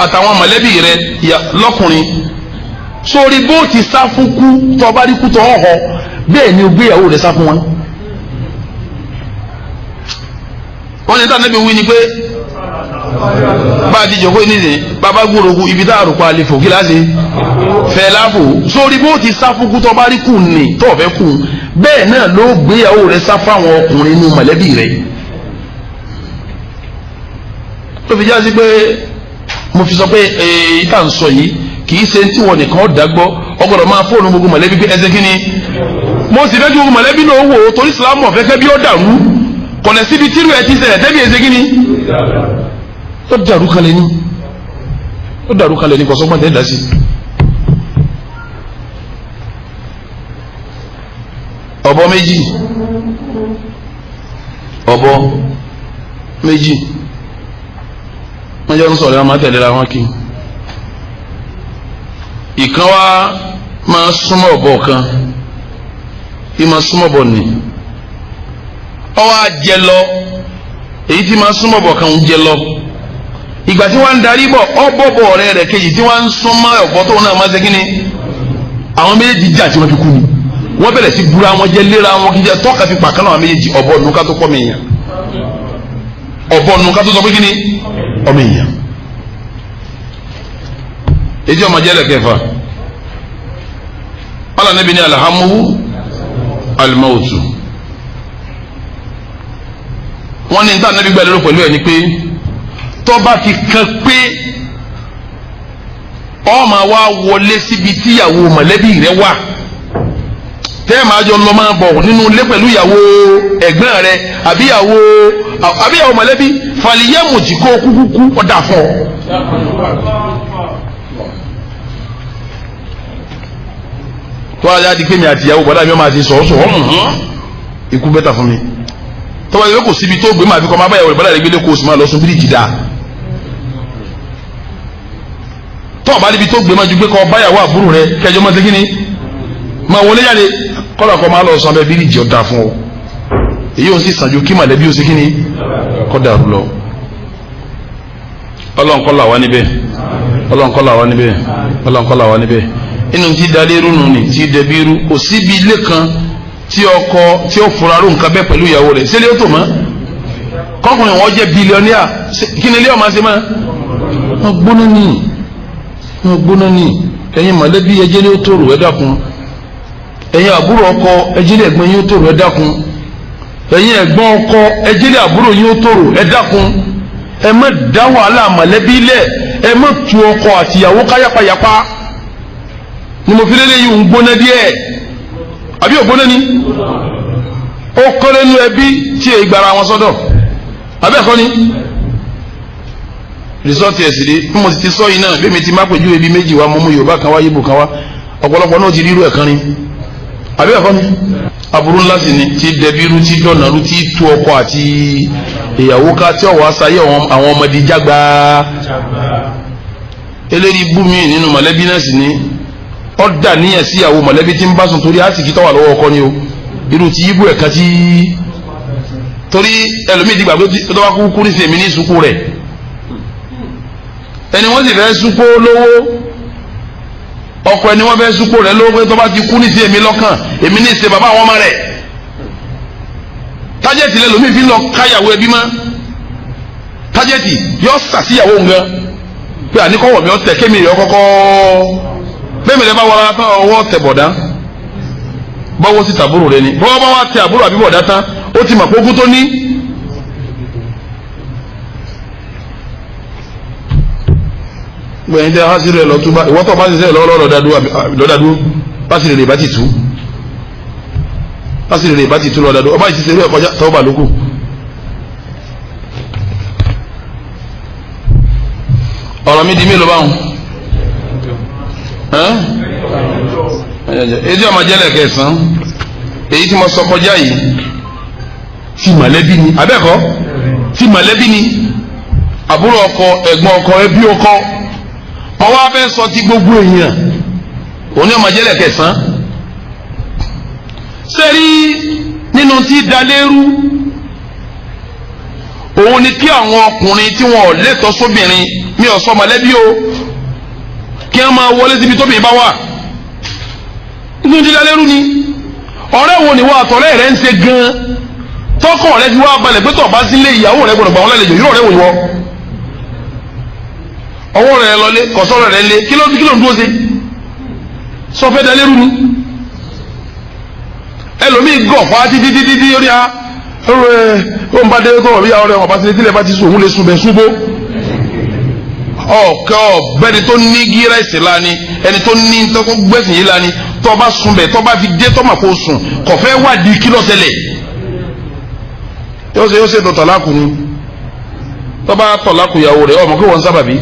àtàwọn mọ̀lẹ́bí rẹ lọ́kùnrin sórí bó ti sá fún kú tó bá rí kú tó hàn bẹ́ẹ̀ ni o gbé ìyàwó rẹ sá fún wọn. wọ́n ní tànàbí wí ni pé bá a ti jòkó nísìnyí bàbá gbòòrògùn ibi tá a rò pa àlè fò kíláàsì fẹ́ láàbò sórí bó ti sá fún kú tó bá rí kù ní tó fẹ́ kù bẹ́ẹ̀ náà ló gbé ìyàwó rẹ sá fáwọn ọkùnrin inú mọ̀lẹ́bí rẹ. tó fi já sí pé mo fi sọ pé ìta ń sọ yìí kì í ṣe tí wọn nìkan dàgbọ́ ọgbọ́dọ̀ máa fóònù gbogbo mọ̀lẹ́bí pé ẹsẹ̀ kí ni mo sì fẹ́ kí gbogbo mọ̀lẹ́bí náà wò ó torí Islam ọ̀fẹ́ kẹ́ bí ó dàrú kọ̀nà síbi tírú ẹ ti ṣẹlẹ̀ tẹ́bí ẹsẹ̀ kí ni ó dàrú kalẹ̀ ní ó dàrú kalẹ̀ ní kọ̀sọ́gbọ́n tẹ́ dá sí. ọ̀bọ méjì wọ́n jẹ́ ń sọ̀rọ̀ àwọn àtẹ̀lẹ́ra wọn kí ìkan wá máa súnmọ́ ọ̀bọ kan tí máa súnmọ́ ọ̀bọ ni ọwọ́ àjẹ lọ èyí tí máa súnmọ́ ọ̀bọ kan ń jẹ lọ ìgbà tí wọ́n ń darí bọ̀ ọ̀bọ̀bọ̀ ọ̀rẹ́ rẹ̀ kejì tí wọ́n ń súnmọ́ ọ̀bọ tóun náà máa ṣe kí ni àwọn méjèèjì jà tí wọ́n fi kú ni wọ́n bẹ̀rẹ̀ sí búra wọn jẹ́ léra wọn kí jẹ́ tọ́ka fi pàkánná àwọn méjèèjì ọ̀bọ nù ká tó kọ́ mi yàn ọ̀bọ nù ká tó sọ pé kí ni ọmọ èèyàn èyí ọmọ jẹ́lẹ̀ kẹfà ọlọ́run níbi ní alhamu almautu wọ́n ní níta níbi gbàlérò pẹ̀lú ẹ̀ ni pé tọ́ba fi kan pé ọmọ wa wọlé síbi tíyàwó mọ̀lẹ́bí rẹ wà tẹ́ẹ̀ máa jọ lọ máa bọ̀ nínú ilé pẹ̀lú ìyàwó ẹ̀gbọ́n rẹ àbíyàwó mọ̀lẹ́bí fàlìyẹ́mù tí kò kúkú ọ̀dà fún ọ. tó a yá di pé mi àti ìyàwó bọ́dá mi máa ti sọ̀rọ̀ ikú bẹ́tà fún mi tọ́wọ́ ìwé kò síbi tó gbé máa fi kọ́ máa bá ìyàwó bọ́dá rẹ gbélé kó o sì máa lọ sún bíríìjì dáa tọ́wọ́ bá níbi tó gbé máa ju pé kọ́ báyàwó àbúrò rẹ kẹjọ máa ti kí ni máa wọlé jáde kọ́lá kọ́ máa lọ sọ abẹ́ bíríìjì ọ̀dà fún ọ èyí ò sì sànjú kí màlẹ́bí ó sì kí ni kọ́ dàrú lọ. ọlọ́nkọ́lá wa níbẹ̀ ọlọ́nkọ́lá wa níbẹ̀ ọlọ́nkọ́lá wa níbẹ̀ inú ti dalé rúnú ni ti dẹbi irú kò síbi ilé kan tí ọkọ tí ó fura ró nǹkan bẹ́ẹ̀ pẹ̀lú ìyàwó rẹ̀ sílé ó tò mọ́ kọkùnrin wọn jẹ́ bílíọ̀nìà kí ni ilé ọmọ ṣe mọ́ wọ́n gbóná ní ẹ̀yin mọ̀lẹ́bí ẹjẹ́ ní ó tòrò ẹ dákun, ẹ̀yin àbúrò ọkọ ẹjẹ́ ní ẹ̀gbọ́n yín ó tòrò ẹ dákun, ẹ̀yin ẹ̀gbọ́n ọkọ ẹjẹ́ ní àbúrò yín ó tòrò ẹ dákun, ẹ má dá wàhálà mọ̀lẹ́bí lẹ̀, ẹ má tu ọkọ àtìyàwó káyàpáyàpá ni mo fi lélẹ̀ yìí ń gbóná díẹ̀ àbí ògbóná ni ó kọ́lé nú ẹbí tí èyí gbara wọn sọ́dọ̀ abẹ́ẹ̀kọ́ ni rìsọ́ọ̀tì ẹ̀sìn rí bí mo ti sọ yìí náà bí mi ti má pèjú ebi méjì wa mo mú Yorùbá kan wá Yíbò kan wá ọ̀pọ̀lọpọ̀ náà ti rírú ẹ̀kan ni abẹ́ẹ̀kọ́ ni aburú ńlá sì ni ti dẹbírú ti dọ̀nàrú ti tú ọkọ àti ìyàwó ká tí ọ̀wọ́ aṣáyé àwọn ọmọdé jágbá eléyìí bú mi nínú mọ̀lẹ́bí náà sì ni ọ̀dà níyàn sí ìyàwó mọ̀lẹ́bí tí ń bá sùn torí àsìkí tọ́wà lọ́wọ́ ọkọ ni o irú ti Yíbò ẹ̀ka tí torí ẹlòmíì ti gbàgbé tó bá kú ní sèmi ní ìsúkú rẹ̀ ẹni wọ́n sì fẹ́ súpó lówó ọkọ ẹni wọ́n fẹ́ súpó rẹ̀ lówó pé tó bá ti kú ní sèmi lọ́kàn èmi ní ìsè bàbá àwọn ọmọ rẹ̀ tájẹ́tì lẹ́lòmíì fi lọ káyàwó ẹbí mọ́ tájẹ́tì yọ sàṣìyàwó nǹkan pé àníkọ́wọ̀ mi ọ̀ tẹ̀ kémi rẹ̀ kọ́kọ́ bẹ́ẹ̀ mi lè bá wọra tán ọwọ́ tẹ̀ bọ̀dá bọ́wọ́ sí tàbúrò rẹ ni bọ́wọ́ bá wá tẹ àbúrò àbí bọ̀dá tán ó ti mọ̀ pé ogún tó ní. gbẹ̀yìn tẹ́ hásí rẹ̀ lọ túbá ìwọ́tọ̀ bá ti sẹ́yìn lọ́wọ́ lọ́dàdú básìrì rẹ̀ bá ti tú básìrì rẹ̀ bá ti tú lọ́dàdú ọba ìsísẹ́ rẹ̀ kọjá tọ́wọ́ bà lókù. ọ̀rọ̀ mi di mélòó báwọn èdè ọmọ jẹ́lẹ̀ kẹsàn-án èyí tí mo sọ kọjá yìí ti mọ̀lẹ́bí ni abẹ́ẹ̀kọ́ ti mọ̀lẹ́bí ni àbúrò ọkọ ẹ̀gbọ́n ọkọ ẹbí ọkọ ọwọ́ abẹ́ sọ ti gbogbo èèyàn òní ọmọ jẹ́lẹ̀ kẹsàn-án sẹ́rí nínú tí dalérú òun ni kí àwọn ọkùnrin tí wọn ò lẹ́tọ̀ọ́ sóbìnrin mi ò sọ mọ̀lẹ́bí o kí wọ́n máa wọlé síbi tóbìnrin bá wà inú ti dalérú ni ọ̀rẹ́ wo ni wọ́n àtọ̀rẹ́ rẹ̀ ń ṣe gan-an tọkọ rẹ̀ fi wá balẹ̀ pé tó bá sílé ìyàwó rẹ̀ gbọ́dọ̀ gbà wọ́n lálejò yóò rẹ̀ wò ni wọ́ ọwọ́ rẹ̀ lọlé kọ̀sọ́rọ̀ rẹ̀ lé kí ló ń dúró ṣe sọ fẹ́ dalérú ni ẹlòmíì gọ̀ fún atí dídí ó ní a ó ń bá dé tó wọ̀ bí àwọn ọ̀rẹ́ wọn bá sílé tílẹ̀ bá ti sùn òun lè sùn bẹ̀ súnbó ọ̀bẹ́ni tó ní gíra ìsìlá ni ẹni tó ní tọ́kọ́ gbẹ̀sìn yìí la ni tó bá sùn bẹ̀ tó bá fi dé tó mà kó sùn kò fẹ́ wádìí kí ló ṣẹlẹ̀ yóò ṣe tó tọ̀láàkù ni tó bá tọ̀láàkù ìyàwó rẹ̀ ọmọ kí wọ́n sábàbí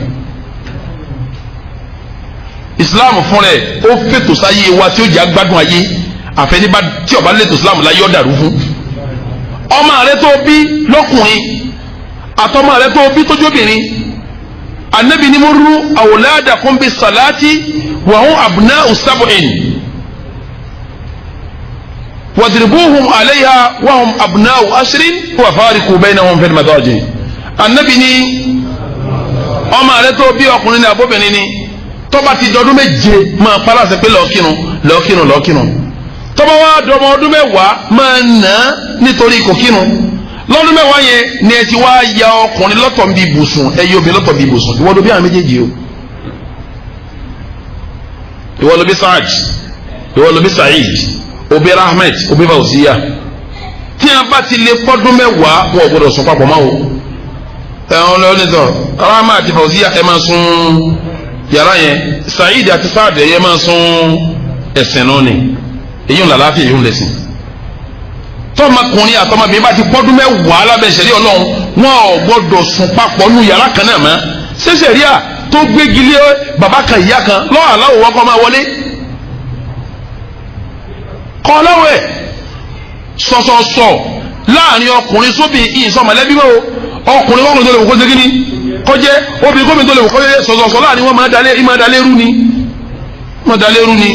Islam fún rẹ̀ ó fètò sáyé wa tí ó jẹ́ agbádùn ayé àfẹnibá tí ọba lẹ́tò Islam láyé ọ̀dàrú fún ọmọ rẹ̀ tó bí lọ́kùnrin àtọmọ rẹ̀ tó bí tójóbìnrin anabi ni muru awladakum bis salati wa hum abna'u sab'in wadribuhum 'alayha wa hum abna'u ashrin wa fariqu baynahum fil madaji anabi ni ọmọ rẹ̀ tó bí ọkùnrin ní abóbìnrin ni tó bá ti dọdún méje máa paláṣẹ pé lọ kírun tó bá wá dọmọ ọdún mẹ́wàá máa nà á nítorí kò kírun lọ́dún mẹ́wàá yẹn ni ẹ ti wá ya ọkùnrin lọ́tọ̀ ń bí ibùsùn ẹ yí obìnrin lọ́tọ̀ ń bí ibùsùn ìwọ ló bí àwọn méjèèjì o ìwọ ló bí Saad ìwọ ló bí Said obi Ahmed obi Fauziya tí a bá ti lè pọ́dún mẹ́wàá wọn ò gbọdọ̀ sùn papọ̀ máa o ẹ̀hún lọ́wọ́ ní sọ Ahmed àti Fauziya ẹ máa sùn yàrá yẹn Said àti Saad ẹ máa sùn ẹ̀sìn náà ni èyí ń làlàáfíà èyí ń lẹ̀sìn tọmọkùnrin àtọmọbìnrin bá ti pọ́dún mẹ́wàá lábẹ́ ṣẹ̀rí Ọlọ́run wọn ò gbọ́dọ̀ sùn papọ̀ nù yàrá kan náà mọ́ ṣé ṣẹ̀ríà tó gbégi lé bàbá kan ìyá kan lọ́wọ́ aláwọ̀ wọn kọ́ máa wọlé kọ́ ọlọ́wọ́ ẹ̀ sọ̀sọ̀sọ̀ láàrin ọkùnrin sóbì ìyìnsọ mọ̀lẹ́bí mọ́ ọkùnrin kọ́kùnrin tó lè wò kó segin ní kọjẹ́ obìnrin kọ́kùnrin tó lè wò kọ́jẹ́ sọ̀sọ̀sọ̀ láàrin wọn máa dalérú ni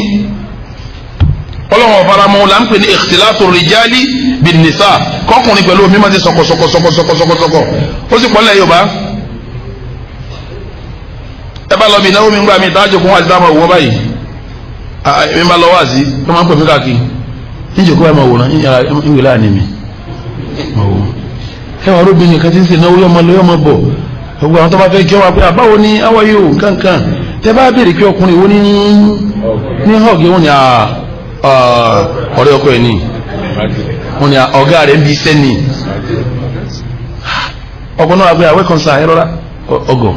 ọlọ́run ọ̀faramọ́ la ń pè ní ikhtilatu rijali bin nisa kọkùnrin pẹ̀lú omi máa ti sọkọsọkọsọkọsọkọ ó sì pọ̀lẹ̀ Yorùbá ẹ bá lọ bí náwó mi ń gbà mí ìtajù kún àti táwọn òwò báyìí mi bá lọ wá sí ẹ máa ń pè mí káàkiri níjẹ́ kó ẹ máa wòran ìwé láàánú mi ẹ wà róbìnrin kan tí ń ṣe náwó yọmọ lọ yọmọ bọ̀ gbogbo àwọn tó bá fẹ́ kí wọ́n pé àbáwo ni how are you kankan tẹ́ bá béèrè pé ọkùnrin wo ní họ́ọ̀gì wọn ni ọ̀rẹ́ ọkọ ẹ̀ ní wọn ni ọ̀gá rẹ̀ ń bi iṣẹ́ ni ọkùnrin náà wà pé àwẹ́ kan sa ẹ rọra ọgọ̀.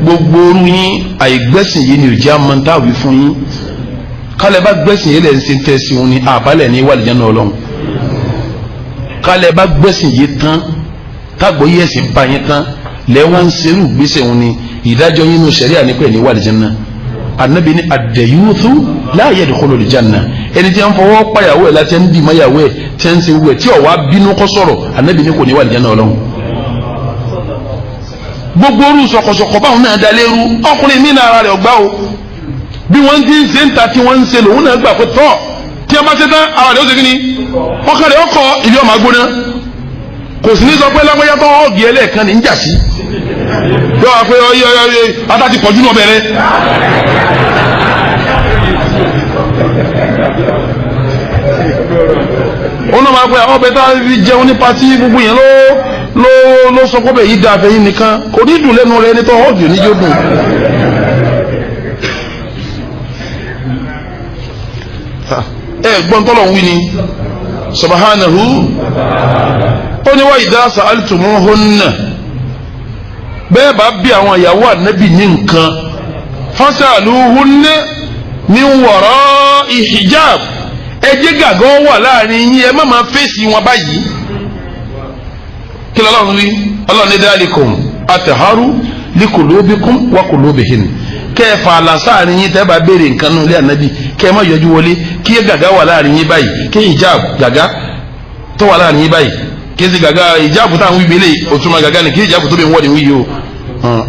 gbogbo orú yín àìgbẹ́sìn yìí ni ò jẹ́ amantáwí fún yín kálẹ̀ bá gbẹ́sìn yìí lẹ̀ ń ṣe tẹ̀sí wọn ni àbálẹ̀ ní wàlìjẹ́ náà ọlọ́run kálẹ̀ bá gbẹ́sìn yìí tán tágbó yẹ̀ sí bá yín tán lẹ́wọ́n ń serú gbèsè wọn ni ìdájọ́ yín nù sẹ́ríà nípẹ̀ ní wàlìjẹ́ náà anabi ni adẹ̀yúthú la yadkhulul janna ẹni tí a ń fọwọ́ pàyàwó ẹ̀ láti ń dìmọ̀ yàwó ẹ̀ tí a ń ṣe wẹ̀ tí ọ̀wá bínú kọ́ sọ̀rọ̀ anabi ni kò ní wàlìjẹ́ náà ọlọ́run gbogbo orú sọkọsọkọ báwọn náà dalérú ọkùnrin mi náà ara rẹ̀ ọgbà o bí wọ́n ti ń ṣe ń ta tí wọ́n ń ṣe lòun náà gbà pé tọ́ tí wọ́n bá ṣe tán ara rẹ̀ ó ṣe kí ni ọkàn rẹ̀ ọkọ̀ ìdí ọmọ agbóná kò sì ní sọ pé lágbájá tó ọ̀gì ẹlẹ́ẹ̀kan ní ń jà sí yọ wá pé ọyẹ ata ti pọ̀jù náà bẹ̀rẹ̀ ó náà máa pẹ́ ọbẹ̀ tá a fi jẹun ní patí gbogbo yẹn ló sọ pé yìí dáa fẹ́yìn nìkan kò ní dùn lẹ́nu rẹ ní tó ọ̀dùn ní yóò dùn. Gbọ́n tọ́lọ̀ ń wí ni subhanahu ó ní wa idha sa'altumuhunna bẹ́ẹ̀ bá bí àwọn ìyàwó ànábì ní nǹkan fasaluhunna min wara'i hijab ẹjẹ́ gàgán wà láàrin yín ẹ má máa fèsì wọn báyìí kí lọ́lọ́run wí ọlọ́run ní dhalikum atharu likulubikum wa kulubihin kẹfà àlàsáàrin yín tẹ́ bá béèrè nǹkan nù lé ànábì kẹ́ ẹ má yọjú wọlé kí gàgá wà láàrin yín báyìí kí hijab gàgá tó wà láàrin yín báyìí kí esi gàgá hijab táwọn wí gbélé òtúmọ̀ gàgá ni kí hijab tó bí wọ́n ni wí yìí o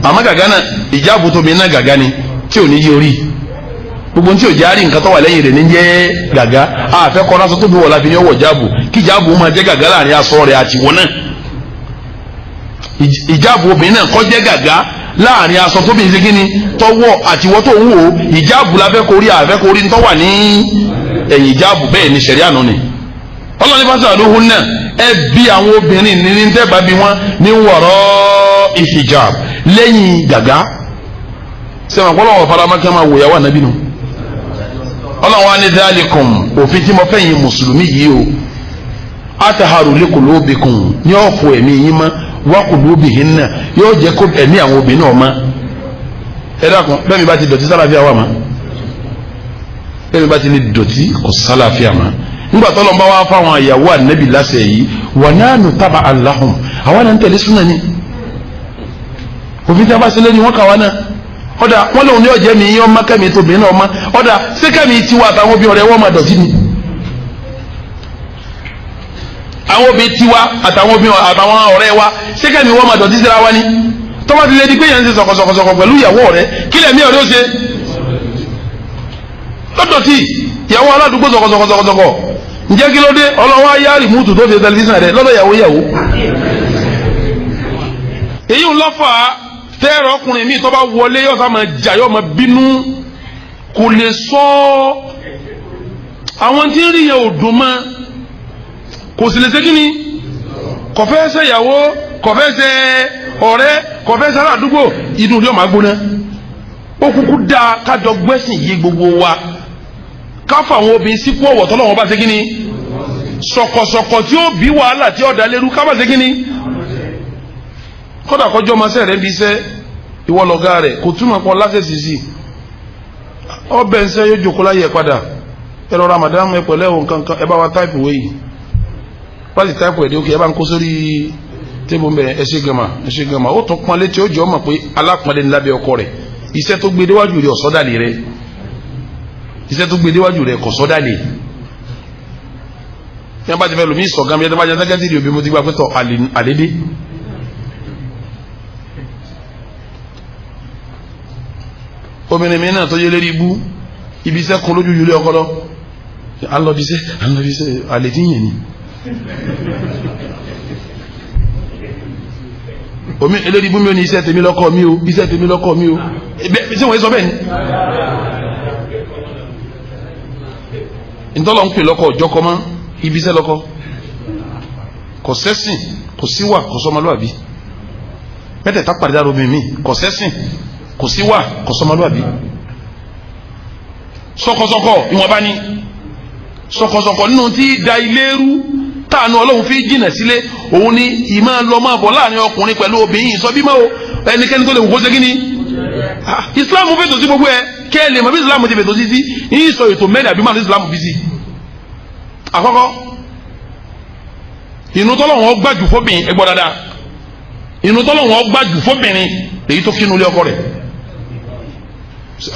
àmọ́ gàgá náà hijab tó bí náà gàgá ni tí ò ní yí orí gbogbo tí ò járí nǹkan tó wà lẹ́yìn rẹ̀ ní jẹ́ gàgá àfẹ́ kọ́ lásán tó bí wọ́n la fi ní ọwọ́ jáàbù kí jáàbù máa jẹ́ gàgá láàrin aṣọ rẹ̀ àti wọ́n náà ìjáàbù obìnrin náà kọ́ jẹ́ gàgá láàrin aṣọ tó bí ń ṣe kí ni tọwọ́ àtiwọ́ tó ń wò ó ìjáàbù la fẹ́ kórí àfẹ́ kórí ń tọ́wà ní ẹ̀yìn ìjáàbù bẹ́ẹ̀ ni ṣẹ̀ríà nù ni ọlọ́ni fásitì àlóhùn náà ẹ bí àwọn obìnrin ní tẹ́gbà bí wọ́n ní wọ̀rọ̀ ìhìjáàb lẹ́yìn gàgá sẹ́wọ̀n ọlọ́wọ́ faramákẹ́ máa wò yàwó ànábì nù ọlọ́wọ́ á ní dhalikum òfin tí mo fẹ́ yin mùsùlùmí yìí o ataharu li qulubikum ní ọ̀fọ̀ ẹ̀mí yín mọ́ wa qulubihinna yóò jẹ́ kó ẹ̀mí àwọn obìnrin náà mọ́ ẹ dákun bẹ́ẹ̀ mi bá ti dọ̀tí sálàfíà wà mọ́ bẹ́ẹ̀ mi bá ti lè dọ̀tí kò sálàfíà mọ́ nígbà tó lọ́n bá wá fáwọn àyàwó ànábì lásẹ̀ yìí wa nahnu taba'an lahum àwọn náà ń tẹ̀lé súnà ni òfin tí a bá sílẹ̀ ni wọ́n kà wá náà ọ̀dà wọ́n lòun ní ọ̀jẹ̀ mi ọmọ kẹ́mi tóbi náà ọmọ ọ̀dà ṣé kẹ́mi tiwa àtàwọn obìnrin ọ̀rẹ́ wọ́n máa dọ̀tí ni àwọn obìnrin tiwa àtàwọn obìnrin àtàwọn ọ̀rẹ́ wa ṣé kẹ́mi wọ́n máa dọ̀tí síra wa ni tọ́wọ́ ti lè di pé yẹn ń ṣe sọ̀kọ̀sọ̀kọ̀ pẹ̀lú ìyàwó rẹ̀ kí lẹ́mí ọ̀rẹ́ ó ṣe lọ́dọ̀tí ìyàwó aládùúgbò sọ̀kọ̀sọ̀kọ̀ ǹjẹ́ kí ló dé ọlọ́wọ́ ayá rìmúùtù tó fi tẹlifíṣàn rẹ̀ lọ́dọ̀ ìyàwó èyí ń lọ́fà tẹ́rọ ọkùnrin mi tó bá wọlé yóò sá máa jà yóò máa bínú kò lè sọ àwọn tí ń rí yẹn ò dùn mọ́ kò sì lè ṣe kíni kò fẹ́ ṣe ìyàwó kò fẹ́ ṣe ọ̀rẹ́ kò fẹ́ ṣe aládùúgbò inú rí ọmọ agbóná ó kúkú dáa kájọ gbẹ́sìn yé gbogbo wa káfà àwọn obìnrin sípò ọ̀wọ̀ tọ́lọ́wọ́n bá ṣe kíni sọ̀kọ̀sọ̀kọ̀ tí ó bí wàhálà tí ó dá lérú ká bá ṣe kíni kódà kọjọ́ ma sẹ́rẹ̀ bí iṣẹ́ ìwọ lọ́gá rẹ̀ kò túmọ̀ pọ̀ lásẹ̀sì sí ọbẹ̀ ń sẹ́ yóò jòkó láyé ẹ̀ padà ẹ̀rọ ramadan ẹ̀pẹ̀lẹ́ ohun kankan ẹ bá wa táìpù wéyìí pàtì táìpù ẹ̀dẹ́ òkè ẹ bá ń kó sórí tébù ń bẹ ẹṣẹ́ gẹ̀mà ó tún pọn létí ó jẹ́ ọmọ pé alápọ̀nlé ní lábẹ́ ọkọ rẹ̀ iṣẹ́ tó gbé déwájú rẹ̀ ọ̀sọ́dàlẹ̀ rẹ̀ iṣẹ́ tó gbé déwájú rẹ̀ kọ̀sọ́dàlẹ̀ yẹn bá ti fẹ́ lómi ìsọ̀gán bí ẹ tó bá jẹ́ sẹ́kẹ́tìrì òbí mo ti gbà pé tọ̀ àlédé obìnrin mi náà tó yé lérí ibú ibi iṣẹ́ kun lójú yulẹ̀ ọkọ lọ alọ́bíṣẹ́ àlètíyàn ni omi eléri ibú mi ò ní iṣẹ́ tèmi lọ́kọ mi o iṣẹ́ tèmi lọ́kọ mi o ṣé wọ́n sọ bẹ́ẹ̀ ni ntọ́lọ́ ń pè lọ́kọ ọjọ́ kọ́ mọ́ ibiṣẹ́ lọ́kọ kò sẹ́sìn kò síwà kò sọmọlúwàbí mẹ́tẹ̀ẹ̀ta pàdé dára obìnrin mi kò sẹ́sìn kò síwà kò sọmọlúwàbí sọkọsọkọ ìwọ̀nba ni sọkọsọkọ nínú tí da ilé rú táànù ọlọ́run fi jìnà sílé òun ni ìmọ̀ lọ máa bọ̀ láàrin ọkùnrin pẹ̀lú obìnrin sọ bí máa o ẹnikẹ́ni tó lè wò kó ṣe kí ni Islam fètò sí gbogbo ẹ kẹ́ ẹ lè mọ̀ bí Islam ti fètò sí sí yìí sọ ètò mẹ́rin àbí máa ní Islam fi sí. àkọ́kọ́ inú tọ́lọ́wọ́n gbàjù fóbìnrin ẹgbọ́ dáadáa inú tọ́lọ́wọ́n gbàjù fóbìnrin èyí tó kínú ilé ọkọ rẹ̀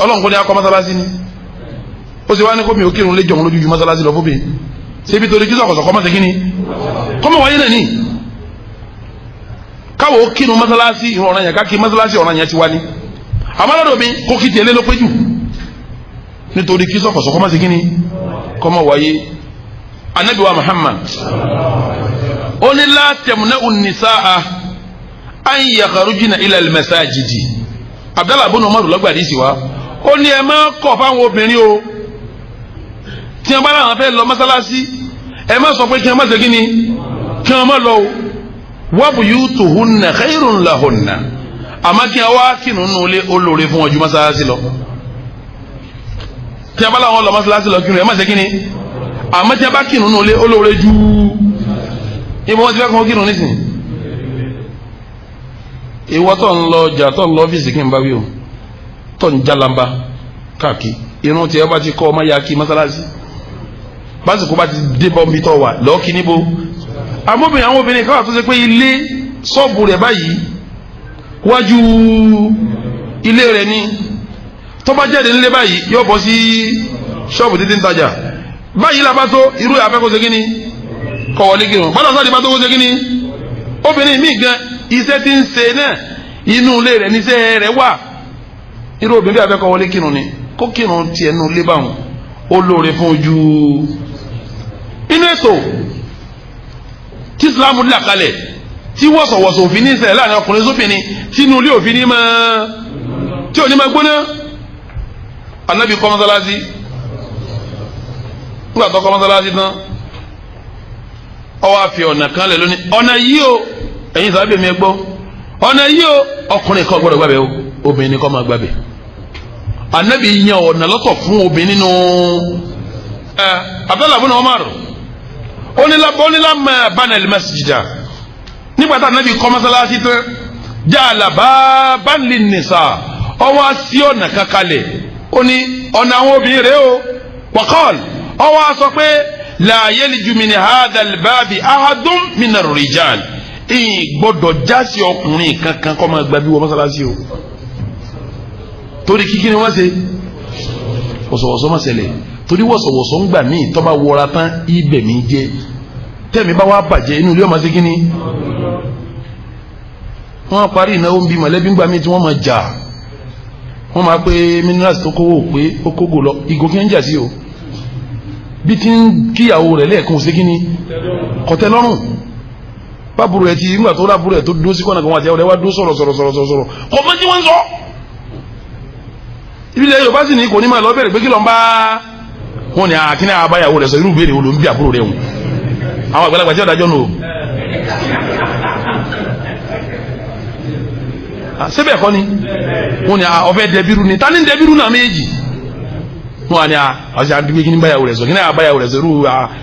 ọlọ́run kò ní akọ mọ́sálásí ni ó sì wá ní kómi òkèrún lé jọ̀wọ́n lójú mọ́sálásí lọ fóbìnrin ṣébi torí kí sọ̀kọ̀sọ̀ kọ́mọ̀ sí kí ni kọ́mọ̀ wáyé náà ni káwọ́ ó kírun mọ́sálásí ìrun ọ̀ràn yẹn ká kí mọ́sálásí ọ̀ràn yẹn ti wá ní àmọ́lọ́dọ̀ mi kó kí tiẹ̀ lé ló pé jù nítorí kí sọ̀kọ̀sọ̀ kọ́mọ̀ sí kí ni kọ́mọ̀ wáyé anabi wa Muhammad ó ní la tamna'u nisaa an yakhrujna ila al-masajidi Abdallah ibn Umar lọ́gbàdì sí wa ó ní ẹ máa kọ̀ fáwọn obìnrin o tí wọ́n bá láwọn fẹ́ lọ mọ́sálásí ẹ má sọ pé kí wọ́n má ṣe kí ni kí wọ́n má lọ o wa buyutuhunna khayrun lahunna àmọ́ kí wọ́n wá kínú nínú ilé olóore fún wọn ju mọ́sálásí lọ tí wọ́n bá láwọn lọ mọ́sálásí lọ kínú ẹ má ṣe kí ni àmọ́ tí wọ́n bá kínú nínú ilé olóore ju ìbọn wọn ti fẹ́ kọ́ kínú nísìnyí ìwọ tó ń lọ ọjà tó ń lọ ọ́fíìsì kí n bá wí o tó ń jalamba káàkiri irun tí ẹ bá ti kọ́ ọmọ ya kí mọ́sálásí básìkò bá ti dé bọ́m̀bì tó wà lọ́ọ̀kì níbo amóbìnrin àwọn obìnrin káwà tó ṣe pé ilé ṣọ́ọ̀bù rẹ̀ báyìí wájú ilé rẹ̀ ní tó bá jáde nílé báyìí yóò bọ́ sí ṣọ́ọ̀bù títí ń tajà báyìí làbá tó irú àfẹ́kọ́ ṣe kí ni kọ̀wọ́lé kírun bọ́dọ̀ sáà bá tó kó ṣe kí ni obìnrin míì gan iṣẹ́ tí ń ṣe náà inú ilé rẹ̀ níṣẹ́ rẹ̀ wà irú obìnrin bí abẹ́kọ̀ wọlé kírun ni kó kírun tiẹ̀ nù lé báwọn ó lóore fún ojú inú ètò tí Islam là kalẹ̀ tí wọ̀sọ̀wọ̀sọ̀ òfin ní ìṣẹ̀lẹ̀ láàrin ọkùnrin sóbìnrin tí inú ilé òfin ní máa tí ò ní máa gbóná Ànábì kọ́ mọ́sálásí nígbà tó kọ́ mọ́sálásí tán ó wá fi ọ̀nà kan lẹ̀ lónìí ọ̀nà yìí o ẹ̀yin sábẹ́ mi gbọ́ ọ̀nà yìí o ọkùnrin kan gbọ́dọ̀ gbàbẹ̀ o obìnrin kan máa gbàbẹ̀ Ànábì yan ọ̀nà lọ́tọ̀ fún obìnrin nínú Abdallah ibn Umar onílà máa bá nàìjíríà masjida nígbà tá Ànábì kọ́ mọ́sálásí tán ja'ala baban lin-nisa ọwọ́ sí ọ̀nà kankalẹ̀ ó ní ọ̀nà àwọn obìnrin rẹ̀ o wa qala ọwọ́ sọ pé la yaliju min hadha al-babi ahadun min ar-rijal gbọ́dọ̀ jásí ọkùnrin kankan kọ́ máa gba bí wọ́n mọ́sálásí o torí kíkí ni wọ́n ṣe wọ̀sọ̀wọ̀sọ̀ máa ṣẹlẹ̀ torí wọ̀sọ̀wọ̀sọ̀ ń gbà míì tọ́ bá wọra tán ibẹ̀ mi jẹ́ tẹ́mi bá wá bàjẹ́ inú ilé ọmọ sí kíní wọ́n parí ìnáwó ń bí mọ̀lẹ́bí ń gbà míì tí wọ́n máa jà wọ́n máa pé minerals tó kówó pé ó kógò lọ ìgò kí ń jà sí o bí ti ń kíyàwó rẹ̀ lẹ́ẹ̀kan sí kíní kọ̀tẹ́ lọ́rùn bábùrù ẹ̀ ti nígbà tó lábùrù ẹ̀ tó dúró sí kọ́nà kan wà tí ọ̀rẹ́ wá dúró sọ̀rọ̀ kò mọ́ tí wọ́n ń sọ. ìbílẹ̀ Yorùbá sì ní kò ní máa lọ bẹ̀rẹ̀ pé kí ló ń bá wọn ni àkínní àbáyàwó rẹ̀ sọ irú ìbéèrè wo ló ń bí àbúrò rẹ̀ hùn àwọn àgbàlagbà tí ọ̀dájọ́ nù. síbẹ̀ kọ́ ni wọn ni ọ̀fẹ́ dẹbírú ni ta ni dẹbírú náà méjì wọn ni àṣà àdúgbò kí ni báyàwó rẹ̀ sọ kí ni àbáyàwó rẹ̀ sọ irú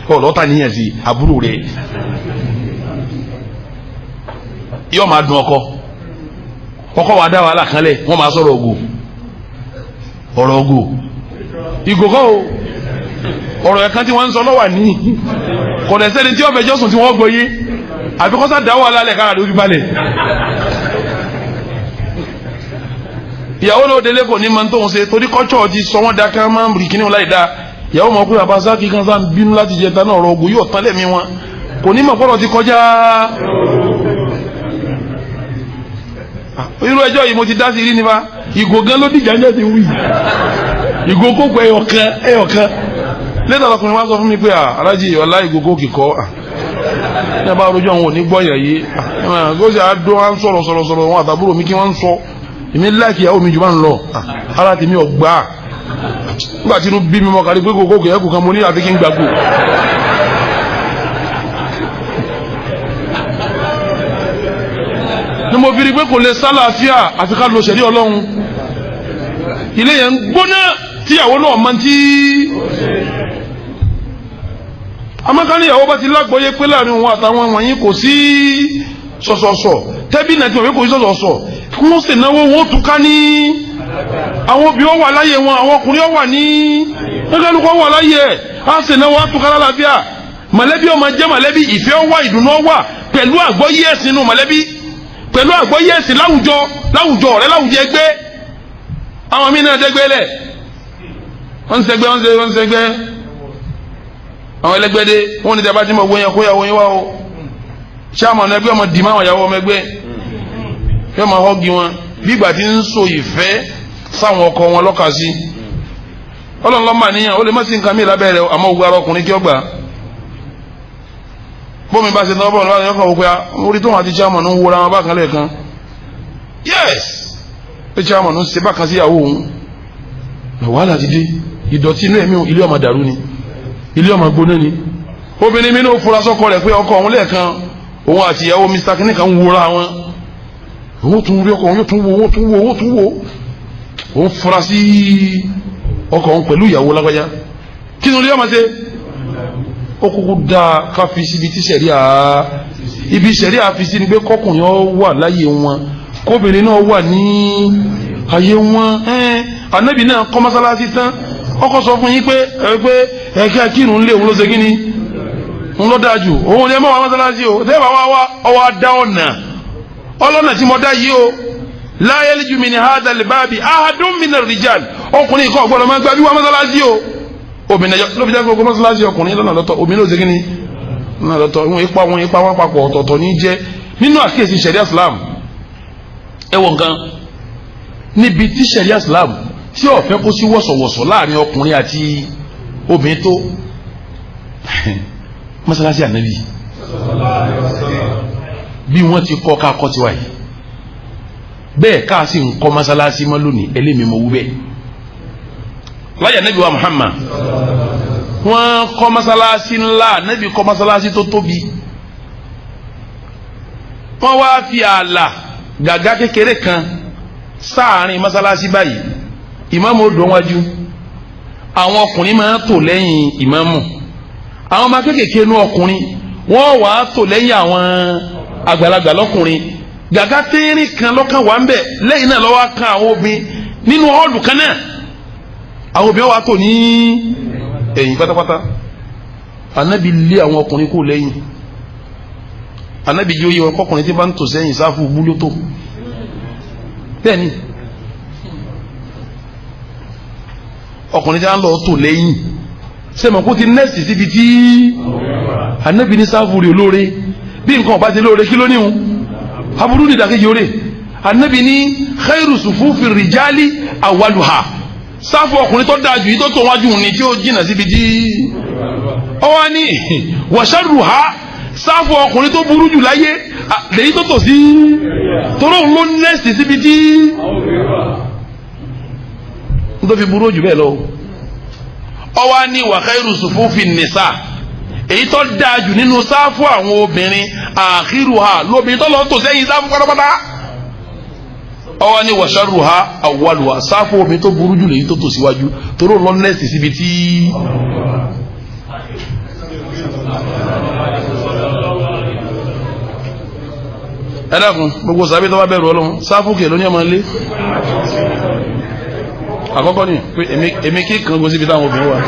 ọ̀lọ́ta níyàn sí àbúrò rẹ̀ yóò máa dùn ọkọ wa dá wàhálà kan lẹ̀ wọ́n máa sọ̀rọ̀ ọ̀rọ̀ ògò ìgòkó ọ̀rọ̀ ẹ̀kan tí wọ́n ń sọ lọ́wà ní kò lẹ́sẹ̀ ní tí ọ̀fẹ́ jọ́sùn tí wọ́n gbọ́yé àbíkọ́sá dá wàhálà lẹ̀ kára lórí balẹ̀ ìyàwó náà délé kò ní máa ń tóun ṣe torí kọ́tsọ̀ ti sọ wọ́n dáká máa ń rì kíní láì dá ìyàwó mọ̀ pé àbáṣá kí kan sáà ń bínú láti jẹta náà ọ̀rọ̀ ògò yóò tán lẹ́mí wọn kò ní mọ̀ pọ́rọ̀ ti kọjá irú ẹjọ́ yìí mo ti dá sí rí nípa ìgò gan ló dìjà ńjẹ́ ti wí ìgò kókò ẹyọ̀kan lẹ́tà ọkùnrin wá sọ fún mi pé alájì ọ̀la ìgò kókì kọ́ ní abá rojú àwọn òní gbọ́yà yìí kó sì àádó wá ń sọ̀rọ̀ wọn àtàbúrò mi kí wọ́n ń sọ èmi láìkì ìyàwó mi jù bá ń lọ ara tèmi ọ̀gbà nígbà tí inú bí mi mọ́ kárí pé kòkó kò yẹ kò kan mo ní àfi kí n gbàgbó. ni mo fi rí pé kò lè sálàáfíà àfi ká lo ṣẹ̀rí Ọlọ́run. ilé yẹn ń gbóná tíyàwó náà máa ń tí. amákaníyàwó bá ti lágbóyé pé láàrin òun àtàwọn wọ̀nyí kò sí sọ̀sọ̀sọ̀ tẹ́bí náà tí wọ́n fi kò sí sọ̀sọ̀sọ̀ kí wọ́n sì náwó wọn ó túká ní. àwọn obìnrin wà láyé wọn àwọn ọkùnrin wà ní ẹgbẹ́lúkọ́ wà láyé ẹ̀ á sì náwó á túká lálàáfíà. mọ̀lẹ́bí ọmọ jẹ́ mọ̀lẹ́bí ìfẹ́ wà ìdùnnú wà pẹ̀lú àgbọ́yé ẹ̀sìn inú mọ̀lẹ́bí pẹ̀lú àgbọ́yé ẹ̀sìn láwùjọ ọ̀rẹ́ láwùjọ ẹgbẹ́. àwọn míì náà dẹ́gbẹ́ lẹ̀ wọ́n ń ṣẹgbẹ́ àwọn ẹlẹgbẹdẹ wọn ní tí a bá ti mọ owó yẹn kó yàwó yẹn wá o chairman ẹgbẹ́ ọmọ dìímọ àwọn ìyàwó ọmọ ẹgbẹ́ yóò máa họgì wọn bí ìgbà tí ń so ìfẹ́ sáwọn ọkọ wọn lọ́kà sí Ọlọ́run lọmọ àníyàn ó lè má sí nǹkan mìíràn lábẹ́ rẹ̀ àmọ́ ògùn ara ọkùnrin kí ọ gbà bómi bá ṣe tán bọ́ọ̀lù láti ọkọ̀ òkú ya orí tóun àti chairman ń wọra wọn bákan lẹ́ẹ̀kan yes pé chairman ń ṣe bákan sí ìyàwó òun wàhálà ti dé ìdọ̀tí inú ẹ̀mí ilé ọmọ dàrú ni ilé ọmọ gbóná ni obìnrin mi ní ó fura sọ́kọ rẹ̀ pé ọkọ òun lẹ́ẹ̀kan òun àti ìyàwó Mr. kìnìkan ń wúra wọn òun tún rí ọkọ òun tún wo òun fura sí ọkọ òun pẹ̀lú ìyàwó lágbájá kí ni olè ọmọ ṣe ó kúkú dáa ká fi síbi tí ibi sẹ̀ríà fi sí ni pé kọkùnrin ọ wà láyé wọn kóbìnrin náà wà ní ayé wọn Ànábì náà kọ́ mọ́sálásí tán ọkọ sọ fún yín pé ẹ̀kẹ́ kírun lé òun ló ṣe kí ni ń lọ dájú òun ni ẹ mọ́ wá mọ́sálásí o tẹ́bà wá ọwọ́ adá ọlọ́nà tí mo dá yìí o la yaliju min hadha al-babi ahadun min ar-rijal ọkùnrin kan ọgbọ́dọ̀ máa gbá bí wá mọ́sálásí o obìnrin ló fi jẹ́ gbogbo mọ́sálásí ọkùnrin lọ́nà lọ́tọ̀ obìnrin ló ṣe kí ni lọ́nà lọ́tọ̀ wọn ipa wọn papọ̀ ọ̀tọ̀ọ̀tọ̀ ní jẹ́ nínú àkíyèsí ṣẹ̀ríà Islam ẹwọ nǹkan níbi tí ṣẹ̀ríà Islam tí ó fẹ́ kó sí wọ̀sọ̀wọ̀sọ̀ láàrin ọkùnrin àti obìnrin tó mọ́sálásí Ànábì bí wọ́n ti kọ́ ká kọ́ tiwa yìí bẹ́ẹ̀ ká sì ń kọ́ mọ́sálásí mọ́ lónìí ẹlẹ́mìí mọ́ wú bẹ́ẹ̀ láyé Ànábì wa Muhammad wọ́n kọ́ mọ́sálásí ńlá Ànábì kọ́ mọ́sálásí tó tóbi wọ́n wá fi ààlà gàgá kékeré kan sáàrin mọ́sálásí báyìí ìmáàmù ó dùn wájú àwọn ọkùnrin máa tò lẹ́yìn ìmáàmù àwọn ọmọ kéékèèké nú ọkùnrin wọ́n wà á tò lẹ́yìn àwọn àgbàlagbà lọ́kùnrin gàgá tẹ́rín kan lọ́kàn wà ń bẹ̀ lẹ́yìn náà lọ́wọ́ kan àwọn obìnrin nínú họ́ọ̀lù kan náà àwọn obìnrin wà á tò ní ẹ̀yìn pátápátá Ànábì lé àwọn ọkùnrin kú lẹ́yìn Ànábì yóò yẹ wọn kọkùnrin tí bá ń tò sẹ́yìn sáfù búlótò bẹ́ẹ̀ ni ọkùnrin tí a ń lọ tó lẹ́yìn sẹ́mọ̀ kó ti nẹ́ẹ̀sì síbi tí Ànábì ní sáfù rí olóore bí nǹkan ọ̀bá ti lóore kí ló níhun aburú ní ìdàkejì oore Ànábì ní khairu sufufi rijali awaluha sáfù ọkùnrin tó dáa jù yìí tó tó wájú ní tí ó jìnà síbi tí ọwọ́ ní wa sharruha sáfù ọkùnrin tó burú jù láyé lèyí tó tò sí toró ló nẹ́ẹ̀sì síbi tí tó fi burú jù bẹ́ẹ̀ lọ ọwá ní wa khairu sufufi nisa èyí tó dáa jù nínú sáfù àwọn obìnrin akhiruha lóbìnrin tó lọ tó sẹ́yìn sáfù pátápátá ọwá ní wa sharruha awwaluha sáfù obìnrin tó burú jù lèyí tó tò síwájú toró lọ nẹ́ẹ̀sì síbi tí ẹ dákun gbogbo sàbí tó bá bẹ̀rù Ọlọ́run sáfù kè ló ní ọmọ ilé àkọ́kọ́ ni pé èmi kí kan gbó síbi táwọn obìnrin wà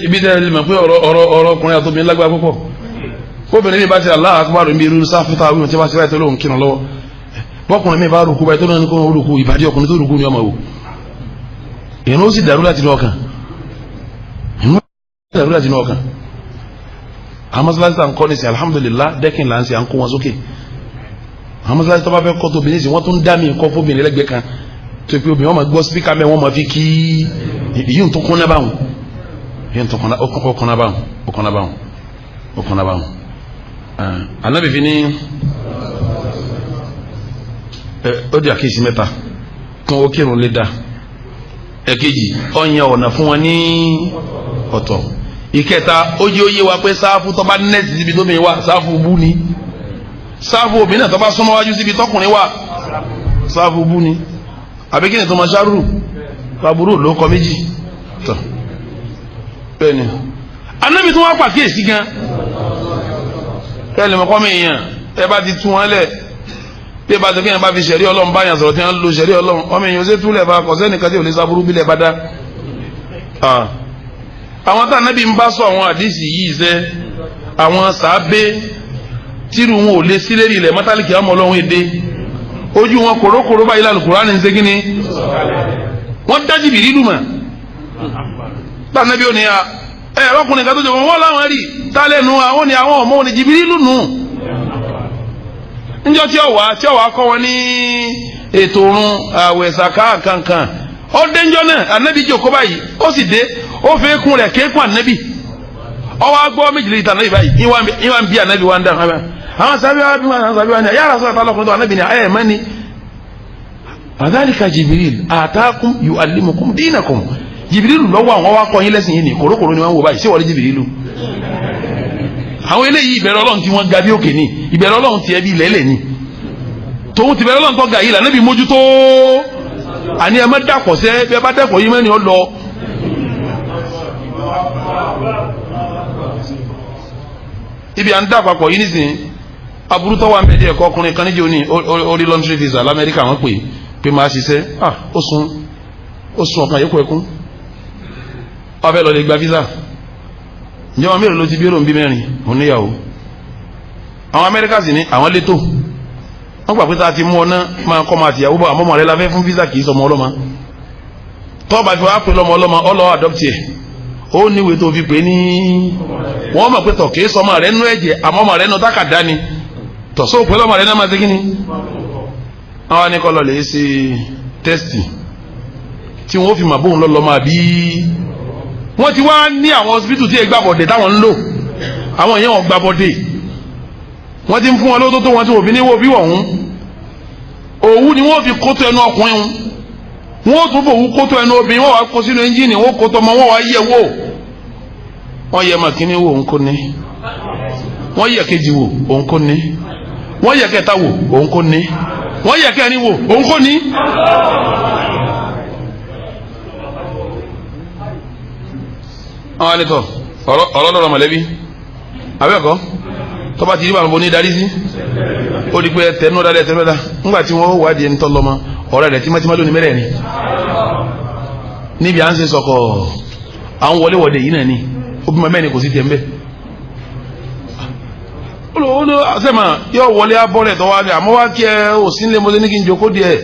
ibi tẹ́ lè mọ̀ pé ọ̀rọ̀ ọkùnrin àtòbìnrin lágbára púpọ̀ obìnrin mi bá ti Allahu Akbar mi irú sáfù táwọn tí wọ́n ti báyìí tó lóhùn kírun lọ́wọ́ bọ́kùnrin mi bá rúkú báyìí tó lóhùn kó rúkú ìbàdí ọkùnrin tó rúkú ni ọmọ wò ìrún ó sì dàrú láti inú ọkàn àwọn mọ́sálásí tá à ń kọ́ ní sí alhamdulillah dẹ́kin là ń ṣe à ń kó wọn sókè àwọn mọ́sálásí tó bá fẹ́ kọ́ tó obìnrin sí wọ́n tún dá mi kọ́ fóbìnrin lẹ́gbẹ̀ẹ́ kan tó pé obìnrin wọn máa gbọ́ sípíkà mẹ́ wọ́n máa fi kí yíyún tó kúnná báwọn ọkùnná báwọn Ànábì fi ní ó di àkíyèsí mẹ́ta kí wọ́n kírun lé dá
èkejì ọ̀yàn ọ̀nà fún wọn ní ọ̀tọ̀. ìkẹta ó jẹ́ òye wa pé sáfù tó bá nẹ́ẹ̀sì síbi tó bìnrin wà sáfù bú ni sáfù obìnrin náà tó bá súnmọ́ wájú síbi tọkùnrin wà sáfù bú ni àbí kí ni tó máa ṣàrù fàbúrò ló kọ méjì tọ̀ bẹ́ẹ̀ ni anábì tó wá pàkíyèsí gan kẹ́lẹ̀ mọ́kọ́ mi yàn ẹ bá ti tún wọn lẹ̀ bí ẹ bá ti kéèyàn bá fi ṣẹ̀rí ọlọ́run báyàn sọ̀rọ̀ tí wọ́n lo ṣẹ̀rí ọlọ́run ọmọ èèyàn ṣe túlẹ̀ bá kọ̀ sẹ́nìkan tí ò lè sábúrú bílẹ̀ bá dá. àwọn tá anábì ń bá sọ àwọn àdìsí yìí ṣe àwọn sàábé tírù wọn ò lè sí lérí ilẹ̀ mọ́tálíkì ọmọ ọlọ́run èdè ojú wọn kòrókòró báyìí lálùkùránì ń ṣe kí ni wọ́n dá Jìbìrìlù mà tá anábì ò ní ọkùnrin kan tó jọ wọn láwọn rí tálẹ́nu àwọn ni àwọn ọmọ òní Jìbìrìlù nù níjọ́ tí ó wà kọ́ wọn ní ètò òrun àwẹ̀ sàká kankan ó dénjọ́ náà anábì jókòó báyìí ó sì dé ó fẹ́ kún rẹ̀ kéékùn anábì ọwọ́ agbọ́ méjìlélẹ́ ìtàn anábì báyìí ìwà ń bí anábì wá ń dá àwọn sábẹ́ wá bí wọn àwọn sábẹ́ wá ní yàrá sọ̀rọ̀ tálọ́kùnrin tó anábì ní ayé ẹ̀ mẹ́ni adhalika Jibril atakum yuallimukum dinakum Jìbìrìlù lọ́wọ́ àwọn wá kọ́ yín lẹ́sìn yìí ní kòrókòrò ni wọ́n wò báyìí ṣé wọ́n rí Jìbìrìlù. àwọn eléyìí ìbẹ̀rẹ̀ ọlọ́run tí wọ́n ga bí òkè ni ìbẹ̀rẹ̀ ọlọ́run ti ẹbí lẹ́lẹ̀ ni tòun ti bẹ̀rẹ̀ ọlọ́run tó ga yìí là níbi mójútó àní ẹ má dàpọ̀ sẹ́ bí ẹ bá dàpọ̀ yìí mẹ́ni ọ lọ. ibi à ń dàpọ̀ yìí nísìnyí aburú tó wà ń bẹ díẹ̀ kọ́ ọkùnrin kan níjẹ́ òní orí laundry visa lamẹ́ríkà wọ́n pé máa ṣiṣẹ́ ó sun ọ̀kan yókù ẹkún ọbẹ̀ lọ lè gba visa ǹjẹ́ wọn mẹ́rin ló ti bí èrò ń bí mẹ́rin òun níyàwó àwọn Amẹ́ríkà sì ní àwọn létò wọ́n gbà pé tá a ti mú ọ náà máa kọ́ máa tìyàwó bọ̀ àmọ́ ọmọ rẹ la fẹ́ fún visa kì í sọmọ ọlọ́mọ tọ́ọ̀bà fi wá pé lọ́mọ ọlọ́mọ ọlọ́ adopt ẹ̀ ó níwèé tó fi pè ní wọ́n mọ̀ pé tọ̀ kì í sọmọ rẹ nú ẹ̀jẹ̀ àmọ́ ọmọ rẹ nú tákàdá ni tọ̀ sóò pé lọ́mọ rẹ náà máa ṣe kí ni àwọn anìkọlọ lè ṣe tẹ́sítì tí wọ́n fi mà bóun lọ́lọ́ máa bí wọ́n ti wá ní àwọn hospital tí ẹ gbàbọ̀dẹ̀ táwọn ń lò àwọn èèyàn wọn gbàbọ̀dẹ̀ wọ́n ti ń fún wọn lóòótọ́ tó wọn tí òbí níwò bí wọ̀hún òwú ni wọ́n fi kótó ẹnu ọkùnrin wọ́n tún fòwú kótó ẹnu obìnrin wọ́n wá kó sínú ẹ́ńjìnì wọ́n kótó ọmọ wọ́n wá yẹ wò wọ́n yẹ màkínní wò òun kò ní wọ́n yẹ kejì wò òun kò ní wọ́n yẹ kẹta wò òun kò ní wọ́n yẹ kẹrin wò òun kò ní. àwọn àletọ ọ̀rọ̀ lọ́rọ̀ mọ̀lẹ́bí abẹ́ẹ̀kọ́ tọ́ba ti rí bàbá ní darí sí ó di pé tẹnu dáadáa tẹnu dáadáa ńgbà tí wọ́n wádìí ẹni tọ́ lọ́mọ ọ̀rẹ́ rẹ̀ tímọ́tímọ́ lónìí mẹ́rẹ̀ ni níbi à ń ṣe sọkọ̀ à ń wọléwọ̀dé yìí náà ni obìnrin mẹ́rin kò sí tẹ̀ ń bẹ́ olóòlò sẹ́mà yóò wọlé abọ́rẹ̀ tó wá ní àmọ́ wá kí ẹ ò sí nílé mọ́tò ní kí n jòkó díẹ̀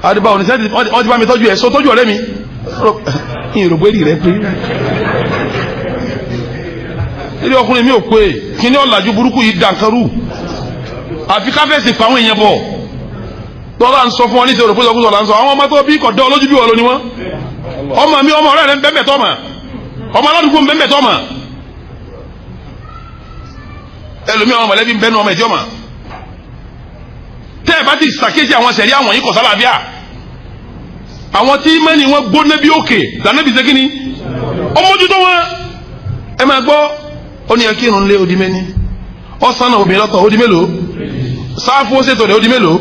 àdìbà òní sẹ́ẹ̀tì wọ́n ti bá mi tọ́jú ẹ̀ so tọ́jú ọ̀rẹ́ mi ìrògbèrè rẹ pé ilé ọkùnrin mi ò pé kí ni ọ̀làjú burúkú yìí dànkarú àfi káfẹ́sì pa àwọn èèyàn bọ̀ tọ́lá ń sọ fún ọ ní ìṣòro pé ọkùnrin ọ̀la ń sọ àwọn ọmọ tó bí kọ̀dọ́ olójú bí wọ́n lọ ni wọ́n ọmọ mi ọmọ ọ̀rẹ́ rẹ ń bẹ́ẹ̀ tọ́ mà ọmọ aládùúgbò ń bẹ́ẹ̀ tọ́ mà ẹlòmí àwọn mọ̀lẹ́bí ń bẹ́nu ọmọ ẹ̀jọ́ mà tẹ́ ẹ bá ti ṣàkíyèsí àwọn sẹ̀rí àwọn yìí kọ̀ sálàbíà àwọn tí mẹ́ni wọn gbóná bí òkè lànà bí segin ni ọmọdútó wọn ẹ máa gbọ́ ó ní ẹkí irun lé odi mẹ́ni ọ̀sán náà obìnrin lọ́tọ̀ odi mélòó sáfù ó ṣètò rẹ̀ odi mélòó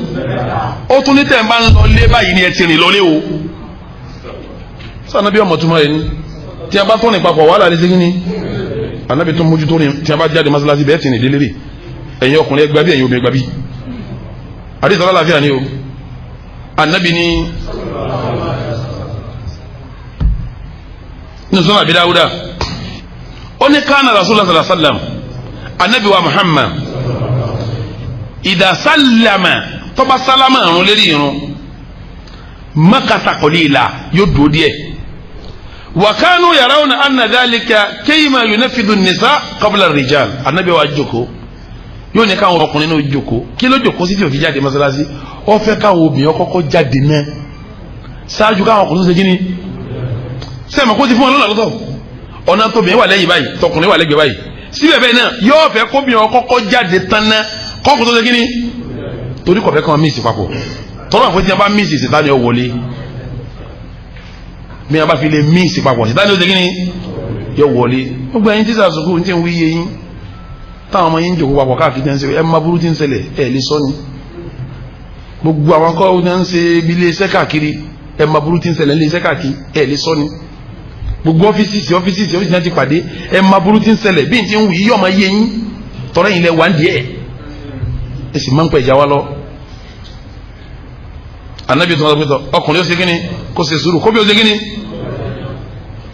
ó tún ní tẹ̀ ń bá ń lọ lé báyìí ni ẹ ti rìn lọ lé o sànà bí ọmọ túmọ̀ rẹ̀ ni tí a bá tọ́ ní papọ̀ wàhálà lé segin ni anabi tó mójútó rìn tí a bá jáde masalasi bẹ́ẹ̀ tì ní délé rè ẹ̀yin ọkùnrin ẹgbẹ́ bí ẹ̀yin obìnrin gbà bí àdìsọ́lá làáfíà ni o anabi ni nusọ́nà àbí dáwúdà ó ní kánà rasulullah sallallahu alaihi wasallam anabi wa muhammad ìdá sálámà tọ́ba sálámà àrùn lérí irun makasa qalila yóò dúró díẹ̀ wakanu yarawna anna dhalika kayma yunafidhu an-nisa qabla ar-rijal anabi wa jókòó yóò ní káwọn ọkùnrin náà jókòó kí ló jókòó sí tí ó fi jáde mọ́sálásí ó fẹ́ káwọn obìnrin kọ́kọ́ jáde náà ṣáájú káwọn ọkùnrin ṣe kí ni sẹ́mi kó ti fún wọn lọ́nà lọ́tọ̀ ọ̀nà tóbìnrin wà lẹ́yìn báyìí tọkùnrin wà lẹ́gbẹ̀ẹ́ báyìí síbẹ̀ bẹ́ẹ̀ náà yóò fẹ́ kóbìnrin kọ́kọ́ jáde tán náà kọ́kùn tó ṣe kí ni torí kọ̀fẹ́ kan míìsì papọ̀ tọ́lá fún ti bá míìsì sí tani ó wọlé bí wọn bá fi lè mix papọ̀ ṣètánì ó ṣe kí ni yóò wọlé gbogbo ẹ̀yin tíṣà sùkúù tí ń wí yé yín táwọn ọmọ yín ń jòkó papọ̀ káàkiri tí ń ṣe ẹ má burú tí ń ṣẹlẹ̀ ẹ lè sọ ni gbogbo àwọn kọ́ tí ń ṣe bí ilé iṣẹ́ káàkiri ẹ má burú tí ń ṣẹlẹ̀ ilé iṣẹ́ káàkiri ẹ lè sọ ni gbogbo ọ́fíìsì náà ti pàdé ẹ má burú tí ń ṣẹlẹ̀ bí n ti ń wí yóò máa yé yín tọ́lá yín lẹ wà ń díẹ̀ ẹ sì máa ń pẹ̀ ìjà wa lọ. anabi tó ń sọ pé tọ ọkùnrin ó ṣe kíni kó ṣe sùúrù kóbi ó ṣe kíni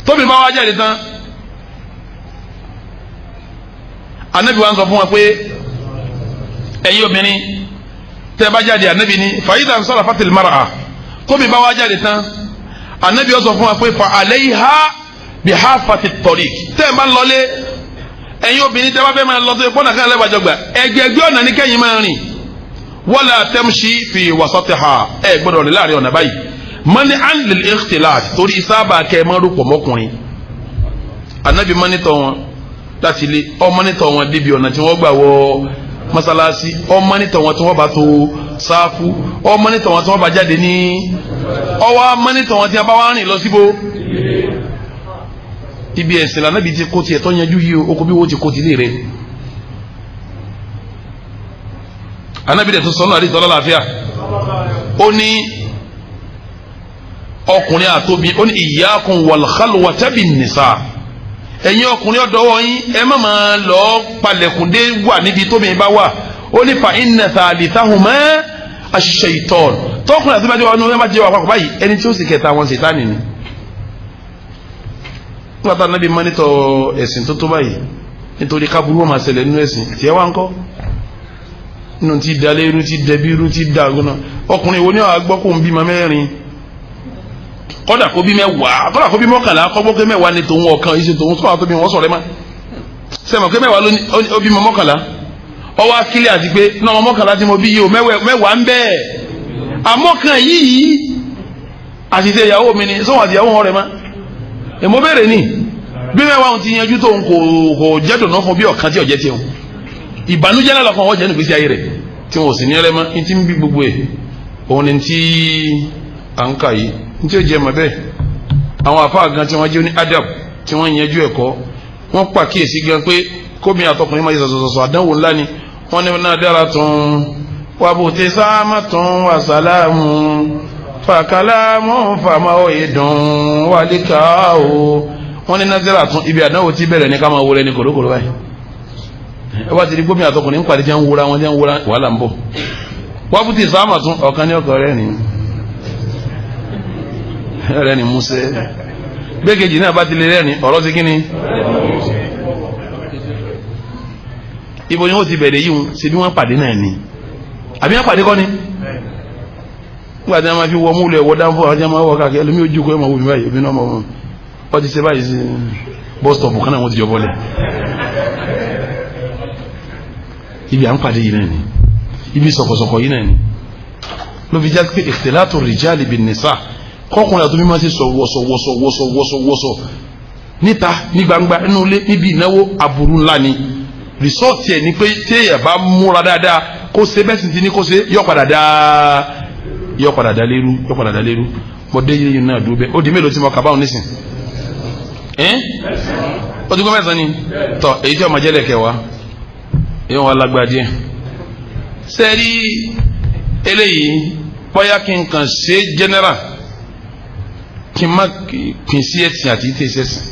tóbi bá wá jáde tán anabi wa ń sọ fún wa pé ẹ̀yin obìnrin tẹ́ bá jáde anabi ní fàyídà ń sọ̀rọ̀ fatil mara tóbi bá wá jáde tán anabi ó sọ fún wa pé fa alayha bi hafati tariq tẹ́ bá ń lọlé ẹ̀yin obìnrin tẹ́ bá fẹ́ máa lọ tó pọ́nà kan lẹ́wàjọ gbà ẹgbẹ̀gbẹ̀ ọ̀nà ní kẹ́yìn máa rìn wala tamshi fi wasatiha ẹ gbọ́dọ̀ rìn láàrin ọ̀nà báyìí mani an lil ikhtilat torí sábà kẹ́ ẹ máa rúpọ̀ mọ́kùnrin anabi mọ́nítọ̀ wọn láti ilé ọmọnítọ̀ wọn débi ọ̀nà tí wọ́n gbà wọ mọ́sálásí ọmọnítọ̀ wọn tí wọ́n bá tó sáfù ọmọnítọ̀ wọn tí wọ́n bá jáde ní ọwọ́ ọmọnítọ̀ wọn tí wọ́n bá wá rìn lọ síbò ibi ẹ̀sìn lànà bíi ti kó tiẹ̀ tó yanjú yìí o kò bí wọ́n ti kó tilé rẹ̀ anabi dẹ̀ tó sọ́nà àdìsọ́ lọ́láàfíà ó ní ọkùnrin àtòbí ó ní iyyakum wal khalwata bin nisa ẹ̀yin ọkùnrin ọ̀dọ́wọ́ yín ẹ má máa lọ palẹ̀kùndé wà níbi tómi bá wà ó ní fa inna thalithahuma ash-shaytan tọkùnrin àti bàjẹ́ wà ní ọ̀yẹ́ wà papọ̀ báyìí ẹni tí ó sì kẹta wọn Ṣẹ̀tánì ni. nígbà tá nàbí mọ́nítọ̀ ẹ̀sìn tó tó báyìí nítorí kábúrú wọn máa ṣẹlẹ̀ nínú ẹ̀sìn tí ẹ wá ń kọ́ nínú ti dalẹ̀ irú ti dẹbi irú ti dàgbọ́nà ọkùnrin wo ni wàá gbọ́ kó ń bímọ mẹ́rin kọ́dà kó bí mẹ́wàá kọ́dà kó bí mọ́kànlá kọ́gbọ́ pé mẹ́wàá ni tòun ọ̀kan ìṣe tòun tó wà tó bí wọ́n sọ̀rọ̀ ẹ̀ má sẹ́mọ̀ pé mẹ́wàá ló bí mọ́kànlá ọwọ́ akílẹ̀ àti pé náà mọ́kànlá tí mo bí yìí o mẹ́wàá ń bẹ́ẹ̀ àmọ́kàn yìí àṣìṣe ìyàwó mi ni sọ́wọ́n àti ìyàwó wọn rẹ̀ má èmo béèrè ni bí mẹ́wàá ti yanjú tóun kò jẹ́ dùnú fún bí ọ̀kan tí ọ̀jẹ́ tiẹ̀ ìbànújẹ́ náà lọ́kàn wọ́n jẹ́ nígbèsí ayé rẹ̀ tí wọ́n sì ní rẹ́ mọ́ ní ti ń bí gbogbo ẹ̀ òun ni ti à ń kà yìí ní tí ó jẹ́ mọ́ bẹ́ẹ̀ àwọn àfáà gan tí wọ́n jẹ́ ní adab tí wọ́n yanjú ẹ̀kọ́ wọ́n pàkíyèsí gan pé kómi àtọkùnrin máa yẹ sọ̀sọ̀sọ̀ àdánwò ńlá ni wọ́n ní náà dára tún wàbùtẹ́ sáàmà tún wà sàlámù fàkàlámù fàmáwò ìdùn wàlíkà o wọ́n ní náà dára tún ibi àdánwò tí bẹ̀rẹ̀ ní ká máa wọlé ní kòrókòrò báyìí ẹ bá ti di gómìnà àtọkùnrin ń pàdé jẹ́ ń wúra wọn jẹ́ ń wúra wàhálà ń bọ̀ wàbùtẹ́ sáàmà tún ọ̀kan ní ọkọ̀ rẹ̀ ni musẹ́ gbẹ́gẹ́jì náà bá ti lè rẹ̀ ni ọ̀rọ̀ ti kí ni ibo ni wọ́n ti bẹ̀rẹ̀ yìí ṣe bí wọ́n pàdé náà ni àbí wọ́n pàdé kọ́ ni nígbà tí wọ́n máa fi wọ múlẹ̀ wọ dáńfọ́ àti wọ́n máa wọ káàkiri ẹlòmí ojú kọ́ ẹ̀ máa wọ mi báyìí òbí náà máa wọ wọ́n ti ṣe báyìí sí bọ́sítọ̀pù kan náà wọ́n ti jọ bọ́lẹ̀ ibi à ń pàdé yìí náà ni ibi sọ̀kọ̀sọ̀kọ̀ yìí náà ni ló fi já pé ikhtilatu rijali bin nisa kọkùnrin àti mímọ́ sí sọ wọ́sọ̀ níta ní gbangba nínú ilé níbi ìnáwó aburú ńlá ni rìsọ́ọ̀tì ẹ̀ ni pé téèyàn bá múra dáadáa kó ṣe bẹ́ẹ̀ sì ti ní kó ṣe yọ padà dá lérú mọ̀dé yìí náà dúró bẹ́ẹ̀ ó di mélòó tí mo kà báwọn nísìn ó ti gbọ́ mẹ́sàn-án ni tọ́ èyí tí ọmọ jẹ́lẹ̀ kẹwàá èyí wọn lágbára díẹ̀ sẹ́ẹ̀rí eléyìí bóyá kí n kàn ṣe general kí n má pín sí ẹ̀sìn àti ìtẹ̀sẹ̀sìn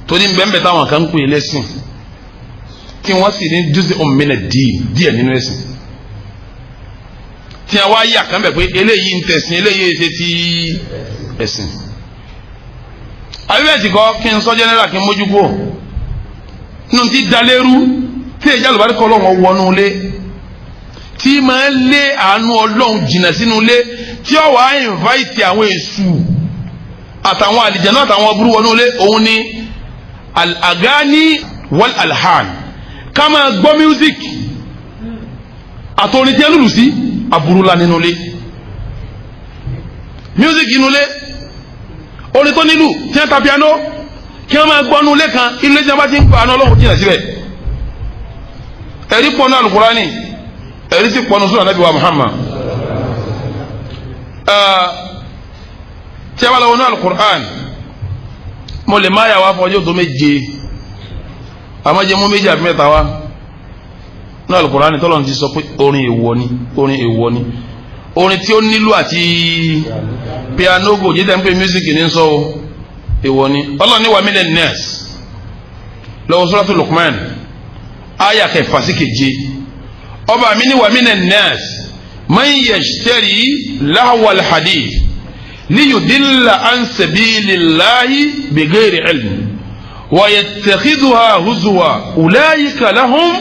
torí bẹ́ẹ̀ táwọn kan ń pè lẹ́sìn tí wọ́n sì ní jùsí òmìnira díẹ̀ nínú ẹ̀sìn tí a wá yà kán bẹ̀ pé eléyìí ń tẹ̀sìn eléyìí ṣe ti ẹ̀sìn àbíbẹ̀ tí kọ́ kí n sọ jẹ́nẹ́rà kí n mójú kú nínú ti dalérú tí èjì àlùbárí kọ́ lọ́wọ́ wọnú ilé tí máa ń lé àánú ọlọ́run jìnnà sínú ilé tí ó wà á invite àwọn èṣù àtàwọn àlìjẹ̀nú àtàwọn ọbúrú wọnú ilé òun ni al-agani wal-alhan ká máa gbọ́ music àtòrin tí ẹ lùlù sí aburula nínú ilé music inú ilé orin tó nílù tí ẹ ta piano kí wọ́n máa gbọ́ nínú ilé kan ilé tí wọ́n bá ti ń gbọ́ àná ọlọ́run jìnnà síbẹ̀ ẹ̀rí pọ̀ náà Al-Qur'ani ẹ̀rí sì pọ̀ nínú Sunnah Nabi wa Muhammad tí a bá lọ wọnú alukur'an mo lè má yà wá fọjọ́ tó méje àmọ́ jẹ́ mú méjì àbí mẹ́ta wá ní alukur'an tọ́lọ̀ ti sọ pé orin èèwọ̀ ni orin tí ó nílò àti piano gò jíjẹ́ ń pè music ní sọ èèwọ̀ ni ọlọ́run ní wa minan nas lọ́wọ́ suratul Luqman aya kẹfà sí keje ọba mi ní wa minan nas man yashtari lahwal hadith liyudilla an sabilillahi bighairi ilm wa yattakhidhuha huzwa ulaika lahum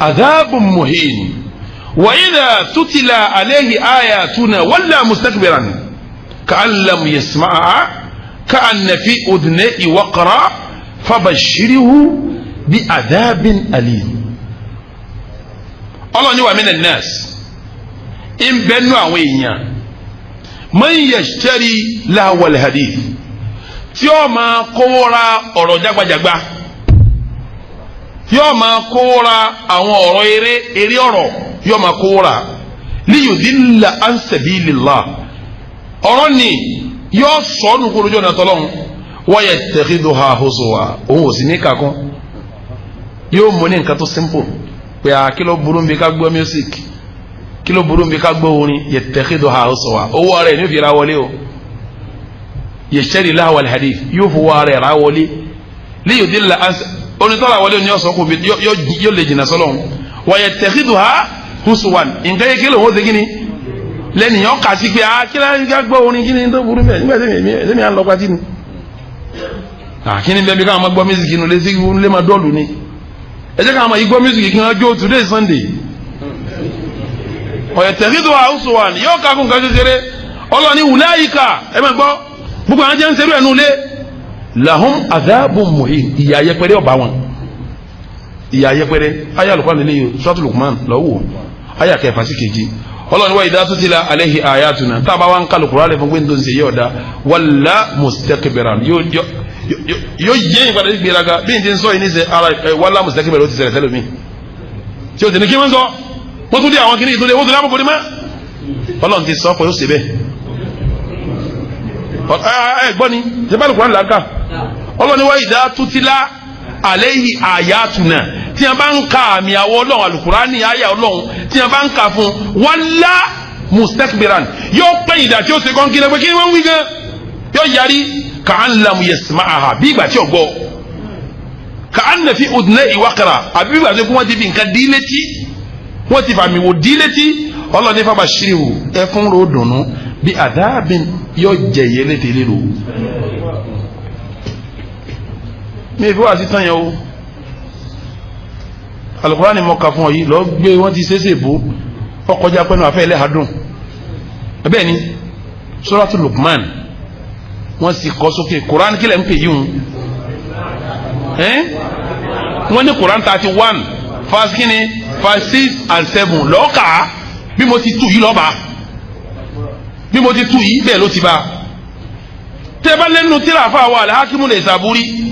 adhabun muhin wa idha tutila alayhi ayatuna walla mustakbiran ka'an lam yasma'ha ka'anna fi udhnayhi waqra fabashshirhu bi'adhabin alim. Allah ni wa minan nas in bẹnu àwọn èèyàn man yashtari lahwal hadith tí ó máa kówó ra ọ̀rọ̀ jágbajàgba yóò máa kówó ra àwọn ọ̀rọ̀ eré ọ̀rọ̀ yóò máa kówó ra liyudilla an sabilillah ọ̀rọ̀ ni yóò sọnù kó lójú ọ̀nà tọ́lọ́hún wa yattakhidhuha huzwa òun ò sì ní kakún yóò mú ní nǹkan tó simple pé kí ló burú bí ká gbọ́ music kí ló burú bí ká gbọ́ orin yattakhidhuha huzwa owó rẹ̀ ní ó fi ra wọlé o yashtari lahwal hadith yóò fowó rẹ̀ ra wọlé liyudilla an onítọ́lá wọlé ní ọ̀sán kò bí yóò lè jìnnà sọ́lọ́hún wa yattakhidhuha huzwan nǹkan yẹ kí ló ń ṣe kí ni lẹ́nìyàn kà sí pé kí ló ká gbọ́ orin kí ni tó burú bẹ́ẹ̀ nígbà tẹ́mi à ń lọ pátí ni kí ni bẹ́ẹ̀ bí káwọn máa gbọ́ music inú létí lé máa dọ́ọ̀lù ni ẹ jẹ́ káwọn máa yí gbọ́ music kí wọ́n jó today Sunday ọ̀yẹ̀tẹ̀kídùn àwùsùwàn yóò kakùn kan kékeré ọlọ́ni wùláyìíká ẹ máa gbọ́ gbogbo àwọn jẹ́ ń serú ẹ̀nu lé lahum adhabun muhin ìyà yẹpẹrẹ ọba wọn ìyà yẹpẹrẹ ayé alùpàá nílé yìí suratul Luqman lọ́wọ́ ayé akẹfà sí kejì ọlọ́ni wa idha tutila alayhi ayatuna tábà wà ń kálù kúrò fún gbẹ́ndó ṣe yóò da walla mustakbiran yóò yé ìpadà sí gbéraga bí n ti ń sọ yìí ní sẹ ara walla mustakbiran ó ti ṣẹlẹ̀ sẹ́lẹ̀ mi tí o ti ní kí wọ́n sọ wọ́n tún dé àwọn kìnnìkì tó lé wọ́n tún lábọ̀ kọ́ni mọ́ ọlọ́run ti sọ pé ó ṣe bẹ́ẹ̀ ẹ gbọ́ ni ṣe bá lùkùrán làákà ọlọ́ni wa idha tutila alayhi ayatuna tí a bá ń ka àmì àwọ ọlọ́run alukurani àyà ọlọ́run tí a bá ń ka fún walla mustakbiran yóò pẹ́ ìdá tí ó ṣe kọ́ kí lẹ́gbẹ́ kí ni wọ́n ń wí gan yóò yarí ka'an lam yasma'aha bí ìgbà tí ò gbọ́ ka'anna fi udhnayhi waqra àbí bí ìgbà tí wọ́n ti fi nǹkan dí létí wọ́n ti fàmì wò dí létí ọlọ́ni fabashirihu ẹkún ro dùnú bí adhabin yóò jẹ̀yẹ létí lélo mi ìfẹ́ wà sí tán yẹn o alukurani mọ ka fún ọ yìí lọ gbé wọn ti ṣẹṣẹ bó ọkọjá pẹnu àfẹ ẹlẹ́hàdùn bẹ́ẹ̀ ni suratul Luqman wọ́n sì kọ́ sókè Quran kílẹ̀ ń pè yíhun wọ́n ní Quran 31 verse kíni verse 6 and 7 lọ́ọ̀kà bí mo ti tu yìí lọ́ba bí mo ti tu yìí bẹ́ẹ̀ ló ti bá tẹ́ bá lẹ́nu tíra fún àwọn Al-Hakimu Naysaburi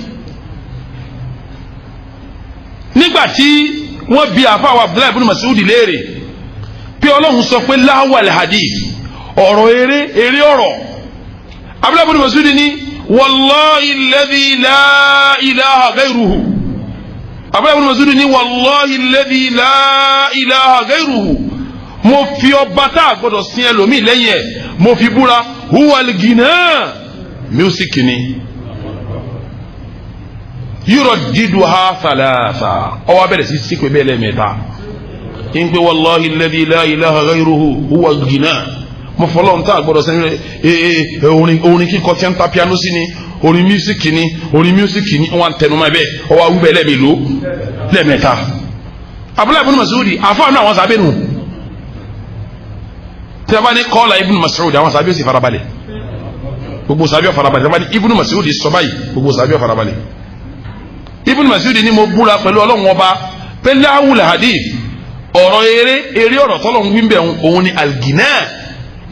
nígbàtí wọ́n bi àfáwà Abdullahi ibn Mas'ud léèrè pé Ọlọ́run sọ pé lahwal hadith ọ̀rọ̀ eré ọ̀rọ̀ Abdullahi ibn Mas'ud ní wallahi alladhi la ilaha ghayruhu Abdullahi ibn Mas'ud ní wallahi alladhi la ilaha ghayruhu mo fi ọba tá a gbọdọ̀ sin ẹlòmíì lẹ́yìn ẹ̀ mo fi búra huwal ghina music ni yuraddiduha thalatha ọwọ́ abẹ́rẹ́ sí síkò bẹ́ẹ̀ lẹ́ẹ̀mẹ́ta ń pé wallahi alladhi la ilaha ghayruhu huwa al-ghina mo fọlọ́ ń tà gbọ́dọ̀ sẹ́ni orin kíkọ tí ń ta piano sí ni orin music ni wọ́n tẹnumọ́ bẹ́ẹ̀ ọwọ́ awúbẹ̀ lẹ́ẹ̀mẹ́lò lẹ́ẹ̀mẹ́ta Abdullahi ibn Mas'ud àfọwọ́nù àwọn sábẹ́ nù tí a bá ní kọ́ọ̀lá ibn Mas'ud àwọn sábẹ́ sì farabalẹ̀ gbogbo sábẹ́ farabalẹ̀ tí a bá ní ibn Mas'ud sọ báyìí gbogbo sábẹ́ farabalẹ̀ Ibn Mas'ud ni mo búra pẹ̀lú ọlọ́run ọba pẹ̀lú awùlà hadith ọ̀rọ̀ eré ọ̀rọ̀ tọ́lọ̀ ń wíńbẹ̀ òun ni algina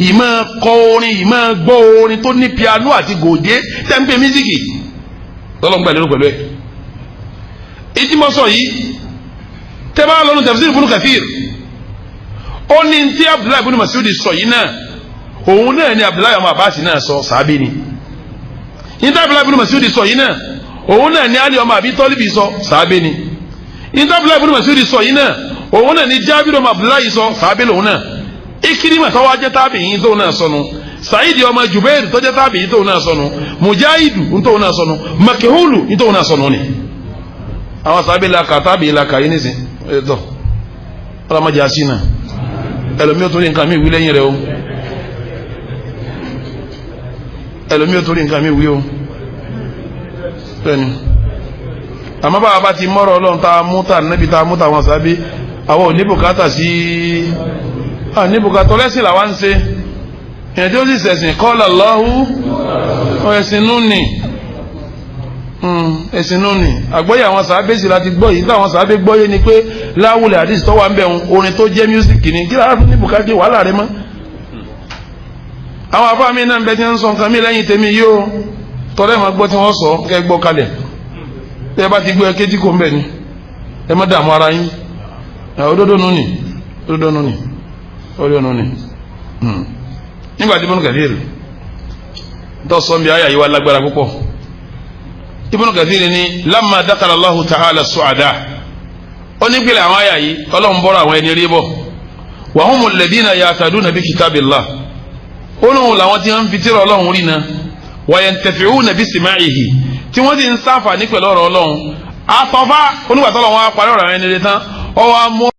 ìmọ̀ kọ orin ìmọ̀ gbọ́ orin tó ní piano àti gòjé tẹ́ǹpẹ̀ mísíkì tọ́lọ̀ ń gbà lérò pẹ̀lú ẹ̀. ìdímọ̀sọ̀ yìí tẹ́ bá lọ́nu tafsir Ibn Kathir ó ní tí Abdullahi ibn Mas'ud sọ yìí náà òun náà ni Abdullahi ọmọ Abbas náà sọ sàábé ni níta Abdullahi ibn Mas'ud sọ yìí náà òun náà ni Ali ọmọ Abi Talib sọ sàábé ni níta Abdullahi ibn Mas'ud sọ yìí náà òun náà ni Jabir ọmọ Abdullahi sọ sàábé lòun náà Ikrima tó wá jẹ́ tábìyìn tóun náà sọnù Sa'idi ọmọ Jubair tó jẹ́ tábìyìn tóun náà sọnù Mujahidu tóun náà sọnù Makihulu tóun náà sọnù ni àwọn sàábé laka tábìyìn laka yìí nìsín ẹ̀dọ́ ọlọ́mọdé àṣìnà ẹlòmí ò torí nǹkan mi wí lẹ́yìn rẹ̀ o ẹlòmí ò torí nǹkan mi wí o bẹ́ẹ̀ni àmọ́ bá a bá ti mọ́rọ̀ Ọlọ́run tá a mú tà níbi tá a mú tàwọn sábẹ́ àwọn ò ní bùkátà sí ní bùkátà ọlẹ́sìn làwa ń ṣe ìyẹn tí ó sì ṣẹ̀sìn qala Allahu ẹ̀sìn nù ní ẹ̀sìn nù ní àgbọ́yé àwọn sábẹ́ sì láti gbọ́ yìí táwọn sábẹ́ gbọ́yé ni pé láwùlẹ̀ àdìsí tọ́wọ́ ń bẹ̀ orin tó jẹ́ mísíkì ni kí lára fún ní bùkátà wàhálà rẹ mọ́ àwọn afáàmì náà ń bẹ tí wọ́n ń sọ nǹkan mi lẹ́yìn tèmi yìí ó tọ́lẹ̀ máa gbọ́ tí wọ́n sọ kẹ́ gbọ́ kalẹ̀ tẹ́ bá ti gbọ́ ẹ kéjì kò ń bẹ̀ ni ẹ má dààmú ara yín òdodo nù ní òdodo nù ní òdodo nù ní. nígbà tí Ibn Kathir tó sọ bí ayé àyíwá lágbára púpọ̀ Ibn Kathir ni lamma dakala Allahu ta'ala su'ada ó ní pílẹ̀ àwọn ayé yìí Ọlọ́run bọ́rọ̀ àwọn ẹni rí bọ̀ wa humul ladina ya'taduna bi kitabillah olóhùn làwọn tí wọ́n fi tírà Ọlọ́run rí na wayantafi'una bisima'ihi tí wọ́n ti ń sáfà ní pẹ̀lú ọ̀rọ̀ Ọlọ́run àtọ́fà onígbàtọ́ lọ́wọ́ parí ọ̀rọ̀ ẹni rẹ̀ tán ọwọ́